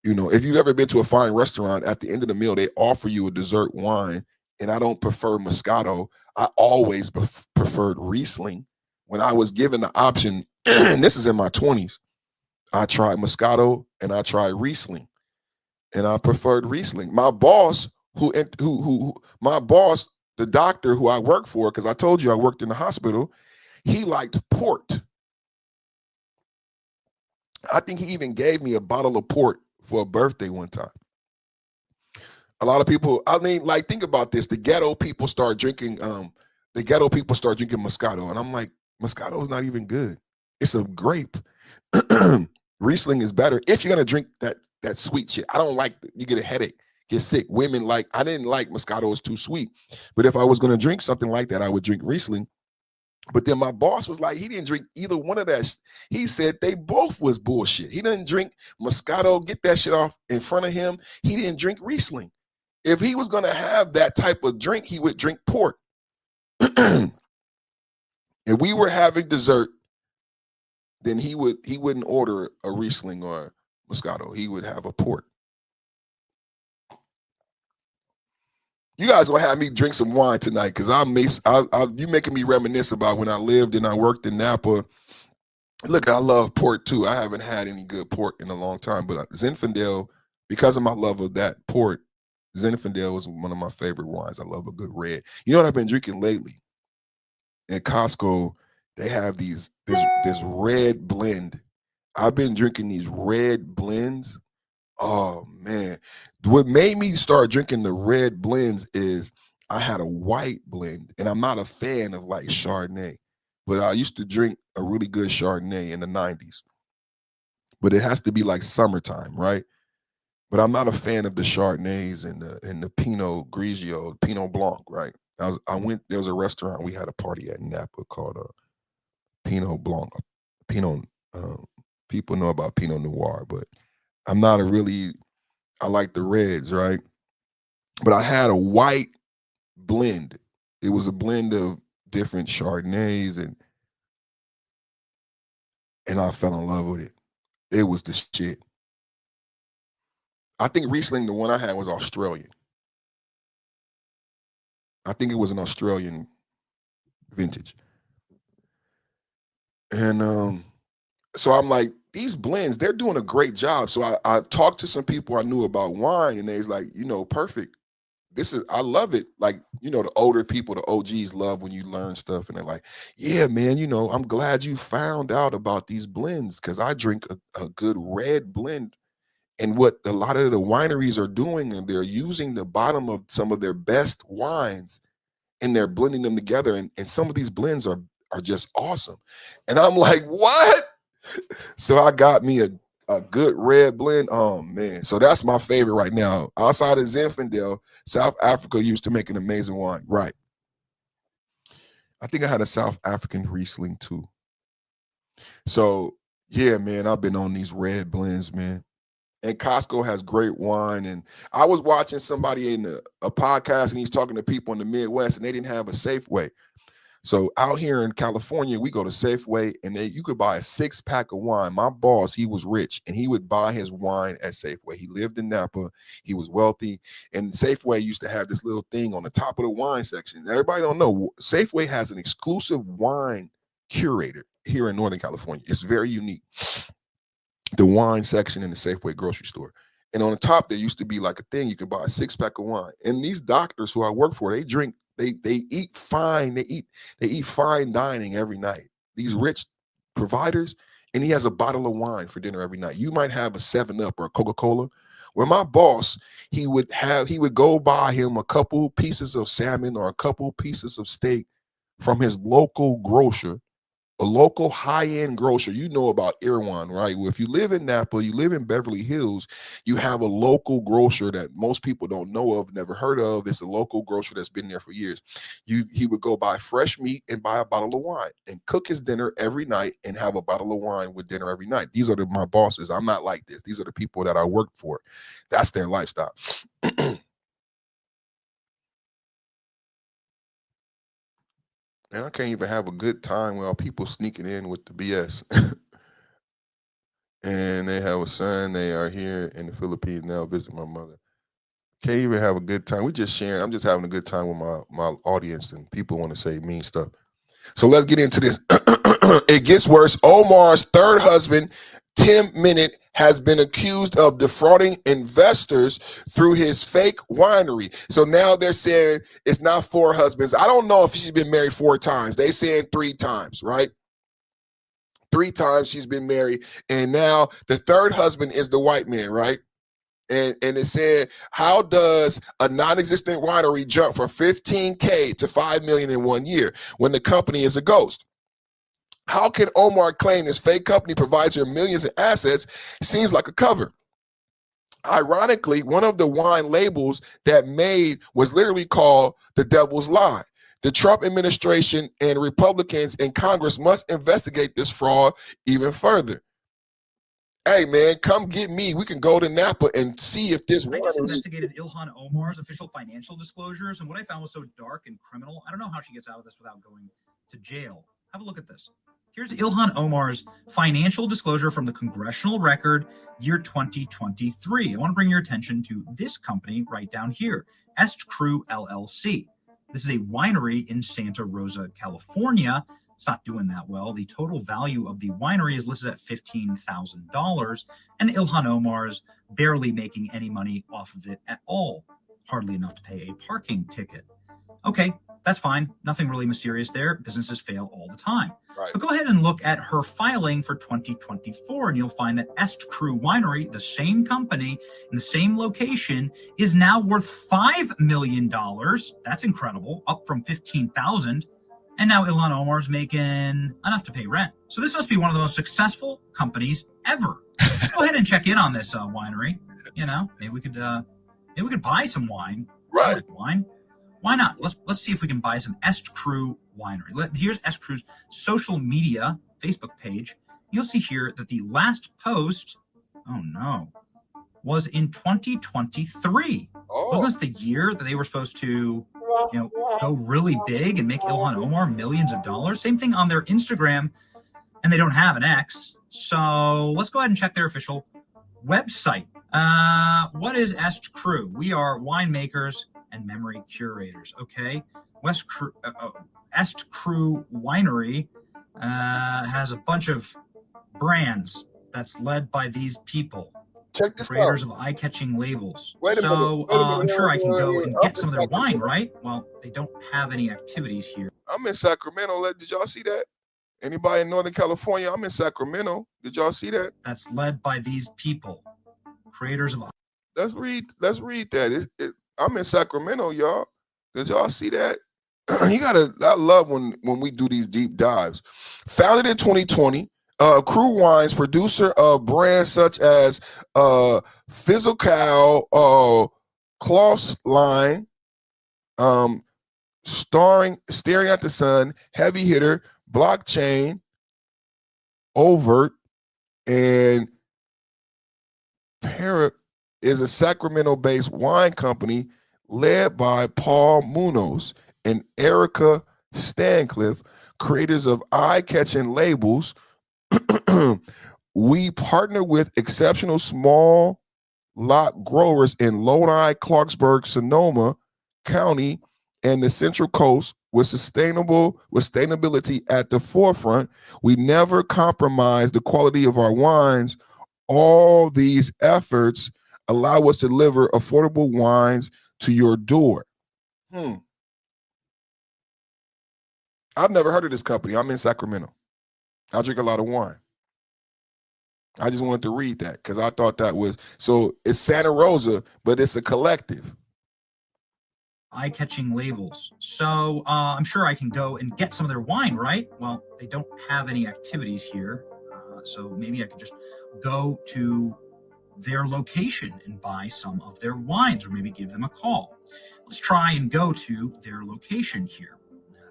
You know, if you've ever been to a fine restaurant, at the end of the meal, they offer you a dessert wine. And I don't prefer Moscato. I always preferred Riesling. When I was given the option, and this is in my 20s, I tried Moscato and I tried Riesling, and I preferred Riesling. My boss, the doctor who I work for, because I told you I worked in the hospital, he liked port. I think he even gave me a bottle of port for a birthday one time. A lot of people, I mean, like, think about this. The ghetto people start drinking Moscato. And I'm like, Moscato is not even good. It's a grape. Riesling is better if you're going to drink that sweet shit. I don't like, you get a headache, get sick. Women like, I didn't like Moscato, was too sweet. But if I was going to drink something like that, I would drink Riesling. But then my boss was like, he didn't drink either one of that. He said they both was bullshit. He didn't drink Moscato, get that shit off in front of him. He didn't drink Riesling. If he was going to have that type of drink, he would drink port. If we were having dessert, then he wouldn't order a Riesling or Moscato. He would have a port. You guys gonna have me drink some wine tonight, because you making me reminisce about when I lived and I worked in Napa. Look, I love port too. I haven't had any good port in a long time, but Zinfandel, because of my love of that port, Zinfandel was one of my favorite wines. I love a good red. You know what I've been drinking lately? At Costco, they have this red blend. I've been drinking these red blends. Oh man, what made me start drinking the red blends is I had a white blend, and I'm not a fan of like Chardonnay, but I used to drink a really good Chardonnay in the 90s. But it has to be like summertime, right? But I'm not a fan of the Chardonnays and the Pinot Grigio, Pinot Blanc, right? There was a restaurant we had a party at in Napa called Pinot Blanc. People know about Pinot Noir, but I'm not I like the reds, right? But I had a white blend. It was a blend of different Chardonnays, and I fell in love with it. It was the shit. I think Riesling, the one I had, was Australian. I think it was an Australian vintage. And so I'm like, these blends, they're doing a great job. So I talked to some people I knew about wine, and they was like, perfect. I love it. Like, the older people, the OGs love when you learn stuff, and they're like, yeah, man, I'm glad you found out about these blends, because I drink a good red blend. And what a lot of the wineries are doing, and they're using the bottom of some of their best wines, and they're blending them together. And some of these blends are just awesome. And I'm like, what? So I got me a good red blend. Oh man. So that's my favorite right now. Outside of Zinfandel, South Africa used to make an amazing wine. Right. I think I had a South African Riesling too. So yeah, man, I've been on these red blends, man. And Costco has great wine. And I was watching somebody in a podcast, and he's talking to people in the Midwest, and they didn't have a Safeway. So out here in California, we go to Safeway, and you could buy a 6-pack of wine. My boss, he was rich, and he would buy his wine at Safeway. He lived in Napa. He was wealthy. And Safeway used to have this little thing on the top of the wine section. Everybody don't know, Safeway has an exclusive wine curator here in Northern California. It's very unique. The wine section in the Safeway grocery store. And on the top, there used to be like a thing you could buy a 6-pack of wine. And these doctors who I work for, they drink, they eat fine, they eat fine dining every night. These rich providers, and he has a bottle of wine for dinner every night. You might have a 7-Up or a Coca-Cola. Where my boss, he would go buy him a couple pieces of salmon or a couple pieces of steak from his local grocer. A local high-end grocer. You know about Irwan, right? Well, if you live in Napa, you live in Beverly Hills, you have a local grocer that most people don't know of, never heard of. It's a local grocer that's been there for years. He would go buy fresh meat and buy a bottle of wine and cook his dinner every night and have a bottle of wine with dinner every night. These are my bosses. I'm not like this. These are the people that I work for. That's their lifestyle. And I can't even have a good time while people sneaking in with the BS. And they have a son. They are here in the Philippines now visiting my mother. Can't even have a good time. We just sharing. I'm just having a good time with my audience, and people want to say mean stuff. So let's get into this. It gets worse. Omar's third husband, Tim Minnitt, has been accused of defrauding investors through his fake winery. So now they're saying it's not 4 husbands. I don't know if she's been married 4 times. They saying 3 times, right? 3 times she's been married. And now the third husband is the white man, right? And it said, how does a non-existent winery jump from $15K to $5 million in 1 year when the company is a ghost? How can Omar claim this fake company provides her millions in assets? Seems like a cover. Ironically, one of the wine labels that made was literally called The Devil's Lie. The Trump administration and Republicans in Congress must investigate this fraud even further. Hey, man, come get me. We can go to Napa and see if this I just investigated Ilhan Omar's official financial disclosures, and what I found was so dark and criminal. I don't know how she gets out of this without going to jail. Have a look at this. Here's Ilhan Omar's financial disclosure from the Congressional Record, year 2023. I want to bring your attention to this company right down here, Est Crew LLC. This is a winery in Santa Rosa, California. It's not doing that well. The total value of the winery is listed at $15,000, and Ilhan Omar's barely making any money off of it at all. Hardly enough to pay a parking ticket. Okay, that's fine. Nothing really mysterious there. Businesses fail all the time. Right. But go ahead and look at her filing for 2024, and you'll find that Est Crew Winery, the same company in the same location, is now worth $5 million. That's incredible, up from $15,000. And now Ilhan Omar's making enough to pay rent. So this must be one of the most successful companies ever. Let's go ahead and check in on this winery. You know, maybe we could buy some wine. Right. I like wine. Why not? Let's see if we can buy some Est Crew Winery. Here's Est Crew's social media Facebook page. You'll see here that the last post, oh no, was in 2023. Oh. Wasn't this the year that they were supposed to, go really big and make Ilhan Omar millions of dollars? Same thing on their Instagram, and they don't have an X. So let's go ahead and check their official website. What is Est Crew? We are winemakers and memory curators. Okay, Est Crew Winery has a bunch of brands that's led by these people. Check this creators out. of eye-catching labels. Wait a minute. I'm sure I can go and get some of their wine, right? Well, they don't have any activities here. I'm in Sacramento. Did y'all see that? Anybody in Northern California? I'm in Sacramento. Did y'all see that? That's led by these people, creators of. Let's read that. I'm in Sacramento, y'all. Did y'all see that? I love when we do these deep dives. Founded in 2020, Crew Wines, producer of brands such as Fizzle Cloths Line, Staring at the Sun, Heavy Hitter, Blockchain, Overt, and Parrot is a Sacramento-based wine company led by Paul Munoz and Erica Stancliffe, creators of eye-catching labels. We partner with exceptional small lot growers in Lodi, Clarksburg, Sonoma County, and the Central Coast with sustainability at the forefront. We never compromise the quality of our wines. All these efforts allow us to deliver affordable wines to your door. I've never heard of this company. I'm in Sacramento. I drink a lot of wine. I just wanted to read that because I thought that was, so it's Santa Rosa, but it's a collective. Eye-catching labels. So I'm sure I can go and get some of their wine, right? Well, they don't have any activities here. So maybe I could just go to their location and buy some of their wines, or maybe give them a call. Let's try and go to their location here.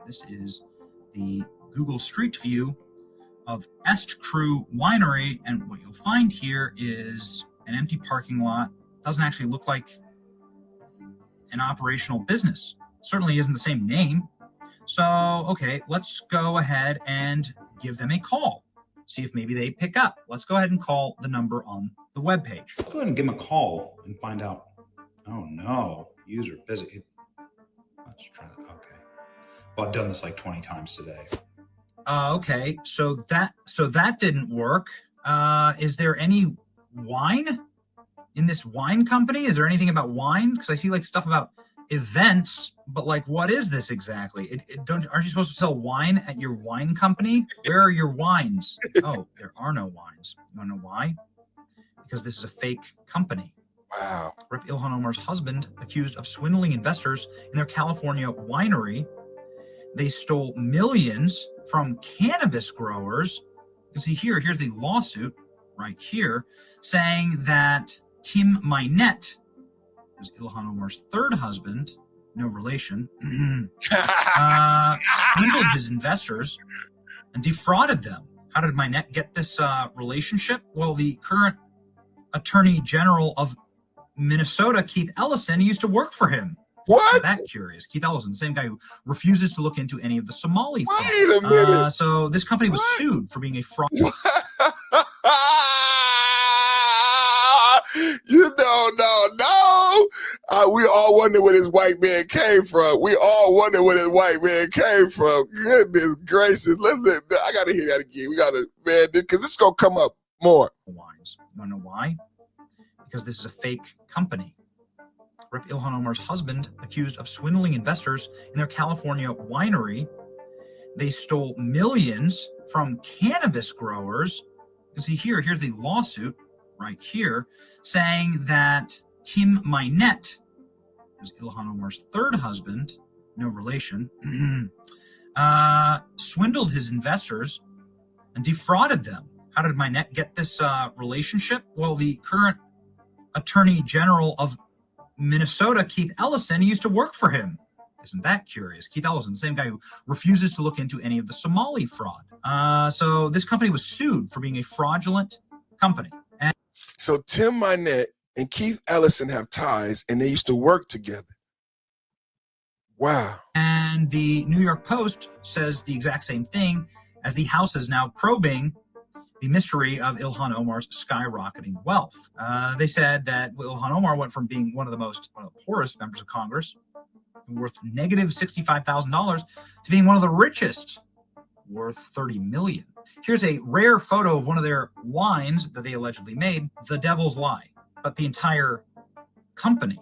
This is the Google Street View of Est Crew Winery, and what you'll find here is an empty parking lot. Doesn't actually look like an operational business. Certainly isn't the same name. So, okay, let's go ahead and give them a call. See if maybe they pick up. Let's go ahead and call the number on the webpage. Let's go ahead and give them a call and find out. Oh no, user busy. Let's try that. Okay. Well, I've done this like 20 times today. Okay, so that didn't work. Is there any wine in this wine company? Is there anything about wine? Because I see like stuff about events, but like, what is this exactly? Aren't you supposed to sell wine at your wine company? Where are your wines? Oh, there are no wines. You want to know why? Because this is a fake company. Wow. Rip Ilhan Omar's husband, accused of swindling investors in their California winery. They stole millions from cannabis growers. You can see here's the lawsuit right here, saying that Tim Minette, who's Ilhan Omar's third husband, no relation, swindled his investors and defrauded them. How did Minette get this relationship? Well, the current Attorney General of Minnesota, Keith Ellison, used to work for him. What? That's curious. Keith Ellison, same guy who refuses to look into any of the Somali fraud. Wait a minute. So this company was sued for being a fraud. We all wonder where this white man came from. We all wonder where this white man came from. Goodness gracious. I got to hear that again. We got to, man, because this is going to come up more. Wines. You want to know why? Because this is a fake company. Rip Ilhan Omar's husband, accused of swindling investors in their California winery. They stole millions from cannabis growers. You can see here's the lawsuit right here, saying that Tim Minette, who's Ilhan Omar's third husband, no relation, swindled his investors and defrauded them. How did Minette get this relationship? Well, the current Attorney General of Minnesota, Keith Ellison, used to work for him. Isn't that curious? Keith Ellison, same guy who refuses to look into any of the Somali fraud. So this company was sued for being a fraudulent company. And so Tim Minette and Keith Ellison have ties, and they used to work together. Wow. And the New York Post says the exact same thing, as the House is now probing the mystery of Ilhan Omar's skyrocketing wealth. They said that Ilhan Omar went from being one of the poorest members of Congress, worth negative $65,000, to being one of the richest, worth $30 million. Here's a rare photo of one of their wines that they allegedly made, The Devil's Lie. But the entire company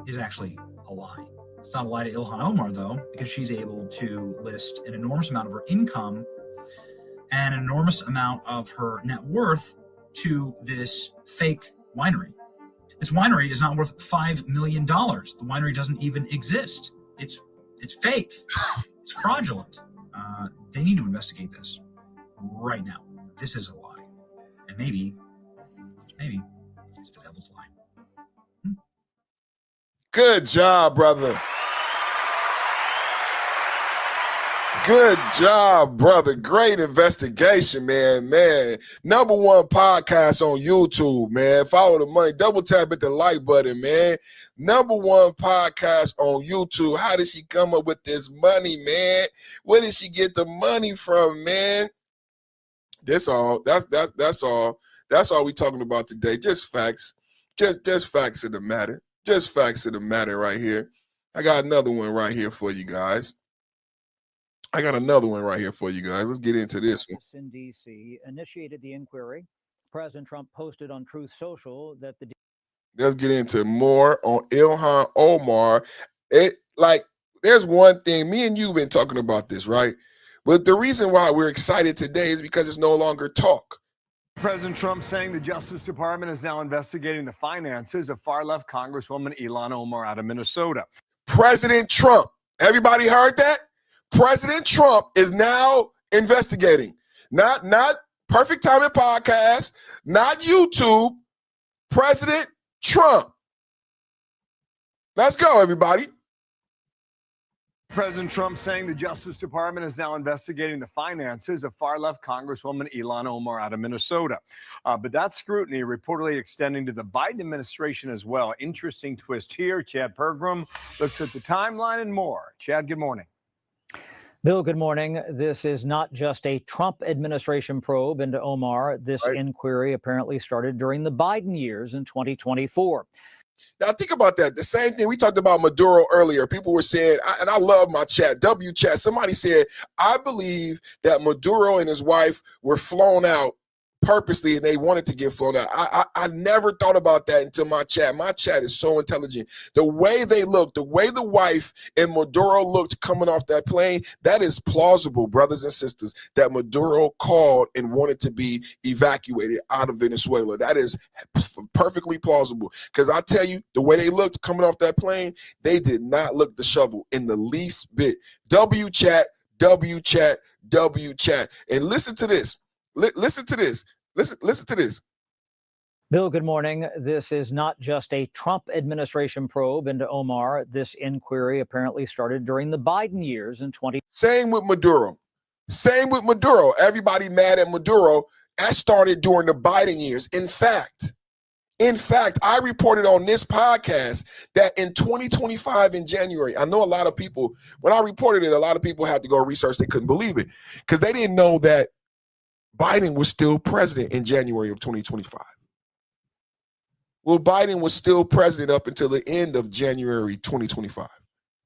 is actually a lie. It's not a lie to Ilhan Omar, though, because she's able to list an enormous amount of her income and an enormous amount of her net worth to this fake winery. This winery is not worth $5 million. The winery doesn't even exist. It's fake. It's fraudulent. They need to investigate this right now. This is a lie. And maybe it's the devil's lie. Good job, brother. Good job, brother. Great investigation, man. #1 podcast on YouTube, man. Follow the money. Double tap at the like button, man. #1 podcast on YouTube. How did she come up with this money, man? Where did she get the money from, man? That's all. That's all. That's all we talking about today. Just facts. Just facts of the matter. Just facts of the matter right here. I got another one right here for you guys. Let's get into this one. In D.C. initiated the inquiry. President Trump posted on Truth Social that the... Let's get into more on Ilhan Omar. There's one thing, me and you have been talking about this, right? But the reason why we're excited today is because it's no longer talk. President Trump saying the Justice Department is now investigating the finances of far-left Congresswoman Ilhan Omar out of Minnesota. President Trump, everybody heard that? President Trump is now investigating. Not Perfect Timing Podcast, not YouTube. President Trump. Let's go, everybody. President Trump saying the Justice Department is now investigating the finances of far-left Congresswoman Ilhan Omar out of Minnesota. But that scrutiny reportedly extending to the Biden administration as well. Interesting twist here. Chad Pergram looks at the timeline and more. Chad, good morning. Bill, good morning. This is not just a Trump administration probe into Omar. This inquiry apparently started during the Biden years in 2024. Now, think about that. The same thing we talked about Maduro earlier. People were saying, and I love my chat, W chat. Somebody said, I believe that Maduro and his wife were flown out purposely, and they wanted to get flown out. I never thought about that until my chat. My chat is so intelligent. The way they look, the way the wife and Maduro looked coming off that plane, that is plausible, brothers and sisters, that Maduro called and wanted to be evacuated out of Venezuela. That is perfectly plausible. Because I tell you, the way they looked coming off that plane, they did not look the shovel in the least bit. W chat, W chat, W chat. And listen to this. Listen to this. Listen to this. Bill, good morning. This is not just a Trump administration probe into Omar. This inquiry apparently started during the Biden years in 20. Same with Maduro. Same with Maduro. Everybody mad at Maduro. That started during the Biden years. In fact, I reported on this podcast that in 2025 in January, I know a lot of people, when I reported it, a lot of people had to go research. They couldn't believe it because they didn't know that Biden was still president in January of 2025. Well, Biden was still president up until the end of January 2025.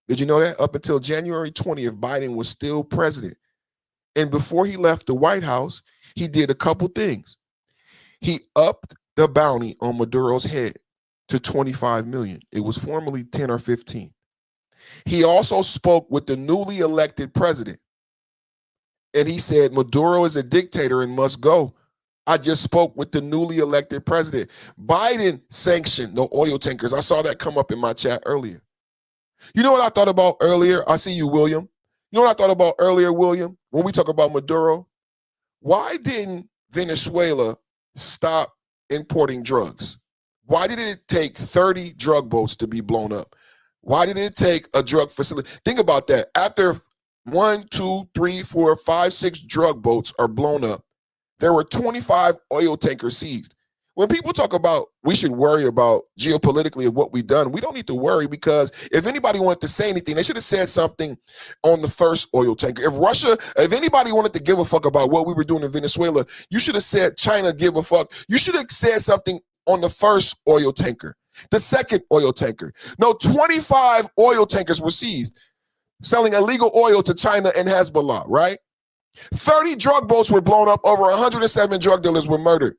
Did you know that? Up until January 20th, Biden was still president. And before he left the White House, he did a couple things. He upped the bounty on Maduro's head to 25 million. It was formerly 10 or 15. He also spoke with the newly elected president. And he said, Maduro is a dictator and must go. I just spoke with the newly elected president. Biden sanctioned the oil tankers. I saw that come up in my chat earlier. You know what I thought about earlier? I see you, William. You know what I thought about earlier, William, when we talk about Maduro? Why didn't Venezuela stop importing drugs? Why did it take 30 drug boats to be blown up? Why did it take a drug facility? Think about that. After 1, 2, 3, 4, 5, 6 drug boats are blown up, there were 25 oil tankers seized. When people talk about we should worry about geopolitically of what we've done, we don't need to worry, because if anybody wanted to say anything, they should have said something on the first oil tanker. If anybody wanted to give a fuck about what we were doing in Venezuela, you should have said China give a fuck. You should have said something on the first oil tanker, the second oil tanker. No, 25 oil tankers were seized, selling illegal oil to China and Hezbollah, right? 30 drug boats were blown up. Over 107 drug dealers were murdered.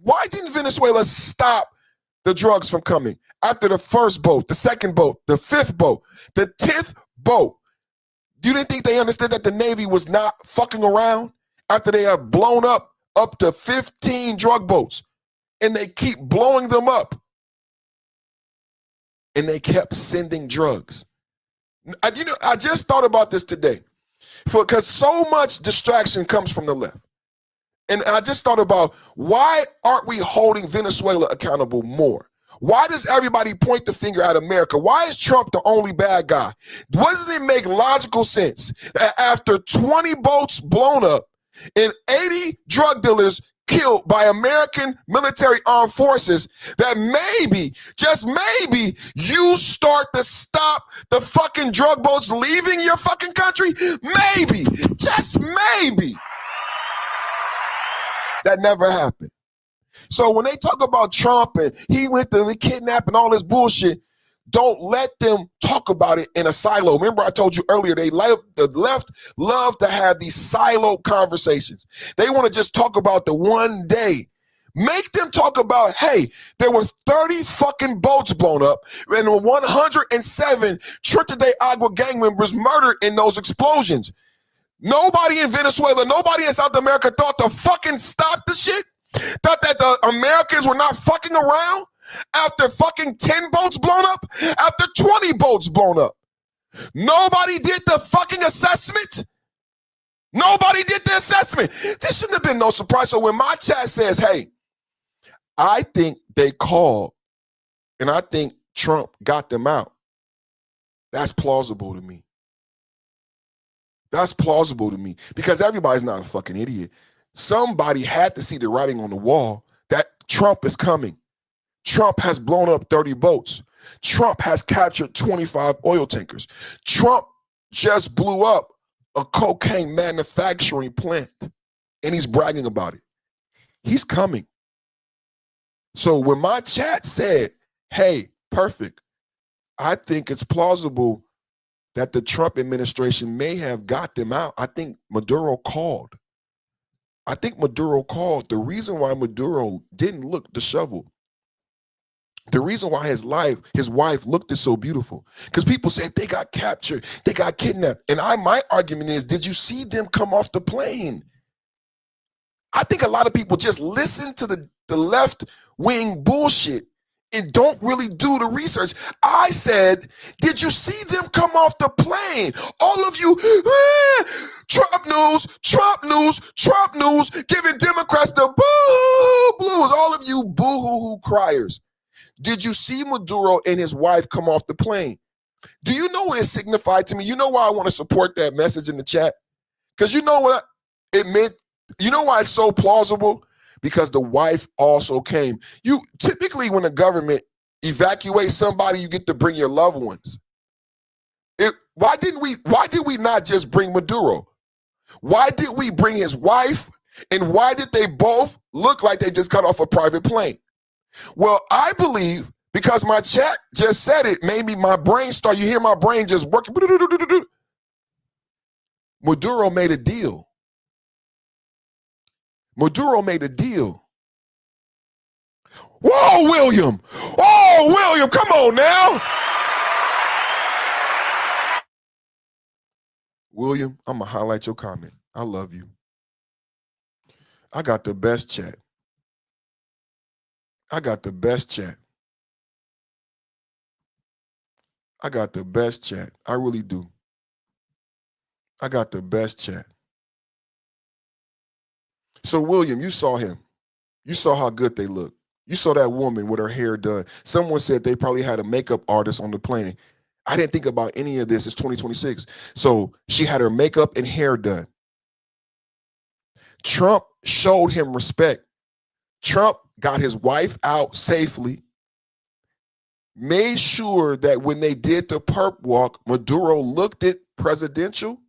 Why didn't Venezuela stop the drugs from coming after the first boat, the second boat, the fifth boat, the 10th boat? You didn't think they understood that the Navy was not fucking around after they have blown up to 15 drug boats, and they keep blowing them up, and they kept sending drugs. I just thought about this today, because so much distraction comes from the left. And I just thought about, why aren't we holding Venezuela accountable more? Why does everybody point the finger at America? Why is Trump the only bad guy? Doesn't it make logical sense that after 20 boats blown up and 80 drug dealers killed by American military armed forces, that maybe, just maybe, you start to stop the fucking drug boats leaving your fucking country? Maybe, just maybe. That never happened. So when they talk about Trump and he went to kidnap and all this bullshit, don't let them talk about it in a silo. Remember I told you earlier, the left love to have these silo conversations. They want to just talk about the one day. Make them talk about, hey, there were 30 fucking boats blown up and 107 Trinidad de Agua gang members murdered in those explosions. Nobody in Venezuela, nobody in South America thought to fucking stop the shit? Thought that the Americans were not fucking around after fucking 10 boats blown up? After 20 boats blown up? Nobody did the fucking assessment? Nobody did the assessment. This shouldn't have been no surprise. So when my chat says, hey, I think they called and I think Trump got them out, that's plausible to me. That's plausible to me, because everybody's not a fucking idiot. Somebody had to see the writing on the wall that Trump is coming. Trump has blown up 30 boats. Trump has captured 25 oil tankers. Trump just blew up a cocaine manufacturing plant, and he's bragging about it. He's coming. So when my chat said, hey, perfect, I think it's plausible that the Trump administration may have got them out. I think Maduro called. I think Maduro called the reason why Maduro didn't look disheveled. The reason why his wife looked so beautiful, because people said they got captured, they got kidnapped. And my argument is, did you see them come off the plane? I think a lot of people just listen to the left-wing bullshit and don't really do the research. I said, did you see them come off the plane? All of you, Trump news, giving Democrats the boo blues. All of you boo-hoo-hoo criers. Did you see Maduro and his wife come off the plane? Do you know what it signified to me? You know why I want to support that message in the chat? Because you know what it meant? You know why it's so plausible? Because the wife also came. You typically, when the government evacuates somebody, you get to bring your loved ones. Why did we not just bring Maduro? Why did we bring his wife? And why did they both look like they just got off a private plane? Well, I believe because my chat just said it, maybe my brain start, you hear my brain just working. Maduro made a deal. Maduro made a deal. Whoa, William. Oh, William, come on now. William, I'm going to highlight your comment. I love you. I got the best chat. I got the best chat. I got the best chat. I really do. I got the best chat. So, William, you saw him. You saw how good they look. You saw that woman with her hair done. Someone said they probably had a makeup artist on the plane. I didn't think about any of this. It's 2026. So she had her makeup and hair done. Trump showed him respect. Trump got his wife out safely, made sure that when they did the perp walk, Maduro looked it presidential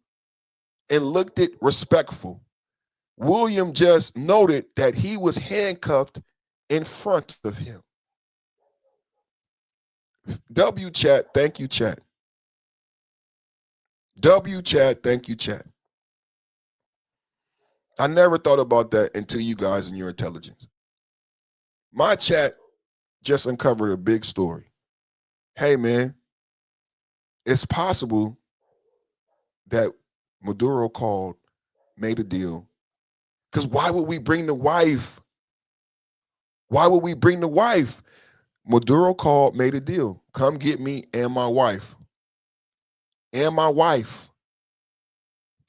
and looked it respectful. William just noted that he was handcuffed in front of him. W chat, thank you, chat. W chat, thank you, chat. I never thought about that until you guys and your intelligence. My chat just uncovered a big story. Hey, man, it's possible that Maduro called, made a deal. Because why would we bring the wife? Why would we bring the wife? Maduro called, made a deal. Come get me and my wife. And my wife.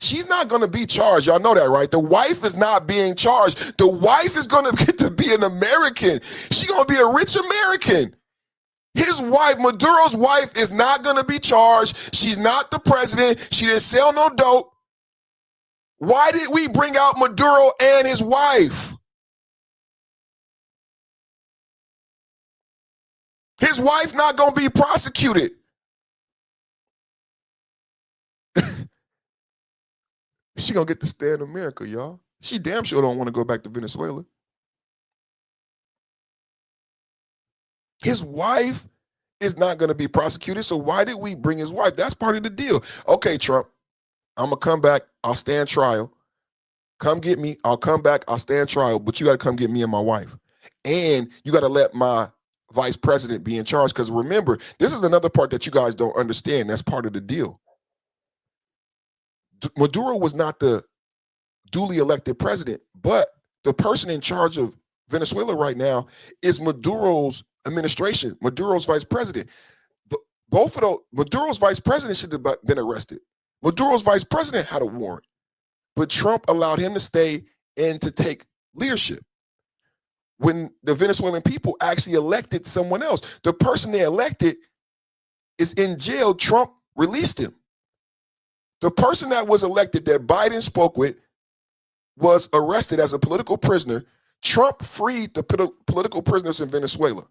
She's not going to be charged. Y'all know that, right? The wife is not being charged. The wife is going to get to be an American. She's going to be a rich American. His wife, Maduro's wife, is not going to be charged. She's not the president. She didn't sell no dope. Why did we bring out Maduro and his wife? His wife's not going to be prosecuted. She going to get to stay in America, y'all. She damn sure don't want to go back to Venezuela. His wife is not going to be prosecuted, so why did we bring his wife? That's part of the deal. Okay, Trump, I'm going to come back. I'll stand trial. Come get me. I'll come back. I'll stand trial, but you got to come get me and my wife. And you got to let my vice president be in charge, because remember, this is another part that you guys don't understand. That's part of the deal. Maduro was not the duly elected president, but the person in charge of Venezuela right now is Maduro's administration, Maduro's vice president. Both of those, Maduro's vice president should have been arrested. Maduro's vice president had a warrant, but Trump allowed him to stay and to take leadership. When the Venezuelan people actually elected someone else, the person they elected is in jail. Trump released him. The person that was elected that Biden spoke with was arrested as a political prisoner. Trump freed the political prisoners in Venezuela.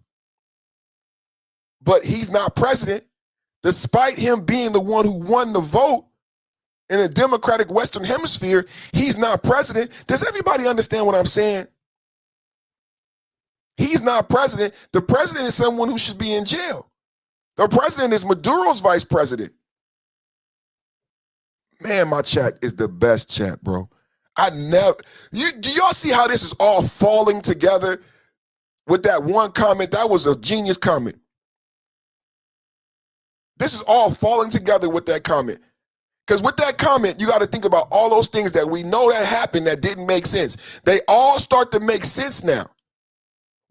But he's not president, despite him being the one who won the vote in a democratic Western hemisphere. He's not president. Does everybody understand what I'm saying? He's not president. The president is someone who should be in jail. The president is Maduro's vice president. Man, my chat is the best chat, bro. Do y'all see how this is all falling together with that one comment? That was a genius comment. This is all falling together with that comment. Because with that comment, you got to think about all those things that we know that happened that didn't make sense. They all start to make sense now.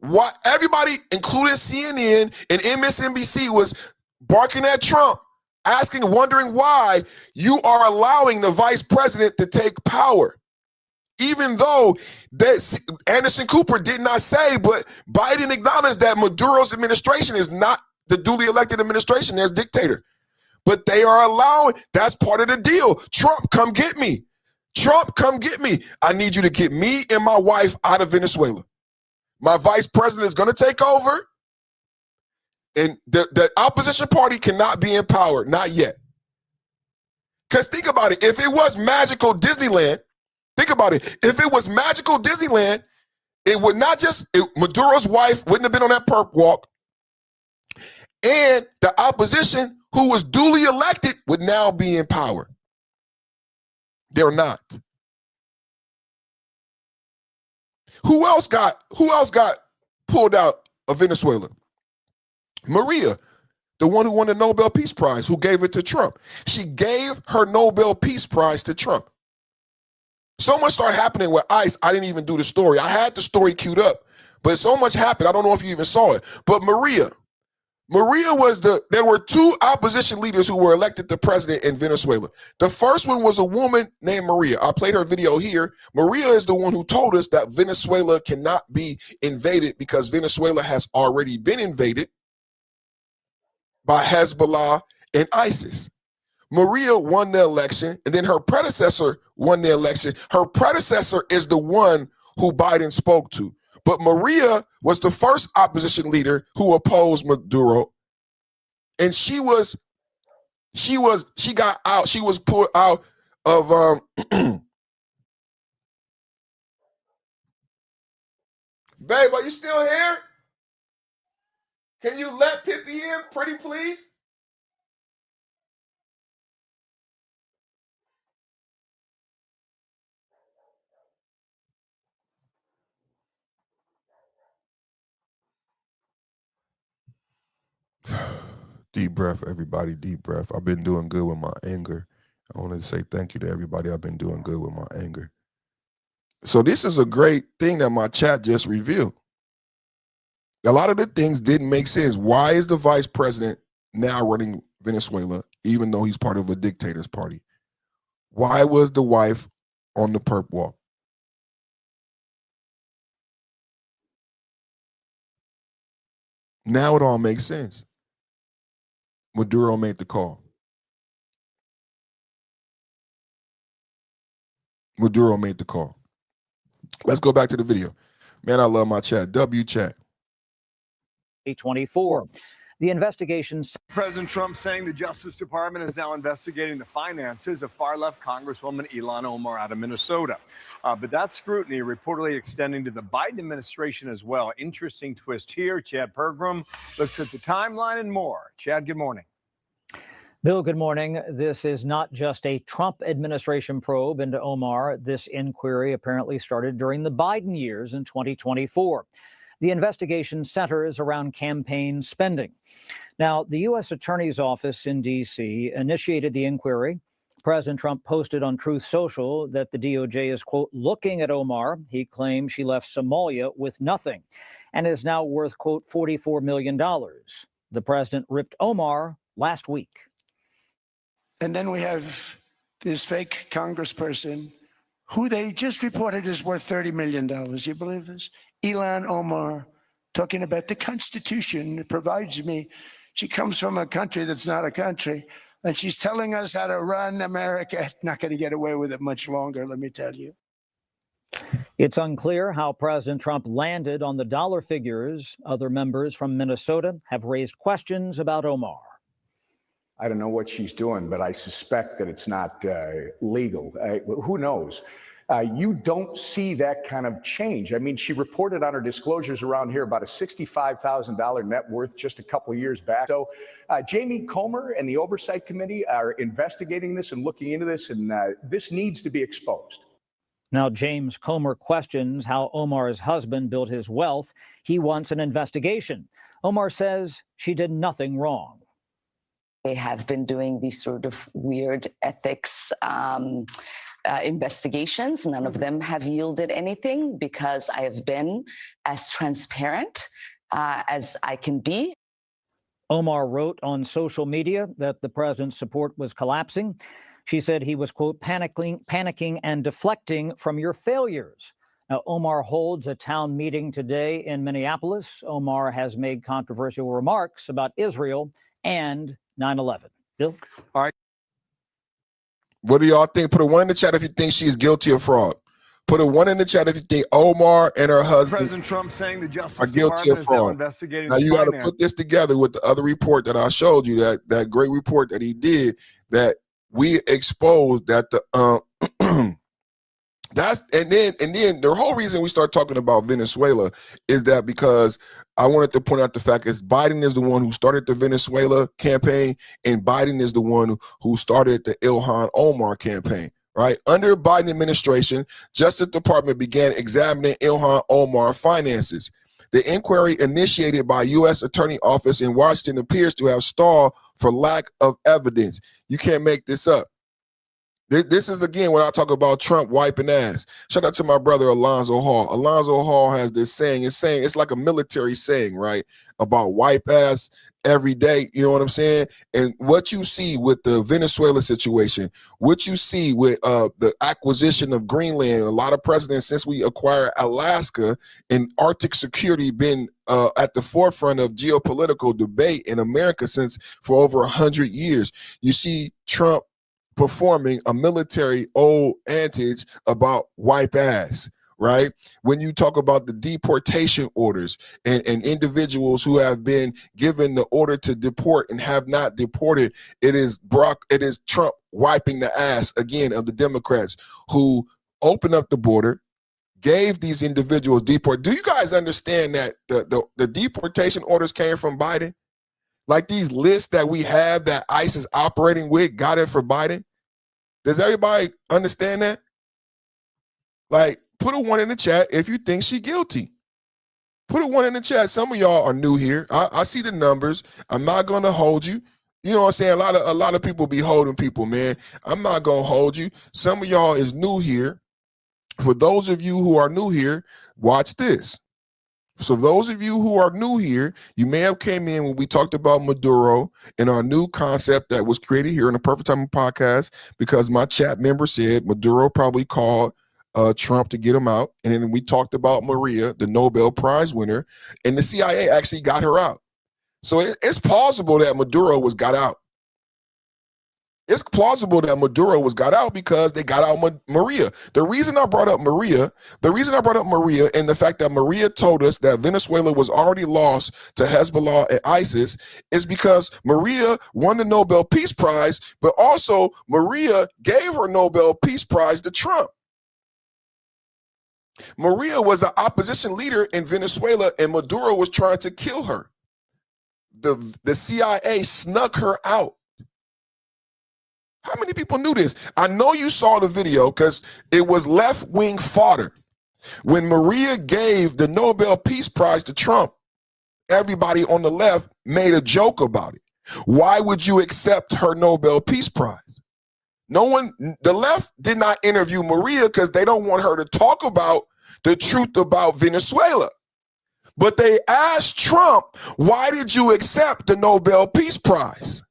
What everybody, including CNN and MSNBC, was barking at Trump, wondering why you are allowing the vice president to take power. Even though Anderson Cooper did not say, but Biden acknowledged that Maduro's administration is not the duly elected administration. There's dictator. But they are allowing, that's part of the deal. Trump, come get me. Trump, come get me. I need you to get me and my wife out of Venezuela. My vice president is going to take over, and the opposition party cannot be in power, not yet. Because think about it, if it was magical Disneyland, think about it, if it was magical Disneyland, it would not just, Maduro's wife wouldn't have been on that perp walk, and the opposition who was duly elected would now be in power. They're not. Who else got pulled out of Venezuela? Maria, the one who won the Nobel Peace Prize, who gave it to Trump. She gave her Nobel Peace Prize to Trump. So much started happening with ICE, I didn't even do the story. I had the story queued up, but so much happened, I don't know if you even saw it. But Maria was there were two opposition leaders who were elected to president in Venezuela. The first one was a woman named Maria. I played her video here. Maria is the one who told us that Venezuela cannot be invaded because Venezuela has already been invaded by Hezbollah and ISIS. Maria won the election, and then her predecessor won the election. Her predecessor is the one who Biden spoke to. But Maria was the first opposition leader who opposed Maduro. And she was put out of Babe, are you still here? Can you let Pippi in, pretty please? Deep breath, everybody, deep breath. I've been doing good with my anger. I wanted to say thank you to everybody. I've been doing good with my anger. So this is a great thing that my chat just revealed. A lot of the things didn't make sense. Why is the vice president now running Venezuela, even though he's part of a dictator's party? Why was the wife on the perp walk? Now it all makes sense. Maduro made the call. Maduro made the call. Let's go back to the video. Man, I love my chat. W chat. 2024. The investigations. President Trump saying the Justice Department is now investigating the finances of far-left Congresswoman Ilhan Omar out of Minnesota. But that scrutiny reportedly extending to the Biden administration as well. Interesting twist here. Chad Pergram looks at the timeline and more. Chad, good morning. Bill, good morning. This is not just a Trump administration probe into Omar. This inquiry apparently started during the Biden years in 2024. The investigation centers around campaign spending. Now, the U.S. Attorney's Office in D.C. initiated the inquiry. President Trump posted on Truth Social that the DOJ is, quote, looking at Omar. He claimed she left Somalia with nothing and is now worth, quote, $44 million. The president ripped Omar last week. And then we have this fake congressperson who they just reported is worth $30 million. You believe this? Ilhan Omar, talking about the Constitution that provides me. She comes from a country that's not a country, and she's telling us how to run America. Not going to get away with it much longer, let me tell you. It's unclear how President Trump landed on the dollar figures. Other members from Minnesota have raised questions about Omar. I don't know what she's doing, but I suspect that it's not legal. Who knows? You don't see that kind of change. I mean, she reported on her disclosures around here about a $65,000 net worth just a couple of years back. So Jamie Comer and the Oversight Committee are investigating this and looking into this, and this needs to be exposed. Now, James Comer questions how Omar's husband built his wealth. He wants an investigation. Omar says she did nothing wrong. They have been doing these sort of weird ethics investigations. None of them have yielded anything because I have been as transparent as I can be. Omar wrote on social media that the president's support was collapsing. She said he was, quote, panicking and deflecting from your failures. Now, Omar holds a town meeting today in Minneapolis. Omar has made controversial remarks about Israel and 9/11. Bill? All right. What do y'all think? Put a 1 in the chat if you think she's guilty of fraud. Put a 1 in the chat if you think Omar and her husband President Trump saying the Justice are guilty Department of is now fraud. investigating Now the you got to finance. put this together with the other report that I showed you, that great report that he did, that we exposed that the that's and then the whole reason we start talking about Venezuela is that because I wanted to point out the fact is Biden is the one who started the Venezuela campaign, and Biden is the one who started the Ilhan Omar campaign. Right? Under Biden administration, Justice Department began examining Ilhan Omar finances. The inquiry initiated by U.S. Attorney Office in Washington appears to have stalled for lack of evidence. You can't make this up. This is, again, when I talk about Trump wiping ass. Shout out to my brother, Alonzo Hall. Alonzo Hall has this saying. It's like a military saying, right? About wipe ass every day. You know what I'm saying? And what you see with the Venezuela situation, what you see with the acquisition of Greenland, a lot of presidents since we acquired Alaska and Arctic security been at the forefront of geopolitical debate in America for over 100 years. You see Trump performing a military old antics about wipe ass, right? When you talk about the deportation orders and individuals who have been given the order to deport and have not deported, it is Trump wiping the ass again of the Democrats who opened up the border, gave these individuals deport. Do you guys understand that the deportation orders came from Biden? Like these lists that we have that ICE is operating with got it for Biden? Does everybody understand that? Like, put a 1 in the chat if you think she's guilty. Put a 1 in the chat. Some of y'all are new here. I see the numbers. I'm not going to hold you. You know what I'm saying? A lot of people be holding people, man. I'm not going to hold you. Some of y'all is new here. For those of you who are new here, watch this. So those of you who are new here, you may have came in when we talked about Maduro and our new concept that was created here in the Perfect Timing podcast, because my chat member said Maduro probably called Trump to get him out. And then we talked about Maria, the Nobel Prize winner, and the CIA actually got her out. So it's plausible that Maduro was got out. It's plausible that Maduro was got out because they got out Maria. The reason I brought up Maria and the fact that Maria told us that Venezuela was already lost to Hezbollah and ISIS is because Maria won the Nobel Peace Prize, but also Maria gave her Nobel Peace Prize to Trump. Maria was an opposition leader in Venezuela and Maduro was trying to kill her. The CIA snuck her out. How many people knew this? I know you saw the video because it was left-wing fodder. When Maria gave the Nobel Peace Prize to Trump, everybody on the left made a joke about it. Why would you accept her Nobel Peace Prize? The left did not interview Maria because they don't want her to talk about the truth about Venezuela. But they asked Trump, why did you accept the Nobel Peace Prize?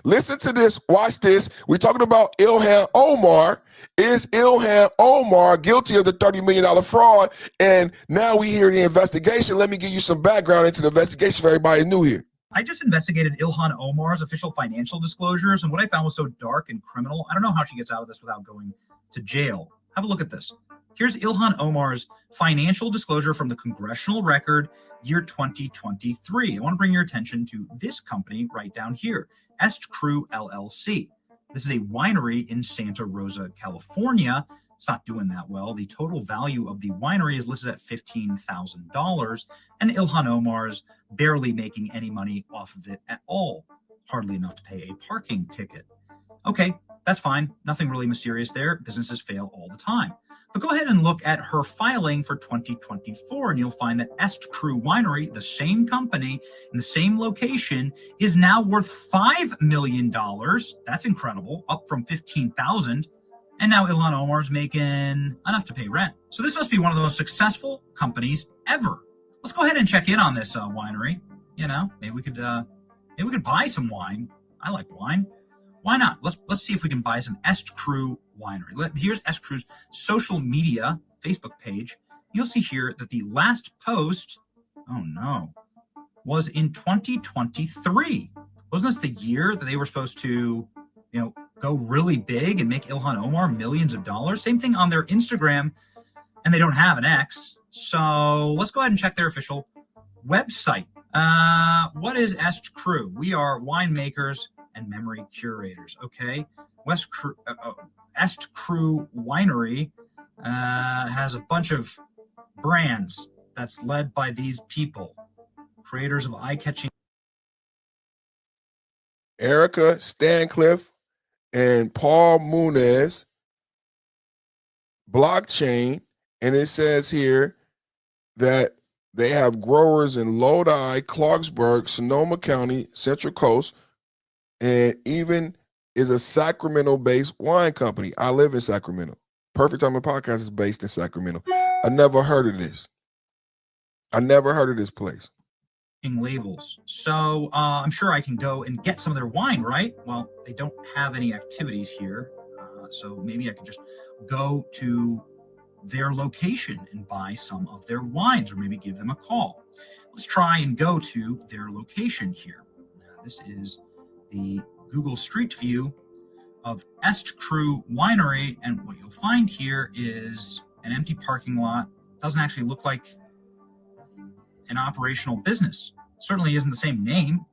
Listen to this. Watch this. We're talking about Ilhan Omar. Is Ilhan Omar guilty of the $30 million fraud? And now we hear the investigation. Let me give you some background into the investigation for everybody new here. I just investigated Ilhan Omar's official financial disclosures, and what I found was so dark and criminal. I don't know how she gets out of this without going to jail. Have a look at this. Here's Ilhan Omar's financial disclosure from the Congressional Record, year 2023. I want to bring your attention to this company right down here, Est Crew LLC. This is a winery in Santa Rosa, California. It's not doing that well. The total value of the winery is listed at $15,000, and Ilhan Omar's barely making any money off of it at all. Hardly enough to pay a parking ticket. Okay, That's fine. Nothing really mysterious there. Businesses fail all the time. But go ahead and look at her filing for 2024, and you'll find that Est Crew Winery, the same company in the same location, is now worth $5 million. That's incredible, up from $15,000. And now Ilhan Omar's making enough to pay rent. So this must be one of the most successful companies ever. Let's go ahead and check in on this winery. You know, maybe we could buy some wine. I like wine. Why not? Let's see if we can buy some Est Crew Winery. Here's Est Crew's social media Facebook page. You'll see here that the last post, oh no, was in 2023. Wasn't this the year that they were supposed to, go really big and make Ilhan Omar millions of dollars? Same thing on their Instagram, and they don't have an X. So let's go ahead and check their official website. What is Est Crew? We are winemakers and memory curators. Okay, Est Crew Winery has a bunch of brands that's led by these people, creators of eye-catching. Erica Stancliffe and Paul Muniz, blockchain, and it says here that they have growers in Lodi, Clarksburg, Sonoma County, Central Coast, and even is a Sacramento-based wine company. I live in Sacramento. Perfect Time Podcast is based in Sacramento. I never heard of this. I never heard of this place. Labels. So I'm sure I can go and get some of their wine, right? Well, they don't have any activities here. So maybe I could just go to their location and buy some of their wines, or maybe give them a call. Let's try and go to their location here. This is the Google Street View of Est Crew Winery, and what you'll find here is an empty parking lot. Doesn't actually look like an operational business. Certainly isn't the same name.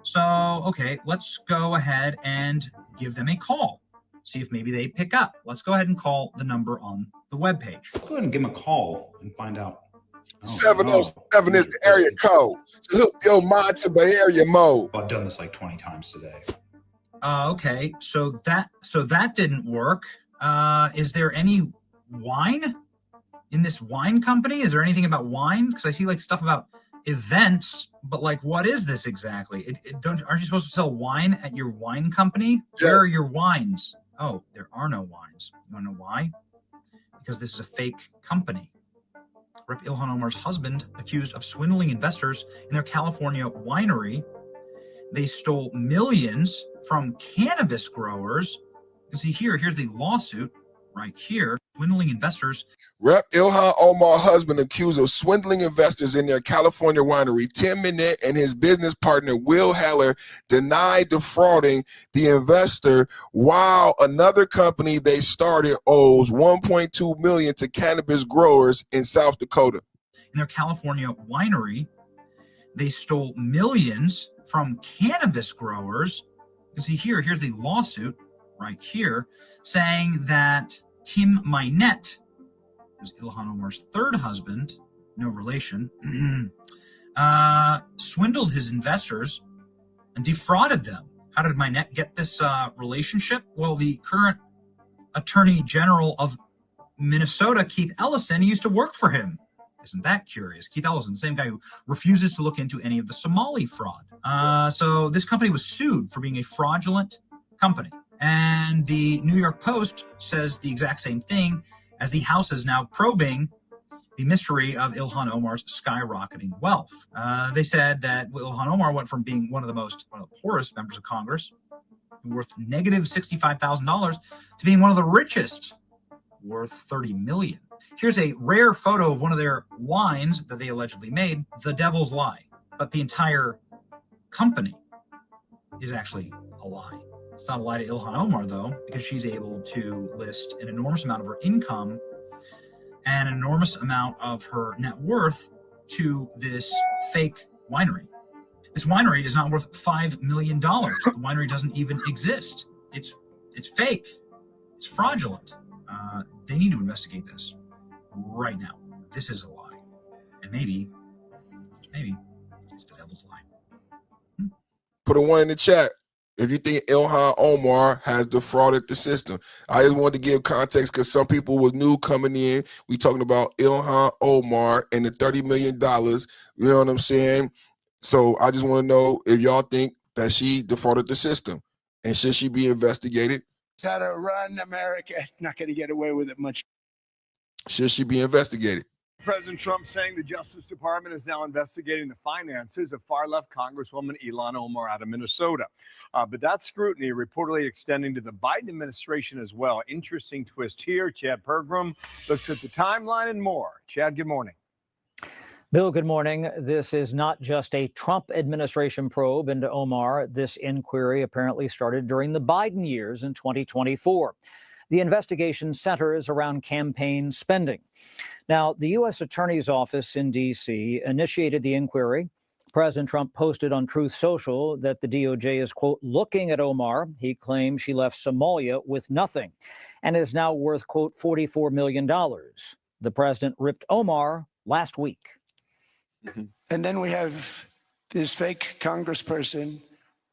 So, okay, let's go ahead and give them a call. See if maybe they pick up. Let's go ahead and call the number on the webpage. Let's go ahead and give them a call and find out. 707 is the area code. So hook your mind to Bay Area mode. I've done this like 20 times today. Okay, so that didn't work. Is there any wine in this wine company? Is there anything about wine? Because I see like stuff about events, but like, what is this exactly? Aren't you supposed to sell wine at your wine company? Yes. Where are your wines? Oh, there are no wines. You want to know why? Because this is a fake company. Rep. Ilhan Omar's husband accused of swindling investors in their California winery. They stole millions from cannabis growers. You can see here's the lawsuit right here. Swindling investors. Rep. Ilhan Omar husband accused of swindling investors in their California winery. Tim Minette and his business partner Will Heller denied defrauding the investor, while another company they started owes $1.2 million to cannabis growers in South Dakota. In their California winery, they stole millions from cannabis growers. You can see here's the lawsuit right here, saying that Tim Minette, who's Ilhan Omar's third husband, no relation, swindled his investors and defrauded them. How did Minette get this relationship? Well, the current Attorney General of Minnesota, Keith Ellison, used to work for him. Isn't that curious? Keith Ellison, the same guy who refuses to look into any of the Somali fraud. So this company was sued for being a fraudulent company. And the New York Post says the exact same thing, as the House is now probing the mystery of Ilhan Omar's skyrocketing wealth. They said that Ilhan Omar went from being one of the poorest members of Congress, worth negative $65,000, to being one of the richest, worth $30 million. Here's a rare photo of one of their wines that they allegedly made, The Devil's Lie. But the entire company is actually a lie. It's not a lie to Ilhan Omar, though, because she's able to list an enormous amount of her income and an enormous amount of her net worth to this fake winery. This winery is not worth $5 million. The winery doesn't even exist. It's fake. It's fraudulent. They need to investigate this right now. This is a lie. And maybe it's the devil's lie. Put a one in the chat. if you think Ilhan Omar has defrauded the system. I just wanted to give context because some people was new coming in. We talking about Ilhan Omar and the $30 million. You know what I'm saying? So I just want to know if y'all think that she defrauded the system and should she be investigated? It's how to run America. Not going to get away with it much. Should she be investigated? President Trump saying the Justice Department is now investigating the finances of far-left Congresswoman Ilhan Omar out of Minnesota. But that scrutiny reportedly extending to the Biden administration as well. Interesting twist here. Chad Pergram looks at the timeline and more. Chad, good morning. Bill, good morning. This is not just a Trump administration probe into Omar. This inquiry apparently started during the Biden years in 2024. The investigation centers around campaign spending. Now, the U.S. Attorney's Office in D.C. initiated the inquiry. President Trump posted on Truth Social that the DOJ is, quote, looking at Omar. He claims she left Somalia with nothing and is now worth, quote, $44 million. The president ripped Omar last week. And then we have this fake congressperson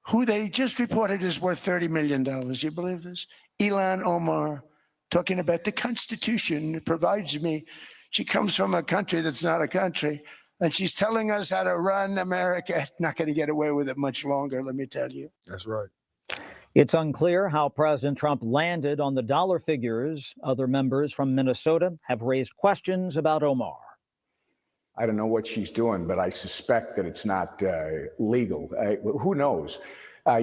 who they just reported is worth $30 million. You believe this? Ilhan Omar, talking about the Constitution provides me. She comes from a country that's not a country, and she's telling us how to run America. Not going to get away with it much longer, let me tell you. That's right. It's unclear how President Trump landed on the dollar figures. Other members from Minnesota have raised questions about Omar. I don't know what she's doing, but I suspect that it's not legal. Who knows?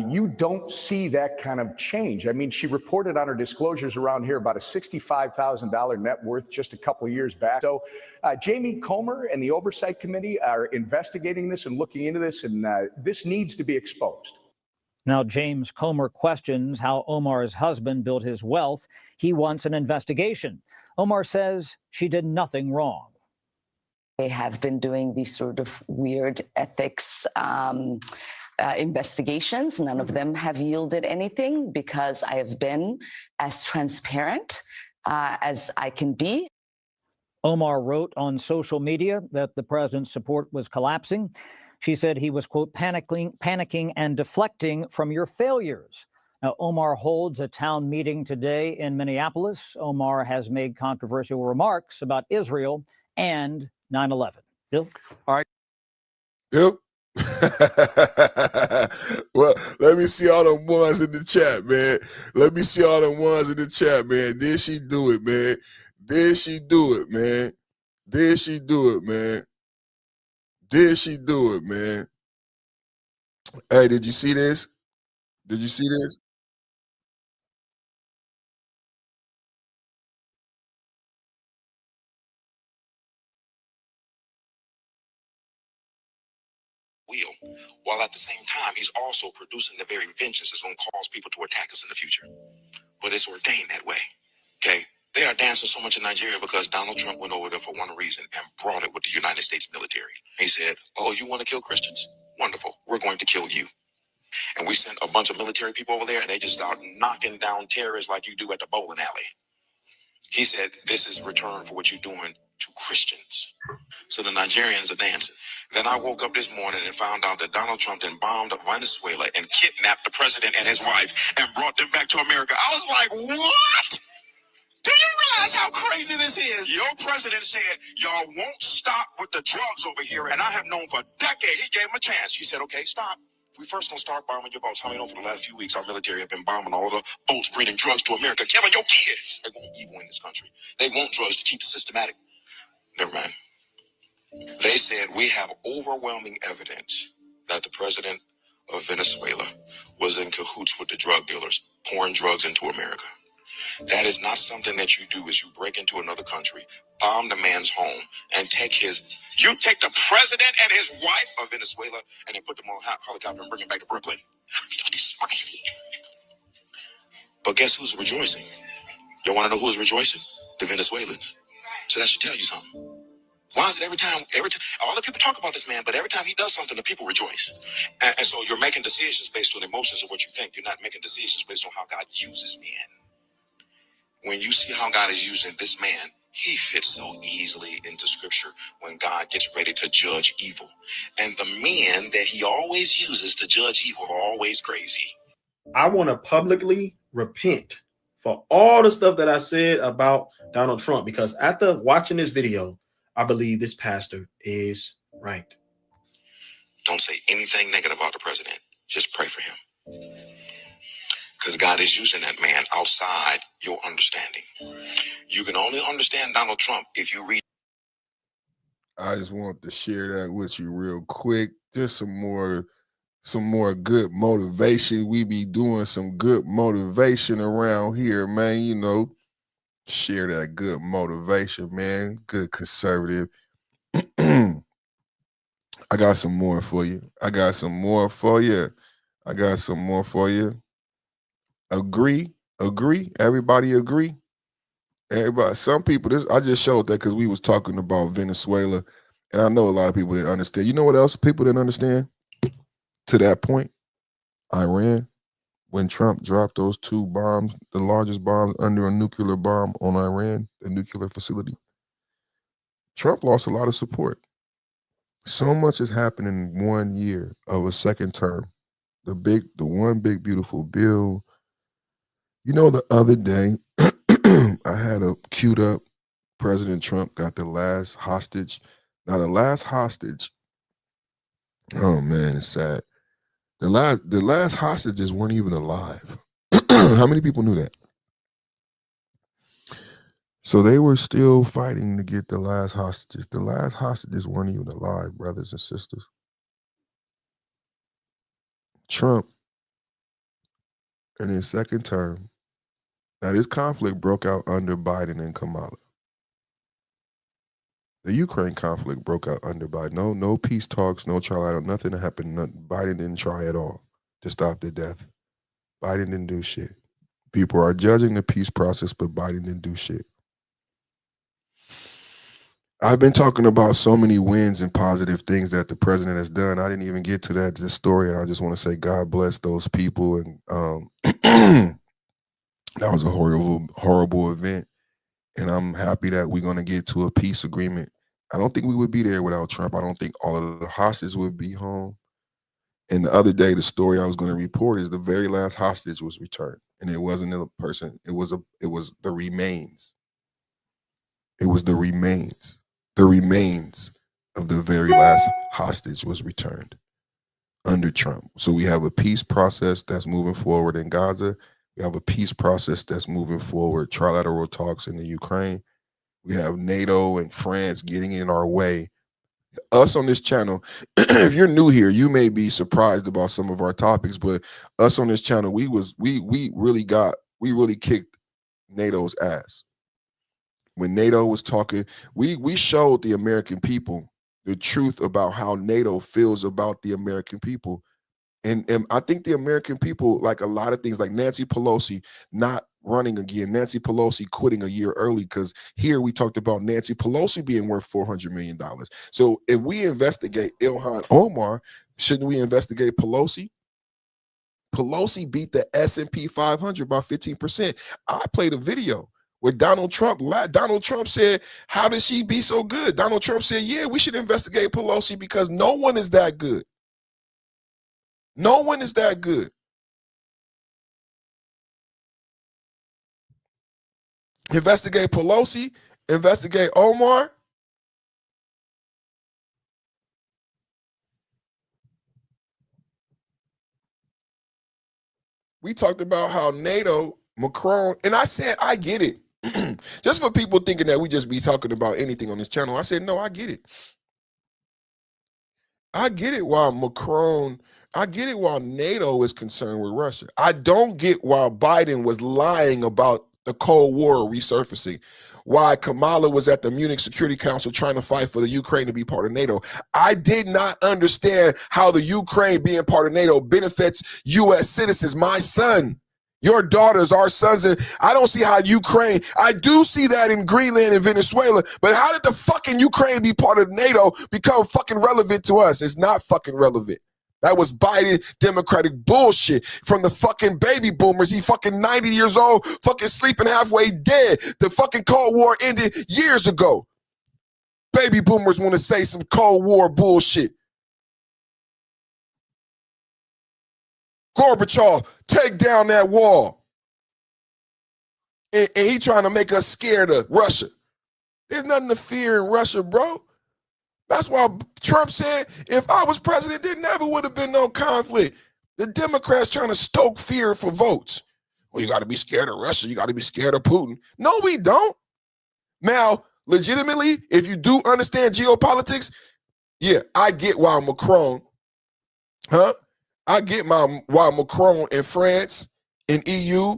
You don't see that kind of change. I mean, she reported on her disclosures around here about a $65,000 net worth just a couple of years back. So Jamie Comer and the Oversight Committee are investigating this and looking into this, and this needs to be exposed. Now, James Comer questions how Omar's husband built his wealth. He wants an investigation. Omar says she did nothing wrong. They have been doing these sort of weird ethics investigations. None of them have yielded anything because I have been as transparent as I can be. Omar wrote on social media that the president's support was collapsing. She said he was, quote, panicking and deflecting from your failures. Now, Omar holds a town meeting today in Minneapolis. Omar has made controversial remarks about Israel and 9/11. Bill? All right. Bill? Well, let me see all them ones in the chat, man. Let me see all them ones in the chat, man. Did she do it, man? Did she do it, man? Did she do it, man? Did she do it, man? Hey, did you see this? Did you see this? Wheel, while at the same time he's also producing the very vengeance that's going to cause people to attack us in the future. But it's ordained that way. Okay, they are dancing so much in Nigeria because Donald Trump went over there for one reason and brought it with the United States military. He said, "Oh, you want to kill Christians? Wonderful, we're going to kill you." And we sent a bunch of military people over there, and they just start knocking down terrorists like you do at the bowling alley. He said, "This is return for what you're doing to Christians." So the Nigerians are dancing. Then I woke up this morning and found out that Donald Trump then bombed up Venezuela and kidnapped the president and his wife and brought them back to America. I was like, what? Do you realize how crazy this is? Your president said, y'all won't stop with the drugs over here. And I have known for decades, he gave him a chance. He said, okay, stop. We first gonna start bombing your boats. How many know for the last few weeks, our military have been bombing all the boats bringing drugs to America, killing your kids. They want evil in this country. They want drugs to keep it systematic. Never mind. They said we have overwhelming evidence that the president of Venezuela was in cahoots with the drug dealers, pouring drugs into America. That is not something that you do. Is you break into another country, bomb the man's home, and you take the president and his wife of Venezuela and then put them on a helicopter and bring them back to Brooklyn. This is crazy. But guess who's rejoicing? You want to know who's rejoicing? The Venezuelans. So that should tell you something. Why is it every time, all the people talk about this man, but every time he does something, the people rejoice. And so you're making decisions based on emotions of what you think. You're not making decisions based on how God uses men. When you see how God is using this man, he fits so easily into scripture when God gets ready to judge evil. And the men that he always uses to judge evil are always crazy. I want to publicly repent for all the stuff that I said about Donald Trump, because after watching this video, I believe this pastor is right. Don't say anything negative about the president. Just pray for him. Because God is using that man outside your understanding. You can only understand Donald Trump if you read. I just want to share that with you real quick. Just some more good motivation. We be doing some good motivation around here, man. You know, share that good motivation, man. Good conservative. I got some more for you. Agree. Everybody agree. Everybody. Some people. I just showed that because we was talking about Venezuela, and I know a lot of people didn't understand. You know what else people didn't understand? To that point, Iran. When Trump dropped those 2 bombs, the largest bombs under a nuclear bomb on Iran, the nuclear facility, Trump lost a lot of support. So much has happened in 1 year of a second term. The one big beautiful bill. You know, the other day, I had a queued up. President Trump got the last hostage. Now the last hostage. Oh man, it's sad. The last hostages weren't even alive. How many people knew that? So they were still fighting to get the last hostages. The last hostages weren't even alive, brothers and sisters. Trump, in his second term, now this conflict broke out under Biden and Kamala. The Ukraine conflict broke out under Biden. No peace talks, no trial, nothing happened. Biden didn't try at all to stop the death. Biden didn't do shit. People are judging the peace process, but Biden didn't do shit. I've been talking about so many wins and positive things that the president has done. I didn't even get to this story, and I just want to say God bless those people. And that was a horrible event, and I'm happy that we're going to get to a peace agreement. I don't think we would be there without Trump. I don't think all of the hostages would be home. And the other day, the story I was going to report is the very last hostage was returned, and it wasn't a person. It was the remains. It was the remains. The remains of the very last hostage was returned under Trump. So we have a peace process that's moving forward in Gaza. We have a peace process that's moving forward, trilateral talks in the Ukraine. We have NATO and France getting in our way. Us on this channel, if you're new here, you may be surprised about some of our topics, but us on this channel, we really kicked NATO's ass. When NATO was talking, we showed the American people the truth about how NATO feels about the American people. And I think the American people, like a lot of things, like Nancy Pelosi not running again, Nancy Pelosi quitting a year early, because here we talked about Nancy Pelosi being worth $400 million. So if we investigate Ilhan Omar, shouldn't we investigate Pelosi? Pelosi beat the S&P 500 by 15%. I played a video where Donald Trump said, how did she be so good? Donald Trump said, yeah, we should investigate Pelosi because no one is that good. No one is that good. Investigate Pelosi, investigate Omar. We talked about how NATO, Macron, and I said, I get it. Just for people thinking that we just be talking about anything on this channel, I said, no, I get it. I get it why NATO is concerned with Russia. I don't get why Biden was lying about the Cold War resurfacing, why Kamala was at the Munich Security Council trying to fight for the Ukraine to be part of NATO. I did not understand how the Ukraine being part of NATO benefits U.S. citizens. My son, your daughters, our sons, and I don't see how Ukraine, I do see that in Greenland and Venezuela, but how did the fucking Ukraine be part of NATO become fucking relevant to us? It's not fucking relevant. That was Biden Democratic bullshit from the fucking baby boomers. He fucking 90 years old, fucking sleeping halfway dead. The fucking Cold War ended years ago. Baby boomers want to say some Cold War bullshit. Gorbachev, take down that wall. And he trying to make us scared of Russia. There's nothing to fear in Russia, bro. That's why Trump said, if I was president, there never would have been no conflict. The Democrats trying to stoke fear for votes. Well, you got to be scared of Russia. You got to be scared of Putin. No, we don't. Now, legitimately, if you do understand geopolitics, yeah, I get why Macron, I get why Macron in France, in EU,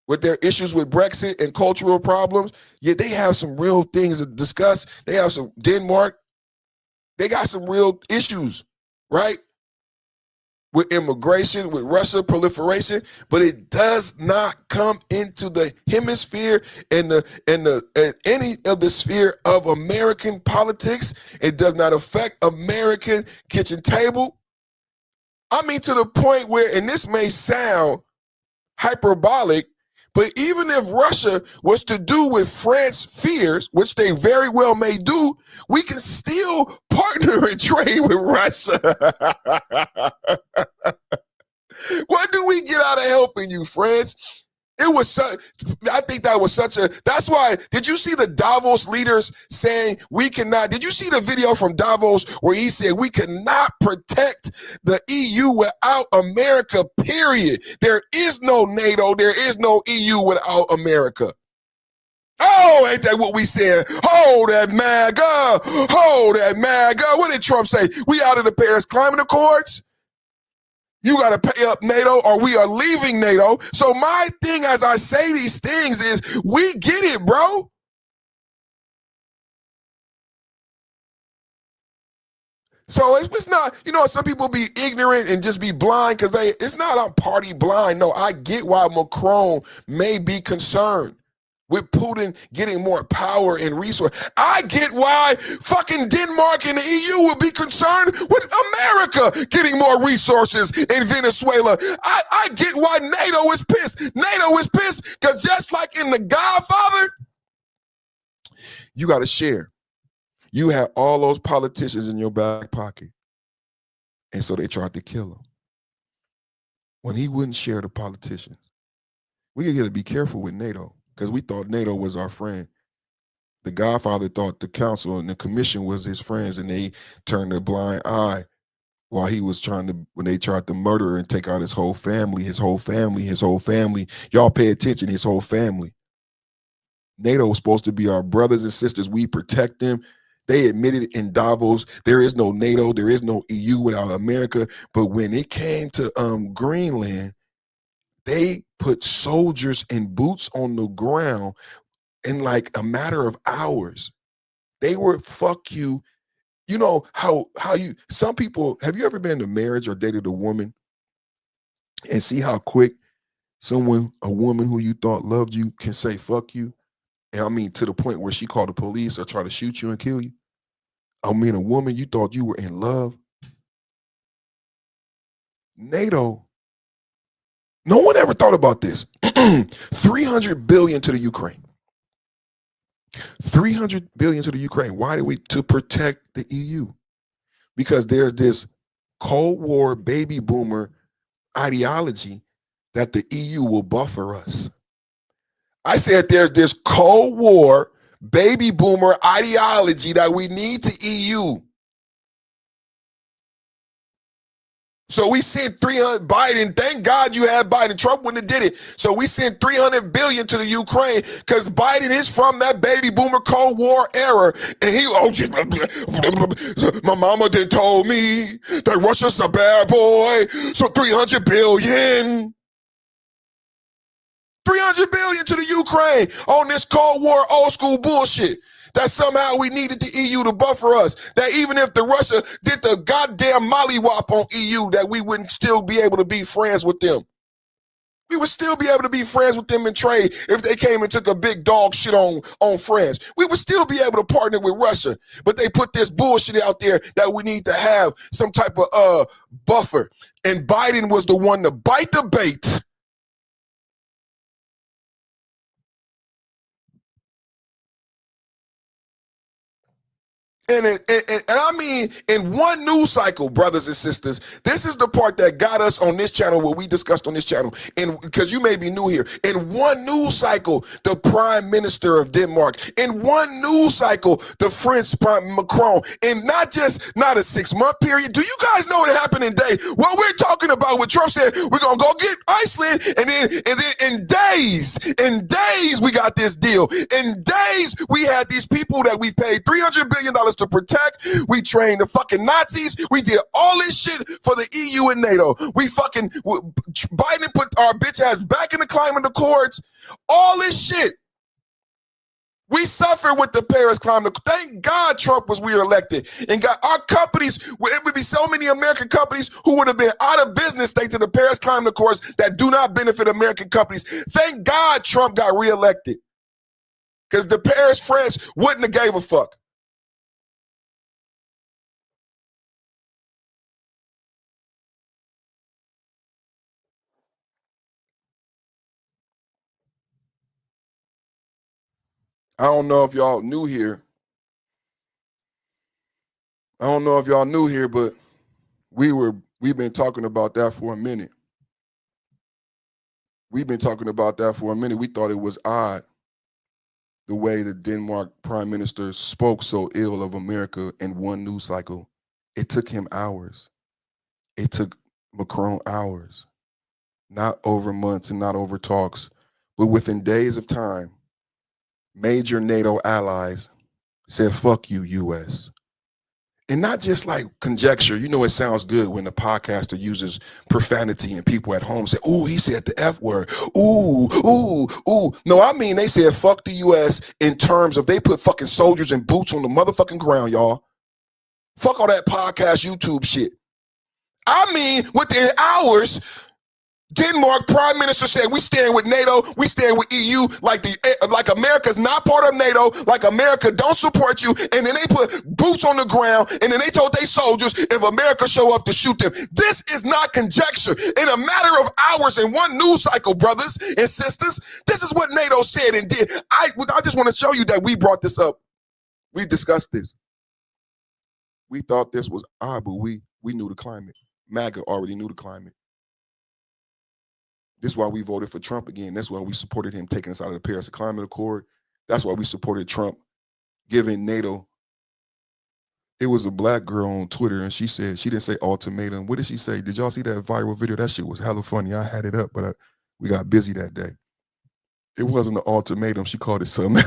with their issues with Brexit and cultural problems, yeah, they have some real things to discuss. They have some, Denmark, they got some real issues, right? With immigration, with Russia proliferation, but it does not come into the hemisphere and any of the sphere of American politics. It does not affect American kitchen table. I mean, to the point where, and this may sound hyperbolic, but even if Russia was to do with France's fears, which they very well may do, we can still partner and trade with Russia. What do we get out of helping you, France? It was I think that was such a, that's why, did you see the Davos leaders saying we cannot, did you see the video from Davos where he said we cannot protect the EU without America, period. There is no NATO, there is no EU without America. Oh, ain't that what we said? Hold that MAGA, hold that MAGA. What did Trump say? We out of the Paris Climate Accords? You got to pay up NATO or we are leaving NATO. So my thing as I say these things is we get it, bro. So it's not, you know, some people be ignorant and just be blind because it's not I'm party blind. No, I get why Macron may be concerned with Putin getting more power and resource. I get why fucking Denmark and the EU would be concerned with America getting more resources in Venezuela. I get why NATO is pissed. NATO is pissed because just like in The Godfather, you got to share. You had all those politicians in your back pocket. And so they tried to kill him. When he wouldn't share the politicians. We got to be careful with NATO. Because we thought NATO was our friend. The Godfather thought the council and the commission was his friends, and they turned a blind eye while he was when they tried to murder and take out his whole family, his whole family, his whole family. Y'all pay attention, his whole family. NATO was supposed to be our brothers and sisters. We protect them. They admitted in Davos, there is no NATO, there is no EU without America. But when it came to Greenland, they put soldiers and boots on the ground in like a matter of hours. They were fuck you. You know how you, some people, have you ever been to marriage or dated a woman and see how quick a woman who you thought loved you can say fuck you? And I mean, to the point where she called the police or try to shoot you and kill you. I mean, a woman you thought you were in love. NATO, no one ever thought about this. 300 billion to the Ukraine. 300 billion to the Ukraine. Why do we? To protect the EU. Because there's this Cold War baby boomer ideology that the EU will buffer us. I said there's this Cold War baby boomer ideology that we need the EU. So we sent 300, Biden, thank God you had Biden. Trump wouldn't have did it. So we sent 300 billion to the Ukraine because Biden is from that baby boomer Cold War era. And he, my mama did told me that Russia's a bad boy. So 300 billion. 300 billion to the Ukraine on this Cold War old school bullshit. That somehow we needed the EU to buffer us. That even if the Russia did the goddamn mollywop on EU, that we wouldn't still be able to be friends with them. We would still be able to be friends with them and trade if they came and took a big dog shit on France. We would still be able to partner with Russia. But they put this bullshit out there that we need to have some type of buffer. And Biden was the one to bite the bait. And I mean, in one news cycle, brothers and sisters, this is the part that got us on this channel, what we discussed on this channel. And because you may be new here, in one news cycle, the Prime Minister of Denmark, in one news cycle, the French Prime Macron, and not a 6-month period. Do you guys know what happened in day? What we're talking about, what Trump said, we're gonna go get Iceland, and then in days, we got this deal. In days, we had these people that we paid $300 billion to protect. We trained the fucking Nazis. We did all this shit for the EU and NATO. Biden put our bitch ass back in the climate accords. All this shit. We suffered with the Paris climate. Thank God Trump was reelected. And got our companies, it would be so many American companies who would have been out of business thanks to the Paris climate accords that do not benefit American companies. Thank God Trump got reelected. Because the Paris France wouldn't have gave a fuck. I don't know if y'all new here. But we've been talking about that for a minute. We thought it was odd the way the Denmark Prime Minister spoke so ill of America in one news cycle. It took him hours. It took Macron hours. Not over months and not over talks, but within days of time, major NATO allies said, fuck you, U.S. And not just like conjecture. You know, it sounds good when the podcaster uses profanity and people at home say, ooh, he said the F word. Ooh, ooh, ooh. No, I mean, they said fuck the U.S. in terms of they put fucking soldiers and boots on the motherfucking ground, y'all. Fuck all that podcast YouTube shit. I mean, within hours, Denmark Prime Minister said, we stand with NATO, we stand with EU, like America's not part of NATO, like America don't support you, and then they put boots on the ground, and then they told their soldiers if America show up to shoot them. This is not conjecture. In a matter of hours in one news cycle, brothers and sisters, this is what NATO said and did. I just want to show you that we brought this up. We discussed this. We thought this was odd, but we knew the climate. MAGA already knew the climate. This is why we voted for Trump again. That's why we supported him taking us out of the Paris Climate Accord. That's why we supported Trump giving NATO. It was a black girl on Twitter, and she said, she didn't say ultimatum. What did she say? Did y'all see that viral video? That shit was hella funny. I had it up, but we got busy that day. It wasn't an ultimatum. She called it something.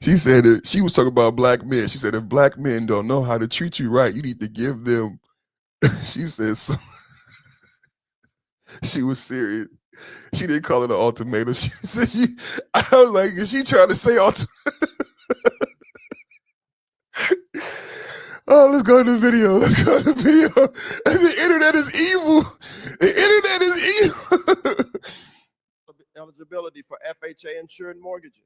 She said that she was talking about black men. She said, if black men don't know how to treat you right, you need to give them. She said, she was serious. She didn't call it an ultimatum. She said, I was like, is she trying to say ultimatum? Oh, let's go to the video. The internet is evil. The internet is evil. Eligibility for FHA insured mortgages.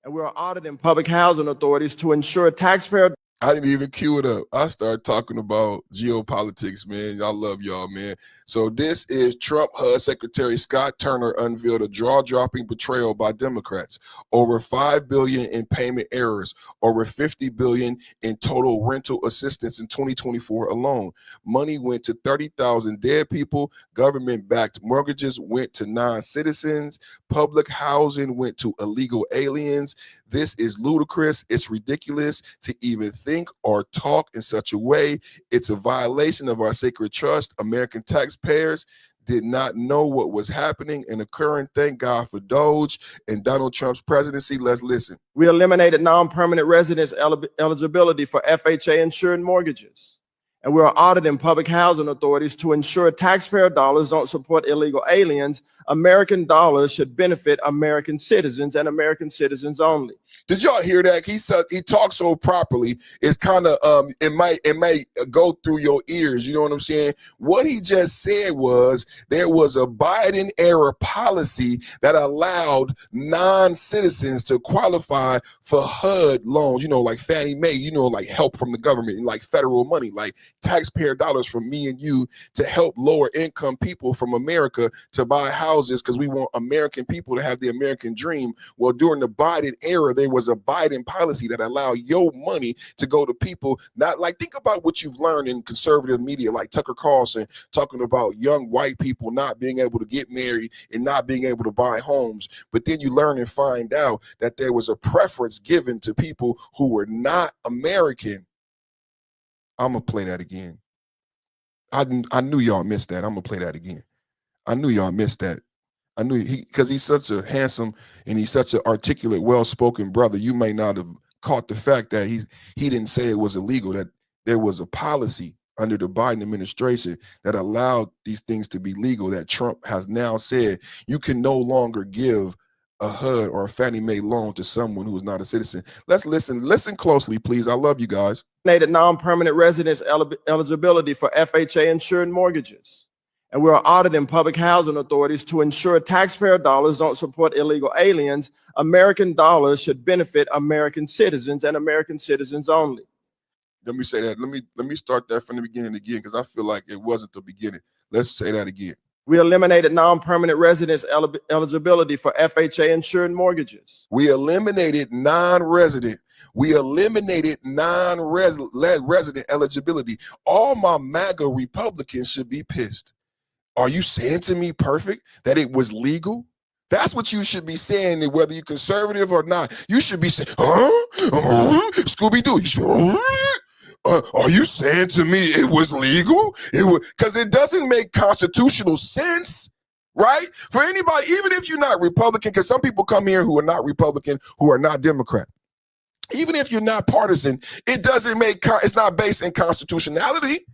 And we're auditing public housing authorities to ensure taxpayer. I didn't even cue it up. I started talking about geopolitics, man. I love y'all, man. So this is Trump HUD Secretary Scott Turner unveiled a jaw-dropping betrayal by Democrats. Over $5 billion in payment errors, over $50 billion in total rental assistance in 2024 alone. Money went to 30,000 dead people. Government-backed mortgages went to non-citizens. Public housing went to illegal aliens. This is ludicrous. It's ridiculous to even think or talk in such a way. It's a violation of our sacred trust. American taxpayers did not know what was happening and occurring. Thank God for Doge and Donald Trump's presidency. Let's listen. We eliminated non-permanent residence eligibility for FHA insured mortgages. And we're auditing public housing authorities to ensure taxpayer dollars don't support illegal aliens. American dollars should benefit American citizens and American citizens only. Did y'all hear that? He talks so properly. It's kind of it might go through your ears. You know what I'm saying? What he just said was there was a Biden era policy that allowed non-citizens to qualify for HUD loans. You know, like Fannie Mae. You know, like help from the government, like federal money, like taxpayer dollars from me and you to help lower income people from America to buy houses because we want American people to have the American dream. Well, during the Biden era, there was a Biden policy that allowed your money to go to people. Not like, think about what you've learned in conservative media, like Tucker Carlson talking about young white people not being able to get married and not being able to buy homes. But then you learn and find out that there was a preference given to people who were not American. I'm going to play that again. I knew y'all missed that. I'm going to play that again. I knew y'all missed that. I knew because he's such a handsome and he's such an articulate, well-spoken brother. You may not have caught the fact that he didn't say it was illegal, that there was a policy under the Biden administration that allowed these things to be legal, that Trump has now said you can no longer give a HUD or a Fannie Mae loan to someone who is not a citizen. Let's listen closely, please. I love you guys. Non-permanent residence eligibility for FHA insured mortgages. And we're auditing public housing authorities to ensure taxpayer dollars don't support illegal aliens. American dollars should benefit American citizens and American citizens only. Let me say that. Let me start that from the beginning again, because I feel like it wasn't the beginning. Let's say that again. We eliminated non-permanent residence eligibility for FHA insured mortgages. We eliminated non-resident. We eliminated non-resident eligibility. All my MAGA Republicans should be pissed. Are you saying to me, Perfect, that it was legal? That's what you should be saying, whether you're conservative or not. You should be saying, Scooby-Doo. You should, are you saying to me it was legal? It was, because it doesn't make constitutional sense, right? For anybody, even if you're not Republican, because some people come here who are not Republican, who are not Democrat. Even if you're not partisan, it doesn't make, it's not based in constitutionality.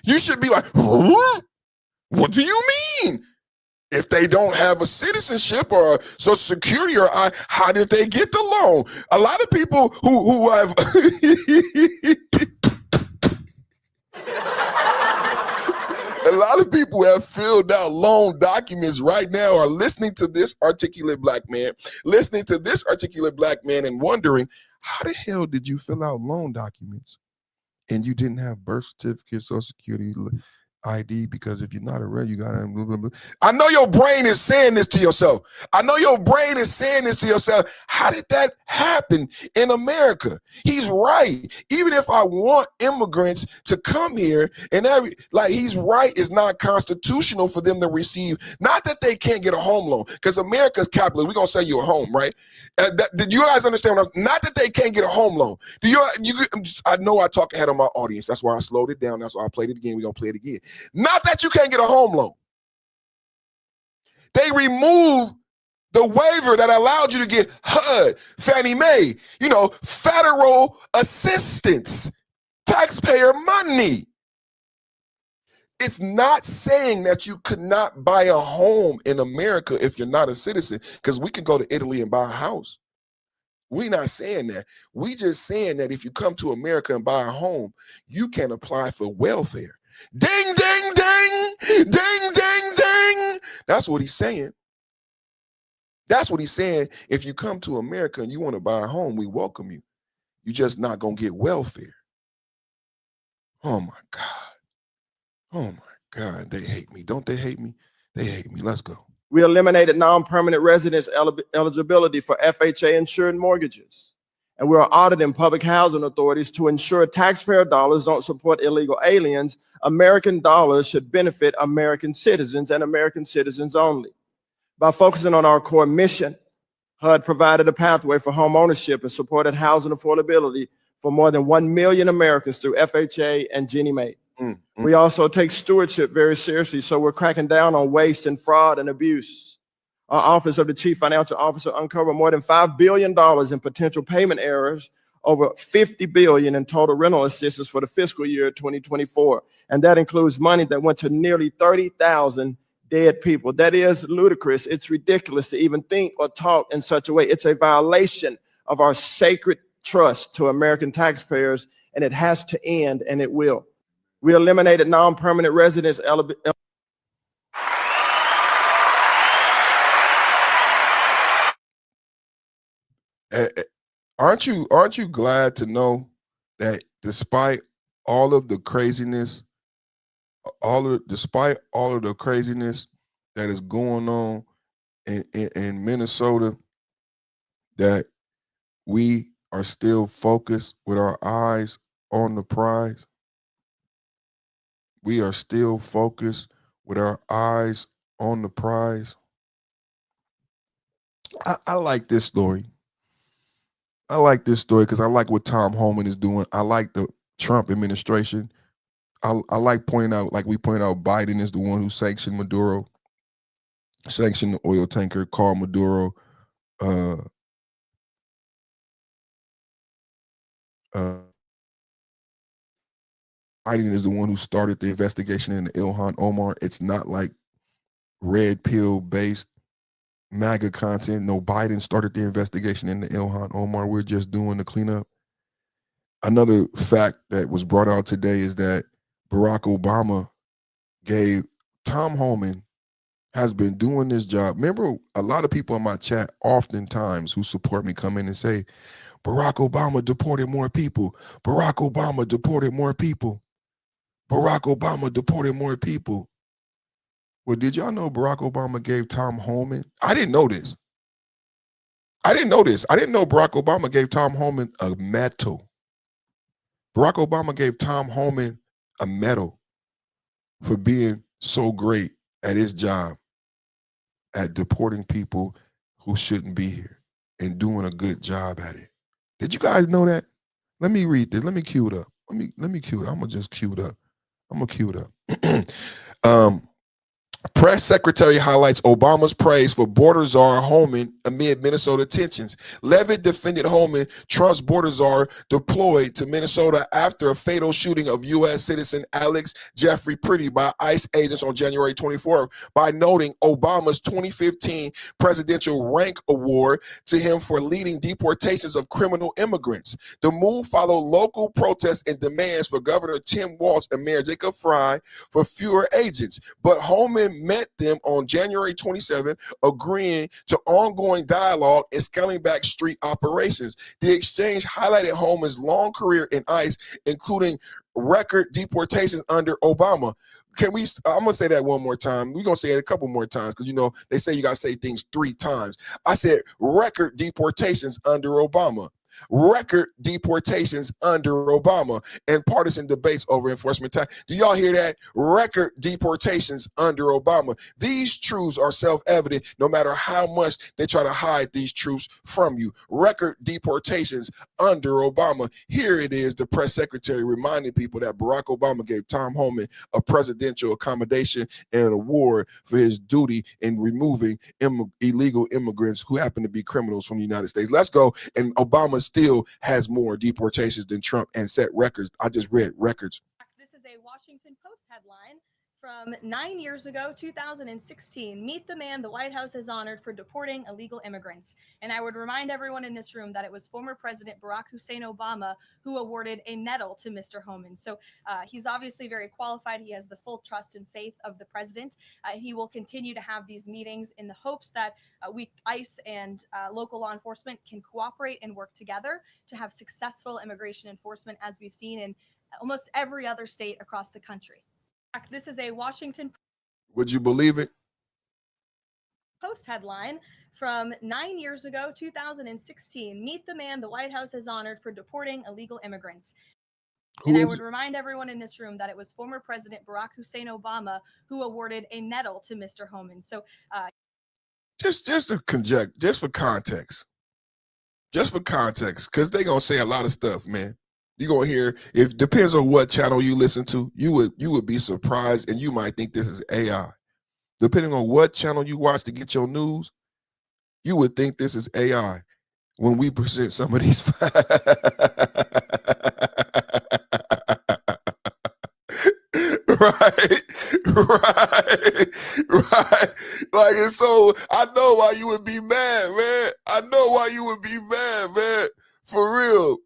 You should be like, what do you mean? If they don't have a citizenship or a Social Security or how did they get the loan? A lot of people who have a lot of people have filled out loan documents right now are listening to this articulate black man, and wondering, how the hell did you fill out loan documents and you didn't have birth certificate, Social Security, ID, because if you're not a red, you gotta blah, blah, blah. I know your brain is saying this to yourself. How did that happen in America? He's right. Even if I want immigrants to come here and he's right, it's not constitutional for them to receive, not that they can't get a home loan, because America's capitalist, we're gonna sell you a home, right? Did you guys understand not that they can't get a home loan. I know I talk ahead of my audience. That's why I slowed it down. That's why I played it again. We're gonna play it again. Not that you can't get a home loan. They removed the waiver that allowed you to get HUD, Fannie Mae, federal assistance, taxpayer money. It's not saying that you could not buy a home in America if you're not a citizen, because we can go to Italy and buy a house. We're not saying that. We just saying that if you come to America and buy a home, you can apply for welfare. Ding, ding, ding, ding, ding, ding. That's what he's saying. If you come to America and you want to buy a home, we welcome you. You're just not going to get welfare. Oh, my God. They hate me. Don't they hate me? They hate me. Let's go. We eliminated non-permanent residence eligibility for FHA insured mortgages. And we're auditing public housing authorities to ensure taxpayer dollars don't support illegal aliens. American dollars should benefit American citizens and American citizens only. By focusing on our core mission, HUD provided a pathway for home ownership and supported housing affordability for more than 1 million Americans through FHA and Ginnie Mae. We also take stewardship very seriously, so we're cracking down on waste and fraud and abuse. Our Office of the Chief Financial Officer uncovered more than $5 billion in potential payment errors, over $50 billion in total rental assistance for the fiscal year 2024. And that includes money that went to nearly 30,000 dead people. That is ludicrous. It's ridiculous to even think or talk in such a way. It's a violation of our sacred trust to American taxpayers, and it has to end, and it will. We eliminated non-permanent residence Aren't you glad to know that despite all of the craziness, despite all of the craziness that is going on in Minnesota, that we are still focused with our eyes on the prize. We are still focused with our eyes on the prize. I like this story. I like this story because I like what Tom Homan is doing. I like the Trump administration. I like pointing out, like we pointed out, Biden is the one who sanctioned Maduro, sanctioned the oil tanker, called Maduro Biden is the one who started the investigation into Ilhan Omar. It's not like red pill based MAGA content. No, Biden started the investigation into Ilhan Omar. We're just doing the cleanup. Another fact that was brought out today is that Barack Obama gave Tom Homan has been doing this job. Remember, a lot of people in my chat oftentimes who support me come in and say, Barack Obama deported more people. Barack Obama deported more people. Barack Obama deported more people. Well, did y'all know Barack Obama gave Tom Homan? I didn't know this. I didn't know Barack Obama gave Tom Homan a medal. Barack Obama gave Tom Homan a medal for being so great at his job at deporting people who shouldn't be here and doing a good job at it. Did you guys know that? Let me read this. Let me cue it up. Let me cue it. I'm gonna just cue it up. I'm gonna cue it up. Press secretary highlights Obama's praise for border czar Homan amid Minnesota tensions. Levitt defended Homan, Trump's border czar, deployed to Minnesota after a fatal shooting of U.S. citizen Alex Jeffrey Pretty by ICE agents on January 24th by noting Obama's 2015 presidential rank award to him for leading deportations of criminal immigrants. The move followed local protests and demands for Governor Tim Walz and Mayor Jacob Frey for fewer agents, but Homan met them on January 27th, agreeing to ongoing dialogue and scaling back street operations. The exchange highlighted Homan's long career in ICE, including record deportations under Obama. I'm going to say that one more time. We're going to say it a couple more times because, you know, they say you got to say things 3 times. I said record deportations under Obama. Record deportations under Obama and partisan debates over enforcement time. Do y'all hear that? Record deportations under Obama. These truths are self-evident no matter how much they try to hide these truths from you. Record deportations under Obama. Here it is, the press secretary reminding people that Barack Obama gave Tom Homan a presidential accommodation and an award for his duty in removing illegal immigrants who happen to be criminals from the United States. Let's go. And Obama still has more deportations than Trump and set records. I just read records. This is a Washington Post headline from 9 years ago, 2016. Meet the man the White House has honored for deporting illegal immigrants. And I would remind everyone in this room that it was former President Barack Hussein Obama who awarded a medal to Mr. Homan. So he's obviously very qualified. He has the full trust and faith of the president. He will continue to have these meetings in the hopes that ICE and local law enforcement can cooperate and work together to have successful immigration enforcement, as we've seen in almost every other state across the country. This is a Washington Would you believe it? Post headline from 9 years ago, 2016. Meet the man the White House has honored for deporting illegal immigrants. And I would remind everyone in this room that it was former President Barack Hussein Obama who awarded a medal to Mr. Homan. So just for context, because they're gonna say a lot of stuff, man. You're gonna hear, it depends on what channel you listen to, you would be surprised and you might think this is AI. Depending on what channel you watch to get your news, you would think this is AI when we present some of these right. Like, and so I know why you would be mad, man. I know why you would be mad, man. For real.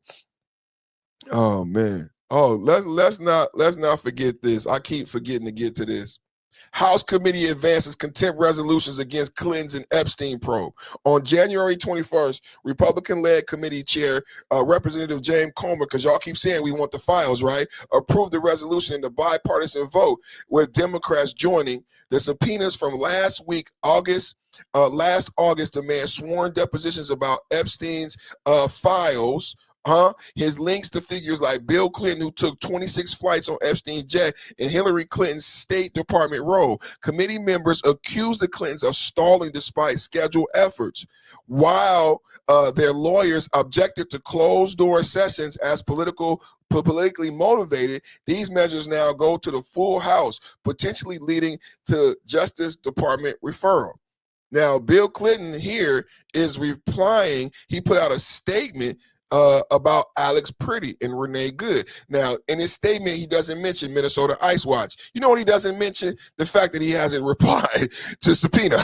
Oh man. Oh, let's not forget this. I keep forgetting to get to this. House committee advances contempt resolutions against Clinton's and Epstein probe. On January 21st, Republican-led committee chair Representative James Comer, because y'all keep saying we want the files, right, approved the resolution in the bipartisan vote, with Democrats joining. The subpoenas from last August demand sworn depositions about Epstein's files, his links to figures like Bill Clinton, who took 26 flights on Epstein's jet, and Hillary Clinton's State Department role. Committee members accused the Clintons of stalling despite scheduled efforts, while their lawyers objected to closed-door sessions as politically motivated. These measures now go to the full House, potentially leading to Justice Department referral. Now, Bill Clinton here is replying. He put out a statement about Alex Pretty and Renee Good. Now, in his statement, he doesn't mention Minnesota Ice Watch. You know what he doesn't mention? The fact that he hasn't replied to subpoena.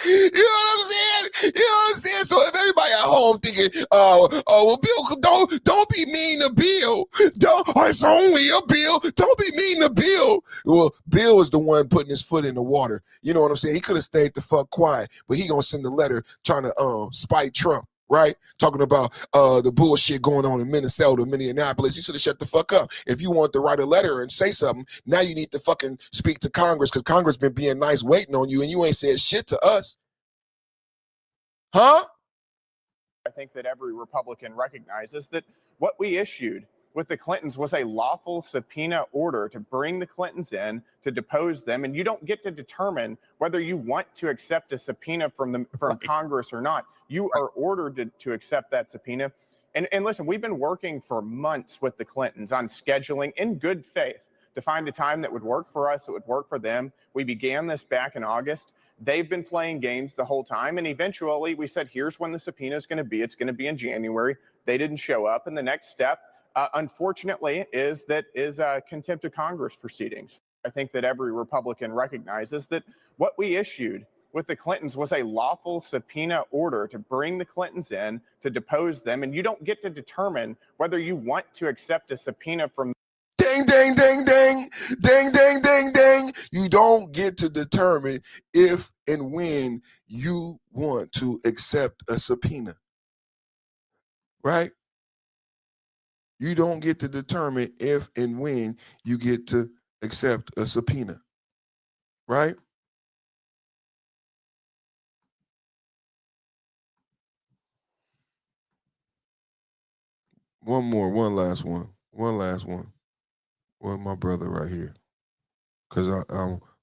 You know what I'm saying? You know what I'm saying? So if everybody at home thinking, well, Bill, don't be mean to Bill. It's only a Bill. Don't be mean to Bill. Well, Bill is the one putting his foot in the water. You know what I'm saying? He could have stayed the fuck quiet, but he gonna send a letter trying to spite Trump, right? Talking about the bullshit going on in Minnesota, Minneapolis. He should have shut the fuck up. If you want to write a letter and say something, now you need to fucking speak to Congress, because Congress been being nice waiting on you, and you ain't said shit to us. Huh? I think that every Republican recognizes that what we issued with the Clintons was a lawful subpoena order to bring the Clintons in, to depose them, and you don't get to determine whether you want to accept a subpoena from Congress or not. You are ordered to accept that subpoena. And listen, we've been working for months with the Clintons on scheduling in good faith to find a time that would work for us, that would work for them. We began this back in August. They've been playing games the whole time, and eventually we said, here's when the subpoena is going to be. It's going to be in January. They didn't show up, and the next step, unfortunately, is contempt of Congress proceedings. I think that every Republican recognizes that what we issued with the Clintons was a lawful subpoena order to bring the Clintons in, to depose them, and you don't get to determine whether you want to accept a subpoena from. Ding, ding, ding, ding, ding, ding, ding, ding. You don't get to determine if and when you want to accept a subpoena, right? You don't get to determine if and when you get to accept a subpoena, right? One last one. Well, my brother right here, because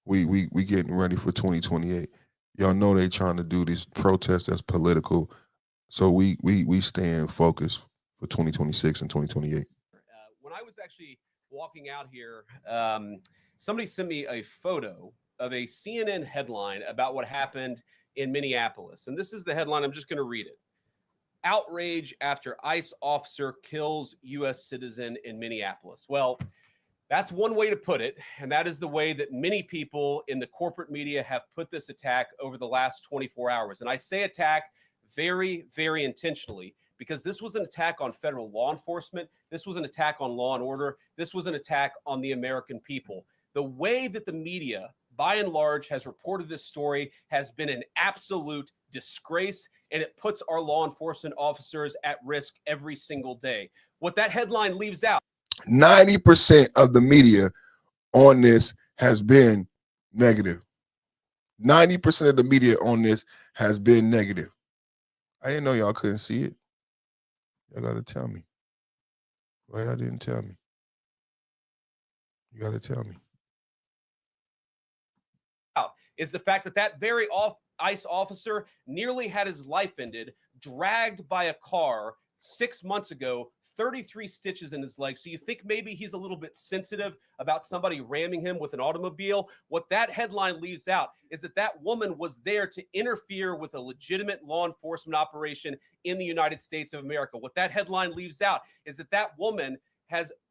we getting ready for 2028. Y'all know they trying to do these protests that's political, so we stand focused for 2026 and 2028. When I was actually walking out here, somebody sent me a photo of a CNN headline about what happened in Minneapolis, and this is the headline. I'm just going to read it. Outrage after ICE officer kills U.S. citizen in Minneapolis. Well, that's one way to put it, and that is the way that many people in the corporate media have put this attack over the last 24 hours. And I say attack very, very intentionally, because this was an attack on federal law enforcement. This was an attack on law and order. This was an attack on the American people. The way that the media, by and large, has reported this story has been an absolute disgrace, and it puts our law enforcement officers at risk every single day. What that headline leaves out, 90% of the media on this has been negative. 90% of the media on this has been negative. I didn't know y'all couldn't see it. Y'all got to tell me. Why y'all didn't tell me? You got to tell me. is the fact that that very ICE officer nearly had his life ended, dragged by a car 6 months ago, 33 stitches in his leg. So you think maybe he's a little bit sensitive about somebody ramming him with an automobile. What that headline leaves out is that that woman was there to interfere with a legitimate law enforcement operation in the United States of America. What that headline leaves out is that that woman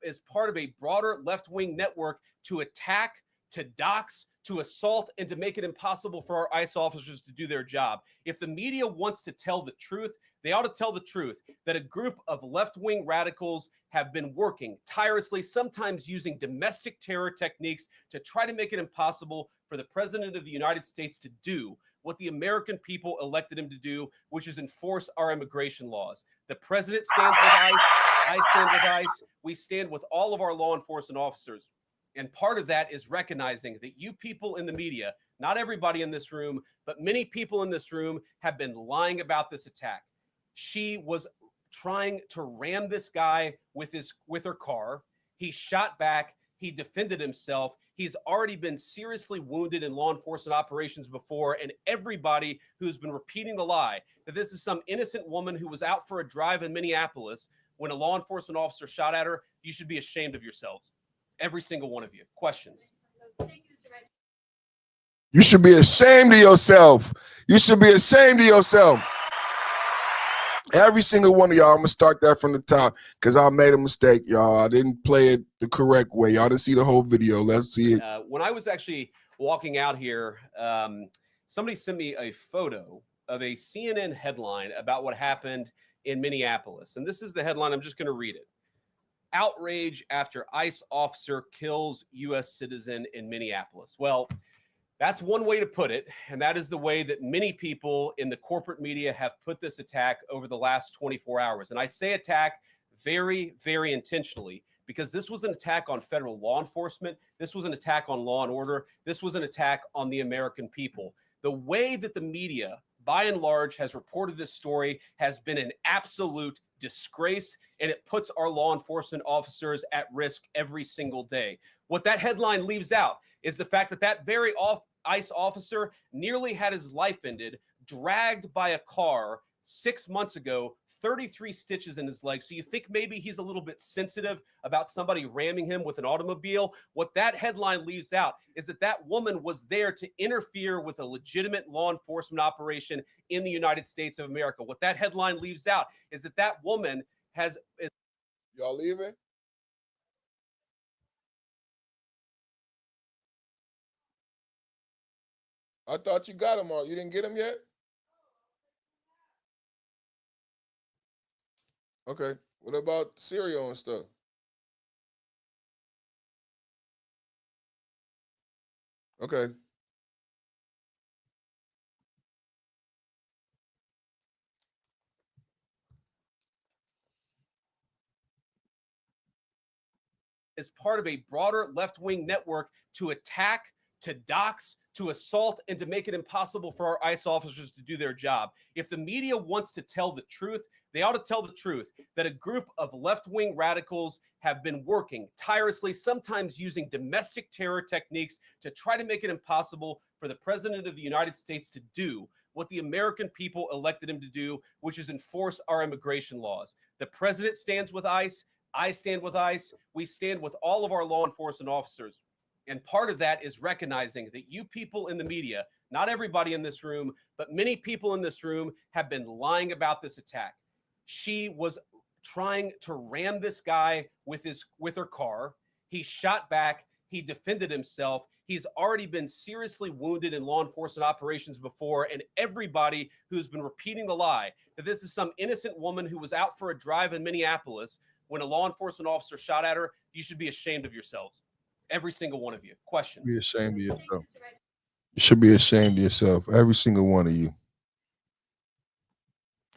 is part of a broader left-wing network to attack, to dox, to assault, and to make it impossible for our ICE officers to do their job. If the media wants to tell the truth, They ought to tell the truth that a group of left-wing radicals have been working tirelessly, sometimes using domestic terror techniques to try to make it impossible for the President of the United States to do what the American people elected him to do, which is enforce our immigration laws. The President stands with ICE. I stand with ICE. We stand with all of our law enforcement officers. And part of that is recognizing that you people in the media, not everybody in this room, but many people in this room have been lying about this attack. She was trying to ram this guy with her car. He shot back. He defended himself. He's already been seriously wounded in law enforcement operations before. And everybody who's been repeating the lie that this is some innocent woman who was out for a drive in Minneapolis when a law enforcement officer shot at her, you should be ashamed of yourselves. Every single one of you. Questions? You should be ashamed of yourself. You should be ashamed of yourself. Every single one of y'all. I'm going to start that from the top because I made a mistake, y'all. I didn't play it the correct way. Y'all didn't see the whole video. Let's see it. When I was actually walking out here, somebody sent me a photo of a CNN headline about what happened in Minneapolis. And this is the headline. I'm just going to read it. Outrage after ICE officer kills U.S. citizen in Minneapolis. Well, that's one way to put it, and that is the way that many people in the corporate media have put this attack over the last 24 hours. And I say attack very, very intentionally because this was an attack on federal law enforcement. This was an attack on law and order. This was an attack on the American people. The way that the media, by and large, has reported this story has been an absolute disgrace, and it puts our law enforcement officers at risk every single day. What that headline leaves out is the fact that that very ICE officer nearly had his life ended, dragged by a car 6 months ago, 33 stitches in his leg. So you think maybe he's a little bit sensitive about somebody ramming him with an automobile. What that headline leaves out is that that woman was there to interfere with a legitimate law enforcement operation in the United States of America. What that headline leaves out is that that woman has... Y'all leaving? I thought you got him all. You didn't get him yet? Okay. What about cereal and stuff? Okay. As part of a broader left-wing network to attack, to dox, to assault, and to make it impossible for our ICE officers to do their job. If the media wants to tell the truth, they ought to tell the truth that a group of left-wing radicals have been working tirelessly, sometimes using domestic terror techniques to try to make it impossible for the President of the United States to do what the American people elected him to do, which is enforce our immigration laws. The President stands with ICE. I stand with ICE. We stand with all of our law enforcement officers. And part of that is recognizing that you people in the media, not everybody in this room, but many people in this room have been lying about this attack. She was trying to ram this guy with her car. He shot back. He defended himself. He's already been seriously wounded in law enforcement operations before. And everybody who's been repeating the lie that this is some innocent woman who was out for a drive in Minneapolis when a law enforcement officer shot at her, you should be ashamed of yourselves. Every single one of you. Questions? Be ashamed of yourself. You should be ashamed of yourself. Every single one of you.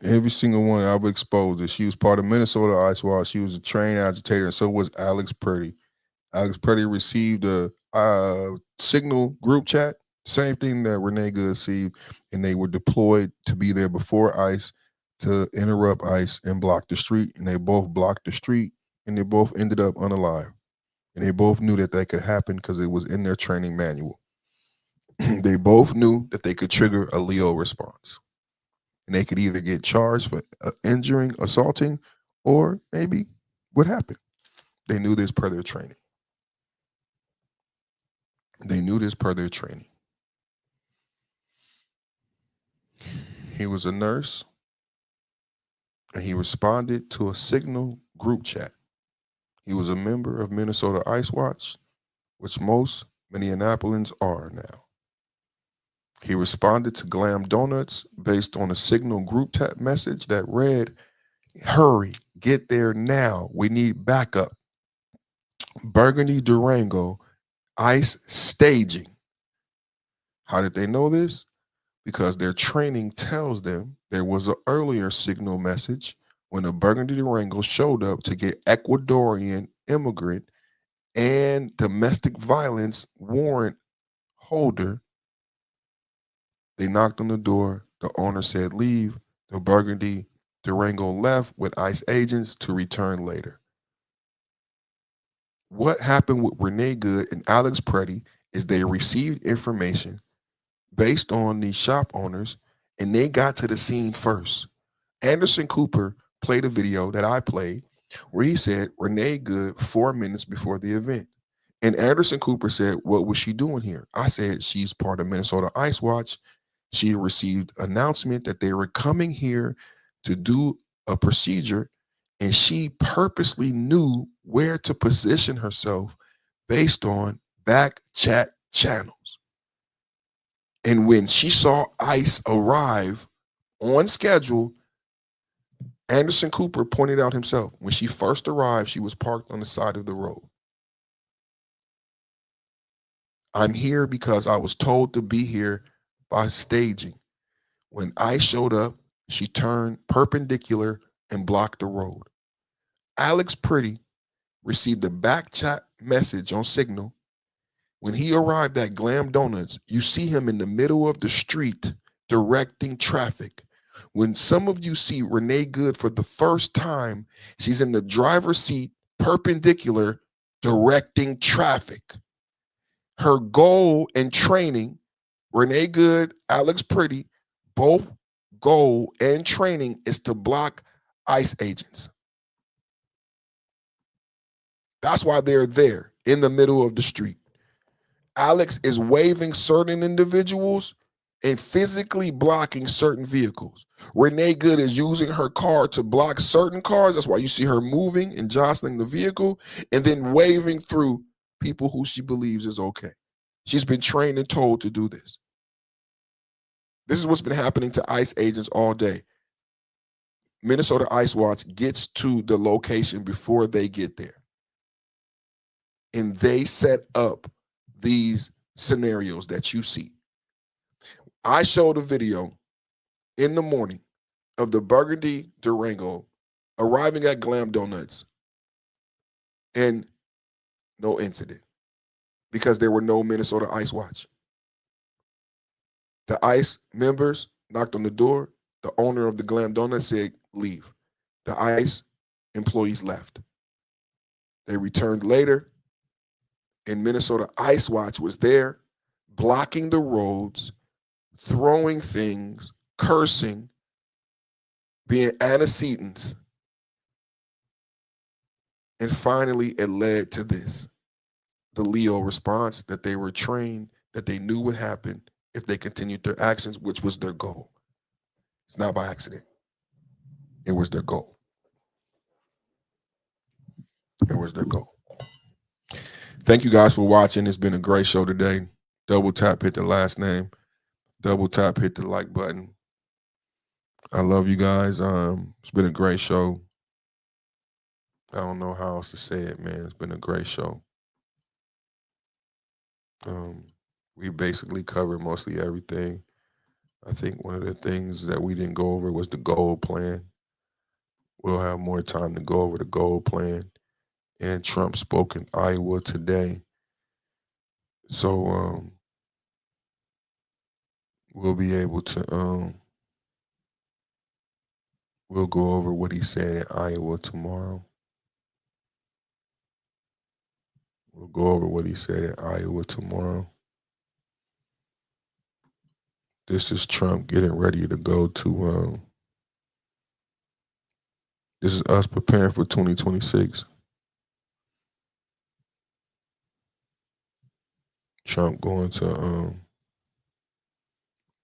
Every single one. I was exposed. She was part of Minnesota ICE Watch. She was a trained agitator, and so was Alex Purdy. Alex Purdy received a signal group chat, same thing that Renee Good received, and they were deployed to be there before ICE to interrupt ICE and block the street. And they both blocked the street, and they both ended up unalive. And they both knew that that could happen because it was in their training manual. They both knew that they could trigger a Leo response. And they could either get charged for injuring, assaulting, or maybe what happened. They knew this per their training. They knew this per their training. He was a nurse, and he responded to a signal group chat. He was a member of Minnesota ICE Watch, which most Minneapolis are now. He responded to Glam Donuts based on a Signal group chat message that read, "Hurry, get there now. We need backup. Burgundy Durango, ICE staging." How did they know this? Because their training tells them there was an earlier Signal message when a Burgundy Durango showed up to get Ecuadorian immigrant and domestic violence warrant holder. They knocked on the door. The owner said, "Leave." The Burgundy Durango left with ICE agents to return later. What happened with Renee Good and Alex Preddy is they received information based on these shop owners, and they got to the scene first. Anderson Cooper played a video that I played where he said Renee Good 4 minutes before the event. And Anderson Cooper said, "What was she doing here?" I said, "She's part of Minnesota Ice Watch. She received announcement that they were coming here to do a procedure, and she purposely knew where to position herself based on back chat channels. And when she saw ICE arrive on schedule, Anderson Cooper pointed out himself, when she first arrived, she was parked on the side of the road. I'm here because I was told to be here by staging. When ICE showed up, she turned perpendicular and blocked the road. Alex Preddy received a back chat message on Signal. When he arrived at Glam Donuts, you see him in the middle of the street directing traffic. When some of you see Renee Good for the first time, she's in the driver's seat, perpendicular, directing traffic. Her goal and training, Renee Good, Alex Preddy, both goal and training is to block ICE agents. That's why they're there in the middle of the street. Alex is waving certain individuals and physically blocking certain vehicles. Renee Good is using her car to block certain cars. That's why you see her moving and jostling the vehicle and then waving through people who she believes is okay. She's been trained and told to do this. This is what's been happening to ICE agents all day. Minnesota Ice Watch gets to the location before they get there. And they set up these scenarios that you see. I showed a video in the morning of the Burgundy Durango arriving at Glam Donuts and no incident because there were no Minnesota Ice Watch. The ICE members knocked on the door. The owner of the Glam Donuts said, "Leave." The ICE employees left. They returned later, and Minnesota Ice Watch was there, blocking the roads, throwing things, cursing, being antecedents. And finally, it led to this, the Leo response that they were trained, that they knew would happen if they continued their actions, which was their goal. It's not by accident. It was their goal. It was their goal. Thank you guys for watching. It's been a great show today. Double tap, hit the last name. Double tap, hit the like button. I love you guys. It's been a great show. I don't know how else to say it, man. It's been a great show. We basically covered mostly everything. I think one of the things that we didn't go over was the gold plan. We'll have more time to go over the gold plan. And Trump spoke in Iowa today. So we'll be able to we'll go over what he said in Iowa tomorrow. We'll go over what he said in Iowa tomorrow. This is Trump getting ready to go to, this is us preparing for 2026. Trump going to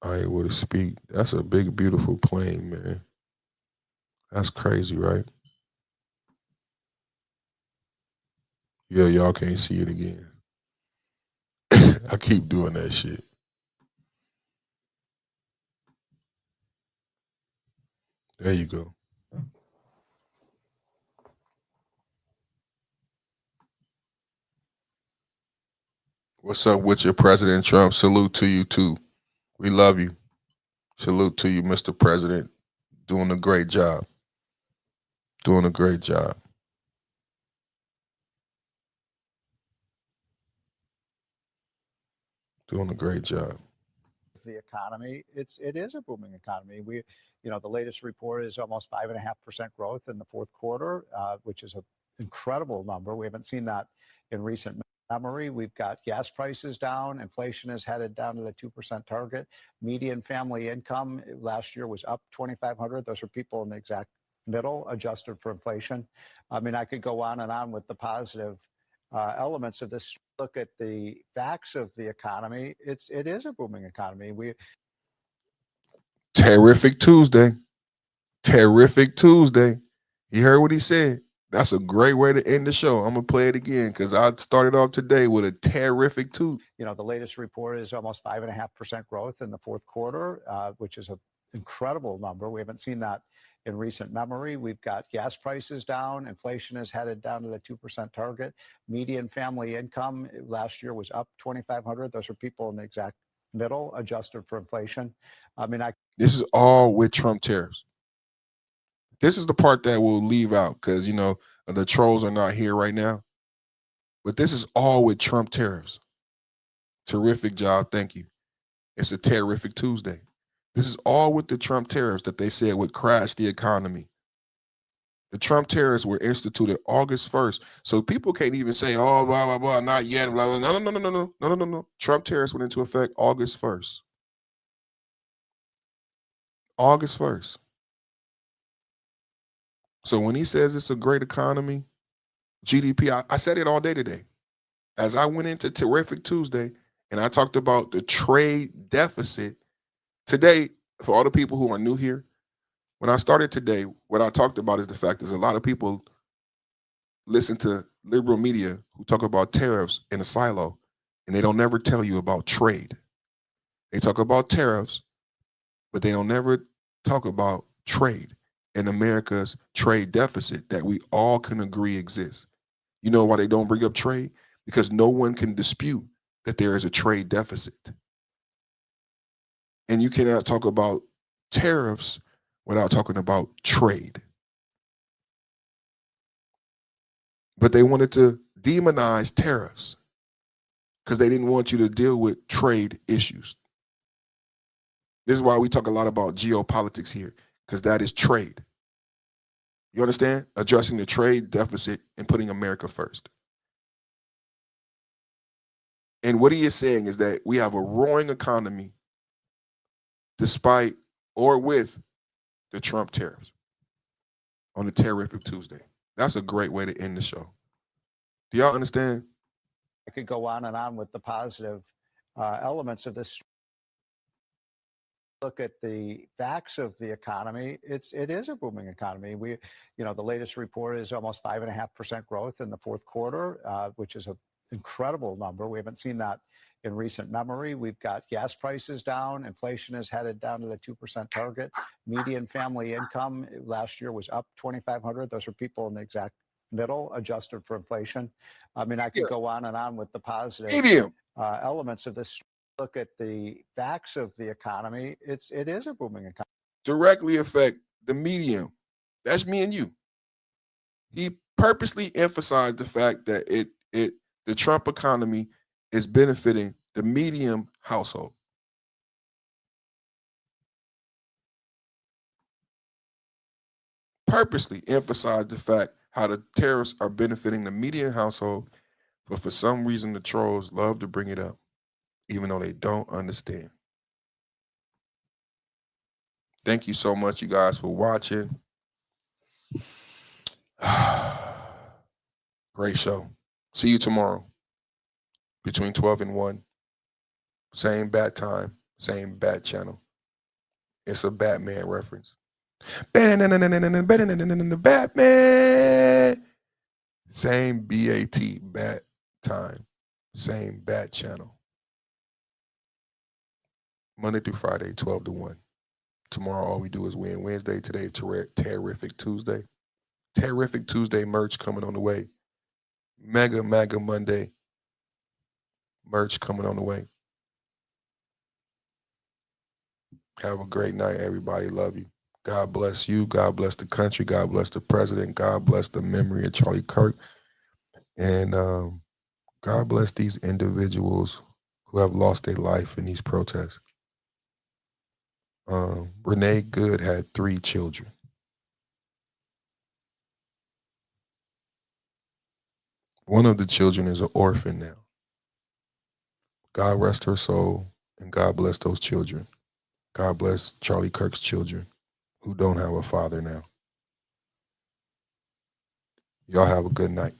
Iowa to speak. That's a big, beautiful plane, man. That's crazy, right? Yeah, y'all can't see it again. I keep doing that shit. There you go. What's up with your President Trump? Salute to you too. We love you. Salute to you, Mr. President. Doing a great job. Doing a great job. Doing a great job. The economy, it is a booming economy. The latest report is almost 5.5% growth in the fourth quarter, which is an incredible number. We haven't seen that in recent memory. We've got gas prices down. Inflation is headed down to the 2% target. Median family income last year was up $2,500. Those are people in the exact middle, adjusted for inflation. I mean, I could go on and on with the positive elements of this. Look at the facts of the economy. It is a booming economy. Terrific Tuesday. Terrific Tuesday. You heard what he said. That's a great way to end the show. I'm going to play it again because I started off today with a terrific Tuesday. The latest report is almost 5.5% growth in the fourth quarter, which is an incredible number. We haven't seen that in recent memory. We've got gas prices down. Inflation is headed down to the 2% target. Median family income last year was up $2,500. Those are people in the exact middle, adjusted for inflation. I mean, this is all with Trump tariffs. This is the part that we'll leave out because, the trolls are not here right now. But this is all with Trump tariffs. Terrific job. Thank you. It's a terrific Tuesday. This is all with the Trump tariffs that they said would crash the economy. The Trump tariffs were instituted August 1st. So people can't even say, oh, blah, blah, blah, not yet. Blah, blah. No. Trump tariffs went into effect August 1st. August 1st. So when he says it's a great economy, GDP, I said it all day today. As I went into Terrific Tuesday and I talked about the trade deficit, today, for all the people who are new here, when I started today, what I talked about is the fact is a lot of people listen to liberal media who talk about tariffs in a silo, and they don't never tell you about trade. They talk about tariffs, but they don't never talk about trade and America's trade deficit that we all can agree exists. You know why they don't bring up trade? Because no one can dispute that there is a trade deficit. And you cannot talk about tariffs without talking about trade. But they wanted to demonize tariffs because they didn't want you to deal with trade issues. This is why we talk a lot about geopolitics here, because that is trade. You understand? Addressing the trade deficit and putting America first. And what he is saying is that we have a roaring economy despite or with the Trump tariffs on a Terrific Tuesday. That's a great way to end the show. Do y'all understand? I could go on and on with the positive elements of this. Look at the facts of the economy. It is a booming economy. The latest report is almost 5.5% growth in the fourth quarter, which is an incredible number. We haven't seen that in recent memory. We've got gas prices down. Inflation is headed down to the 2% target. Median family income last year was up $2,500. Those are people in the exact middle, adjusted for inflation. I mean, I could go on and on with the positive elements of this. Look at the facts of the economy. It is a booming economy. Directly affect the medium. That's me and you. He purposely emphasized the fact that the Trump economy is benefiting the medium household. Purposely emphasized the fact how the tariffs are benefiting the median household, but for some reason the trolls love to bring it up, even though they don't understand. Thank you so much, you guys, for watching. Great show. See you tomorrow between 12 and 1. Same bat time, same bat channel. It's a Batman reference. Batman. Same BAT, bat time, same bat channel. Monday through Friday, 12 to 1. Tomorrow, all we do is win. Wednesday, today is Terrific Tuesday. Terrific Tuesday merch coming on the way. Mega MAGA Monday merch coming on the way. Have a great night, everybody. Love you. God bless you. God bless the country. God bless the president. God bless the memory of Charlie Kirk. And God bless these individuals who have lost their life in these protests. Renee Good had 3 children. One of the children is an orphan now. God rest her soul, and God bless those children. God bless Charlie Kirk's children who don't have a father now. Y'all have a good night.